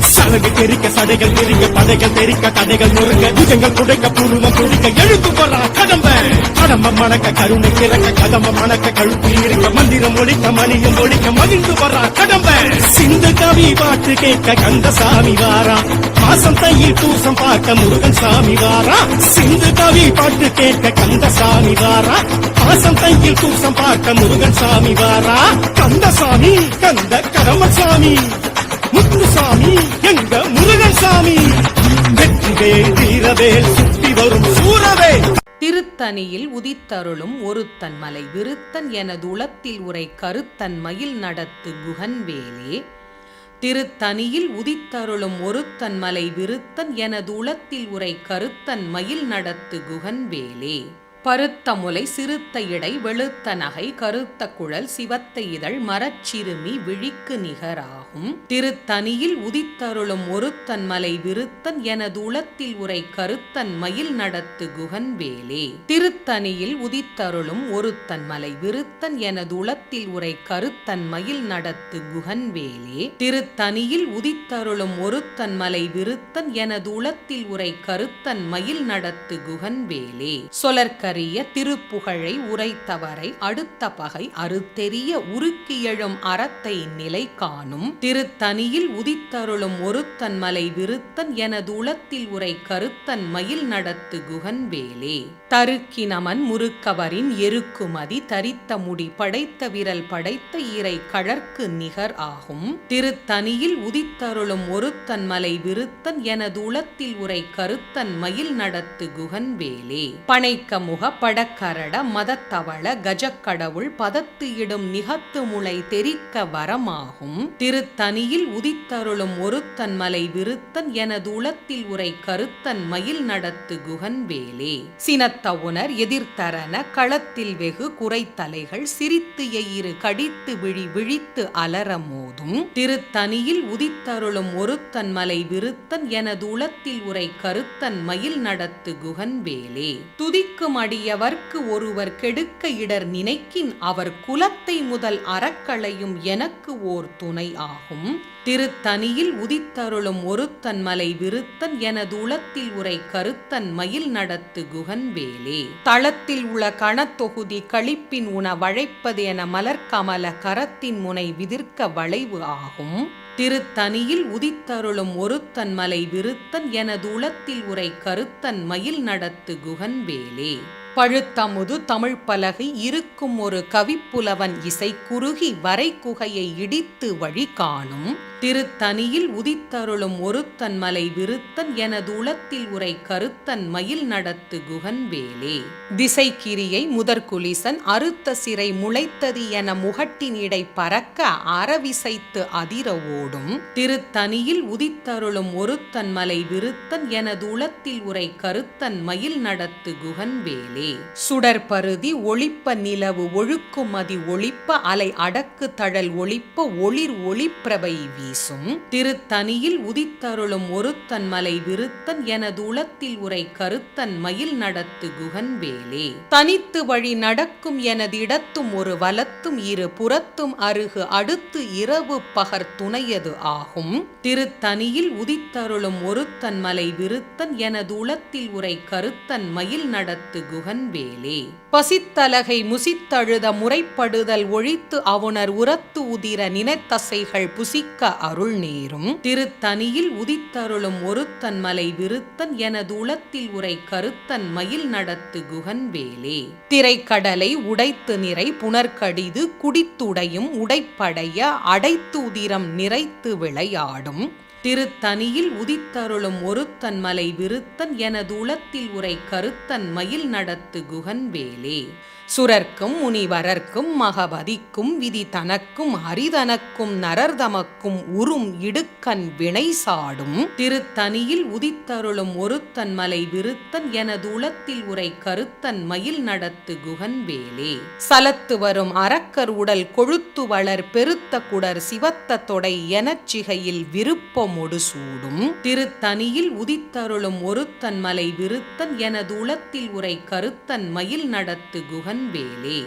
சலகு தெரிக்க சடைகள் தெரிக்க படைகள் தெரிக்க தடைகள் நொறுக்க புஜங்கள் குடைக்க பூர்வம் குடிக்க எழுந்து வரா கடம்பன் கடம்பம் மணக்க கருணை கிறக்க கதம்ப மணக்க கழுத்தில் இருக்க மந்திரம் ஒழிக்க மணியம் ஒழிக்க மகிழ்ந்து வரா கடம்பன் சிந்து கவி பாட்டு கேட்க கந்தசாமி வாரா மாசம் தையில் பூசம் பார்க்க முருகன் சாமி வாரா சிந்து கவி பாட்டு கேட்க கந்தசாமி வாரா மாசம் தையில் பூசம் பார்க்க முருகன் சாமி வாரா கந்தசாமி கந்த கடம்பசாமி முத்துசாமி எங்க முருகன் சாமி வெற்றிவேல் வீரவேல் சுத்தி வரும் சூரவே திருத்தணியில் உதித்தருளும் ஒருத்தன் மலை விருத்தன் எனது உளத்தில் உரை கருத்தன் மயில் நடத்து குகன்வேலே திருத்தணியில் உதித்தருளும் ஒருத்தன் மலை விருத்தன் எனது உளத்தில் உரை கருத்தன் மயில் நடத்து குகன்வேலே பருத்த முலை சிறுத்த இடை வெளுத்த நகை கருத்த குழல் சிவத்த இதழ் மரச்சிறுமி விழிக்கு நிகராகும் திருத்தணியில் உதித்தருளும் ஒருத்தன் மலை விருத்தன் எனது உளத்தில் உரை கருத்தன் மயில் நடத்து குகன்வேலே திருத்தணியில் உதித்தருளும் ஒருத்தன் மலை விருத்தன் எனது உளத்தில் உரை கருத்தன் மயில் நடத்து குகன்வேலே திருத்தணியில் உதித்தருளும் ஒருத்தன் மலை விருத்தன் எனது உளத்தில் உரை கருத்தன் மயில் நடத்து குகன்வேலே சொலர்கரிய திருப்புகழை உரைத்தவரை அடுத்த பகை அறுத்தெறிய உருக்கி எழும் அறத்தை நிலை காணும் திருத்தணியில் உதித்தருளும் ஒருத்தன் மலை விருத்தன் எனது உளத்தில் உரை கருத்தன் மயில் நடத்து குகன்வேலே தருக்கி நமன் முறுக்கவரின் எருக்குமதி தரித்த முடி படைத்த விரல் படைத்த இறை கழற்கு நிகர் ஆகும் திருத்தணியில் உதித்தருளும் ஒருத்தன் மலை விருத்தன் எனது உளத்தில் உரை கருத்தன் மயில் நடத்து குகன்வேலே பனைக்க முக படக்கரட மதத்தவள கஜக்கடவுள் பதத்து இடும் நிகத்து முளை தெரிக்க வரமாகும் திருத்தணியில் உதித்தருளும் ஒருத்தன் மலை விருத்தன் எனது உளத்தில் உரை கருத்தன் மயில் நடத்து குகன்வேலே சினத்த உணர் எதிர்த்தரன களத்தில் வெகு குறைத்தலைகள் சிரித்து எயிறு கடித்து விழி விழித்து அலர மோதும் திருத்தணியில் உதித்தருளும் ஒருத்தன் மலை விருத்தன் எனது உளத்தில் உரை கருத்தன் மயில் நடத்து குகன்வேலே துதிக்கும் அடியவர்க்கு ஒருவர் கெடுக்க இடர் நினைக்கின் அவர் குலத்தை முதல் அறக்களையும் எனக்கு ஓர் துணை ஆகும் திருத்தணியில் உதித்தருளும் ஒருத்தன் மலை விருத்தன் எனது உளத்தில் உரை கருத்தன் மயில் நடத்து குகன்வேலே தளத்தில் உள்ள கணத்தொகுதி களிப்பின் உண வழைப்பது என மலர்கமல கரத்தின் முனை விதிர்க்க வளைவு ஆகும் திருத்தணியில் உதித்தருளும் ஒருத்தன் மலை விருத்தன் எனது உளத்தில் உரை கருத்தன் மயில் நடத்து குகன்வேலே பழுத்தமுது தமிழ் பலகை இருக்கும் ஒரு கவிப்புலவன் இசை குறுகி வரை குகையை இடித்து வழி காணும் திருத்தணியில் உதித்தருளும் ஒருத்தன் மலை விருத்தன் எனது உளத்தில் உரை கருத்தன் மயில் நடத்து குகன்வேலே திசைக்கிரியை முதற்குலிசன் அறுத்த சிறை முளைத்தது என முகட்டின் இடை பறக்க அறவிசைத்து அதிர ஓடும் திருத்தணியில் உதித்தருளும் ஒருத்தன் மலை விருத்தன் எனது உளத்தில் உரை கருத்தன் மயில் நடத்து குகன்வேலே சுடற்பருதி ஒளிப்ப நிலவு ஒழுக்குமதி ஒளிப்ப அலை அடக்கு தழல் ஒளிப்ப ஒளிர் ஒளிப்பிரபை வீசும் திருத்தணியில் உதித்தருளும் ஒருத்தன் மலை விருத்தன் எனது உளத்தில் உரை கருத்தன் மயில் நடத்து குகன்வேலே தனித்து வழி நடக்கும் எனது இடத்தும் ஒரு வலத்தும் இரு புறத்தும் அருகு அடுத்து இரவு பகர் துணையது ஆகும் திருத்தணியில் உதித்தருளும் ஒருத்தன் மலை விருத்தன் எனது உளத்தில் உரை கருத்தன் மயில் நடத்து குகன்வேலே பசித்தலகை முசித்தழுத முறைப்படுதல் ஒழித்து அவுணர் உரத்து உதிர நினைத்தசைகள் புசிக்க அருள் நேரும் திருத்தணியில் உதித்தருளும் ஒருத்தன் மலை விருத்தன் எனது உளத்தில் உரை கருத்தன் மயில் நடத்து குகன்வேலே திரைக்கடலை உடைத்து நிறை புனர்கடிது குடித்துடையும் உடைப்படைய அடைத்து உதிரம் நிறைத்து விளையாடும் திருத்தணியில் உதித்தருளும் ஒருத்தன் மலை விருத்தன் எனது உளத்தில் உரை கருத்தன் மயில் நடத்து குகன்வேலே சுரர்க்கும் முனிவரர்க்கும் மகபதிக்கும் விதி தனக்கும் ஹரிதனக்கும் நரர்தமக்கும் உறும் இடுக்கண் வினை சாடும் திருத்தணியில் உதித்தருளும் ஒருத்தன் மலை விருத்தன் எனது உளத்தில் உரை கருத்தன் மயில் நடத்து குகன்வேலே சலத்து வரும் அரக்கர் உடல் கொழுத்து வளர் பெருத்த குடர் சிவத்த தொடை எனச்சிகையில் விருப்ப விருப்பமொடு சூடும் திருத்தனியில் உதித்தருளும் ஒருத்தன் மலை விருத்தன் எனது உளத்தில் உரை கருத்தன் மயில் நடத்து குகன்வேலே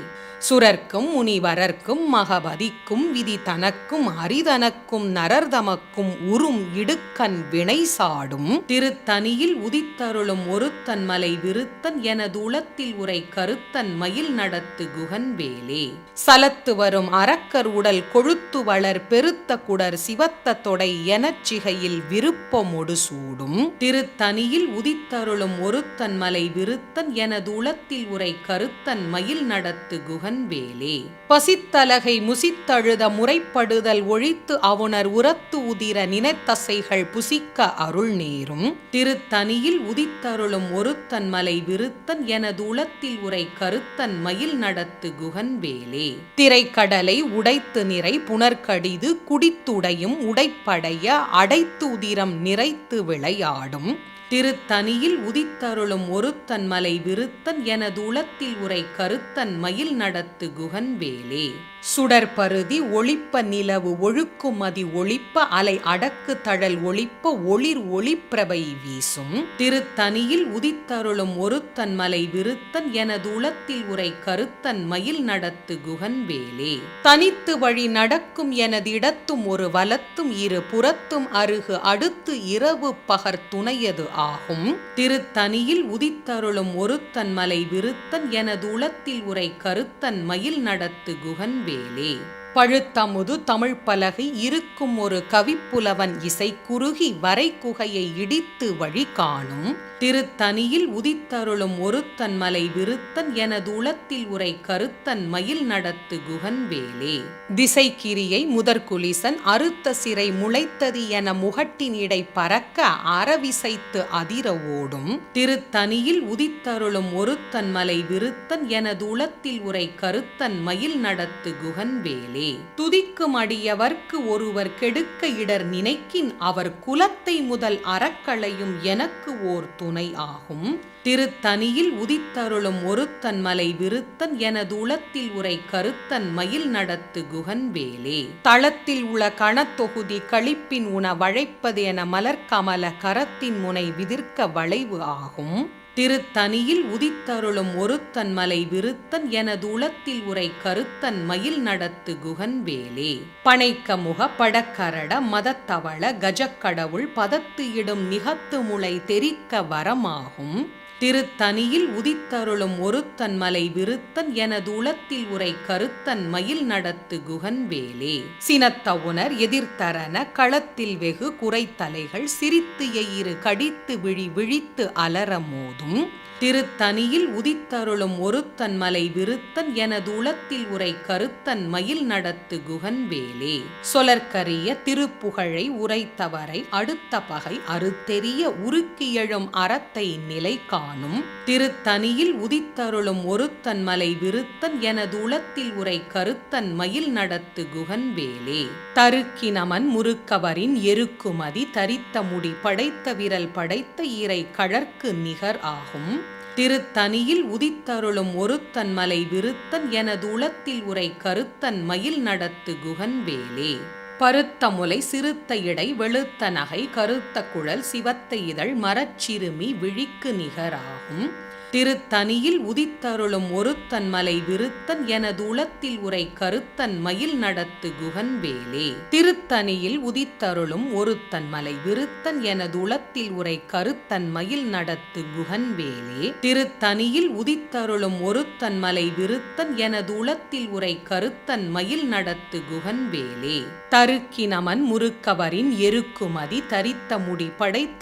சுரர்க்கும் முனிவரர்க்கும் மகபதிக்கும் விதி தனக்கும் அரிதனக்கும் நரர்தமக்கும் உறும் இடுக்கண் வினை சாடும் திருத்தனியில் உதித்தருளும் ஒருத்தன் மலை விருத்தன் எனது உளத்தில் உரை கருத்தன் மயில் நடத்து குகன்வேலே சலத்து வரும் அரக்கர் உடல் கொழுத்து வளர் பெருத்த குடர் சிவத்த தொடை எனச் சிகையில் விருப்பமொடு சூடும் திருத்தனியில் உதித்தருளும் ஒருத்தன் மலை விருத்தன் எனது உளத்தில் உரை கருத்தன் மயில் நடத்து குகன் வேலே பசித்தலகை முசித்தழுத முறைப்படுதல் ஒழித்து அவுணர் உரத்து உதிர நினைத்தசைகள் புசிக்க அருள் நேரும் திருத்தனியில் உதித்தருளும் ஒருத்தன் மலை விருத்தன் எனது உளத்தில் உரை கருத்தன் மயில் நடத்து குகன்வேலே திரைக்கடலை உடைத்து நிறை புனர்கடிது குடித்துடையும் உடைப்படைய அடைத்து உதிரம் நிறைத்து விளையாடும் திருத்தனியில் உதித்தருளும் ஒருத்தன் மலை விருத்தன் எனது உளத்தில் உரை கருத்தன் மயில் நடத்து குகன்வேலே சுடற்பருதி ஒளிப்ப நிலவு ஒழுக்குமதி ஒளிப்ப அலை அடக்கு தழல் ஒளிப்ப ஒளிர் ஒளிப்பிரபை வீசும் திருத்தனியில் உதித்தருளும் ஒருத்தன் மலை விருத்தன் எனது உளத்தில் உரை கருத்தன் மயில் நடத்து குகன்வேலே தனித்து வழி நடக்கும் எனது இடத்தும் ஒரு வலத்தும் இரு புறத்தும் அருகு அடுத்து இரவு பகர் துணையது ஆகும் திருத்தனியில் உதித்தருளும் ஒருத்தன் மலை விருத்தன் எனது உளத்தில் உரை கருத்தன் மயில் நடத்து குகன்வேலே பழுத்தமுது தமிழ் பலகை இருக்கும் ஒரு கவிப்புலவன் இசை குறுகி வரை குகையை இடித்து வழி காணும் திருத்தனியில் உதித்தருளும் ஒருத்தன் மலை விருத்தன் எனது உளத்தில் உரை கருத்தன் மயில் நடத்து குகன்வேலே திசைக்கிரியை முதற்குலிசன் அறுத்த சிறை முளைத்தது என முகட்டின் இடை பறக்க அறவிசைத்து அதிர ஓடும் திருத்தனியில் உதித்தருளும் ஒருத்தன் மலை விருத்தன் எனது உளத்தில் உரை கருத்தன் மயில் நடத்து குகன்வேலே துதிக்கும் அடியவர்க்கு ஒருவர் கெடுக்க இடர் நினைக்கின் அவர் குலத்தை முதல் அறக்களையும் எனக்கு ஓர் துணை ஆகும் திருத்தனியில் உதித்தருளும் ஒருத்தன் மலை விருத்தன் எனது உளத்தில் உரை கருத்தன் மயில் நடத்து குகன்வேலே தளத்தில் உள்ள கணத்தொகுதி களிப்பின் உண வழைப்பது என மலர்கமல கரத்தின் முனை விதிர்க்க வளைவு ஆகும் திருத்தனியில் உதித்தருளும் ஒருத்தன் மலை விருத்தன் எனது உளத்தில் உரை கருத்தன் மயில் நடத்து குகன்வேலே பனைக்க முக படக்கரட மதத்தவள கஜக்கடவுள் பதத்து இடும் நிகத்து முளை தெரிக்க வரமாகும் திருத்தனியில் உதித்தருளும் ஒருத்தன் மலை விருத்தன் எனது உளத்தில் உரை கருத்தன் மயில் நடத்து குகன்வேலே சினத்த உணர் எதிர்த்தரன களத்தில் வெகு குறைத்தலைகள் சிரித்து எயிறு கடித்து விழி விழித்து அலற மோதும் திருத்தனியில் உதித்தருளும் ஒருத்தன் மலை விருத்தன் எனது உளத்தில் உரை கருத்தன் மயில் நடத்து குகன்வேலே சொலற்கரிய திருப்புகழை உரைத்தவரை அடுத்த பகை அறுத்தெறிய உருக்கியழும் அறத்தை நிலை காணும் திருத்தனியில் உதித்தருளும் ஒருத்தன் மலை விருத்தன் எனது உளத்தில் உரை கருத்தன் மயில் நடத்து குகன்வேலே தருக்கினமன் முறுக்கவரின் எருக்குமதி தரித்த முடி படைத்த விரல் படைத்த ஈரை கழற்கு நிகர் ஆகும் திருத்தனியில் உதித்தருளும் ஒருத்தன் மலை விருத்தன் எனது உளத்தில் உரை கருத்தன் மயில் நடத்து குகன்வேலே பருத்த முலை சிறுத்த இடை வெளுத்த நகை கருத்த குழல் சிவத்த இதழ் மரச்சிறுமி விழிக்கு நிகராகும் திருத்தனியில் உதித்தருளும் ஒருத்தன் மலை விருத்தன் எனது உளத்தில் உரை கருத்தன் மயில் நடத்து குகன்வேலே திருத்தனியில் உதித்தருளும் ஒருத்தன் மலை விருத்தன் எனது உளத்தில் உரை கருத்தன் மயில் நடத்து குகன்வேலே திருத்தனியில் உதித்தருளும் ஒருத்தன் மலை விருத்தன் எனது உளத்தில் உரை கருத்தன் மயில் நடத்து குகன்வேலே தருக்கினமன் முறுக்கவரின் எருக்குமதி தரித்த முடி படைத்த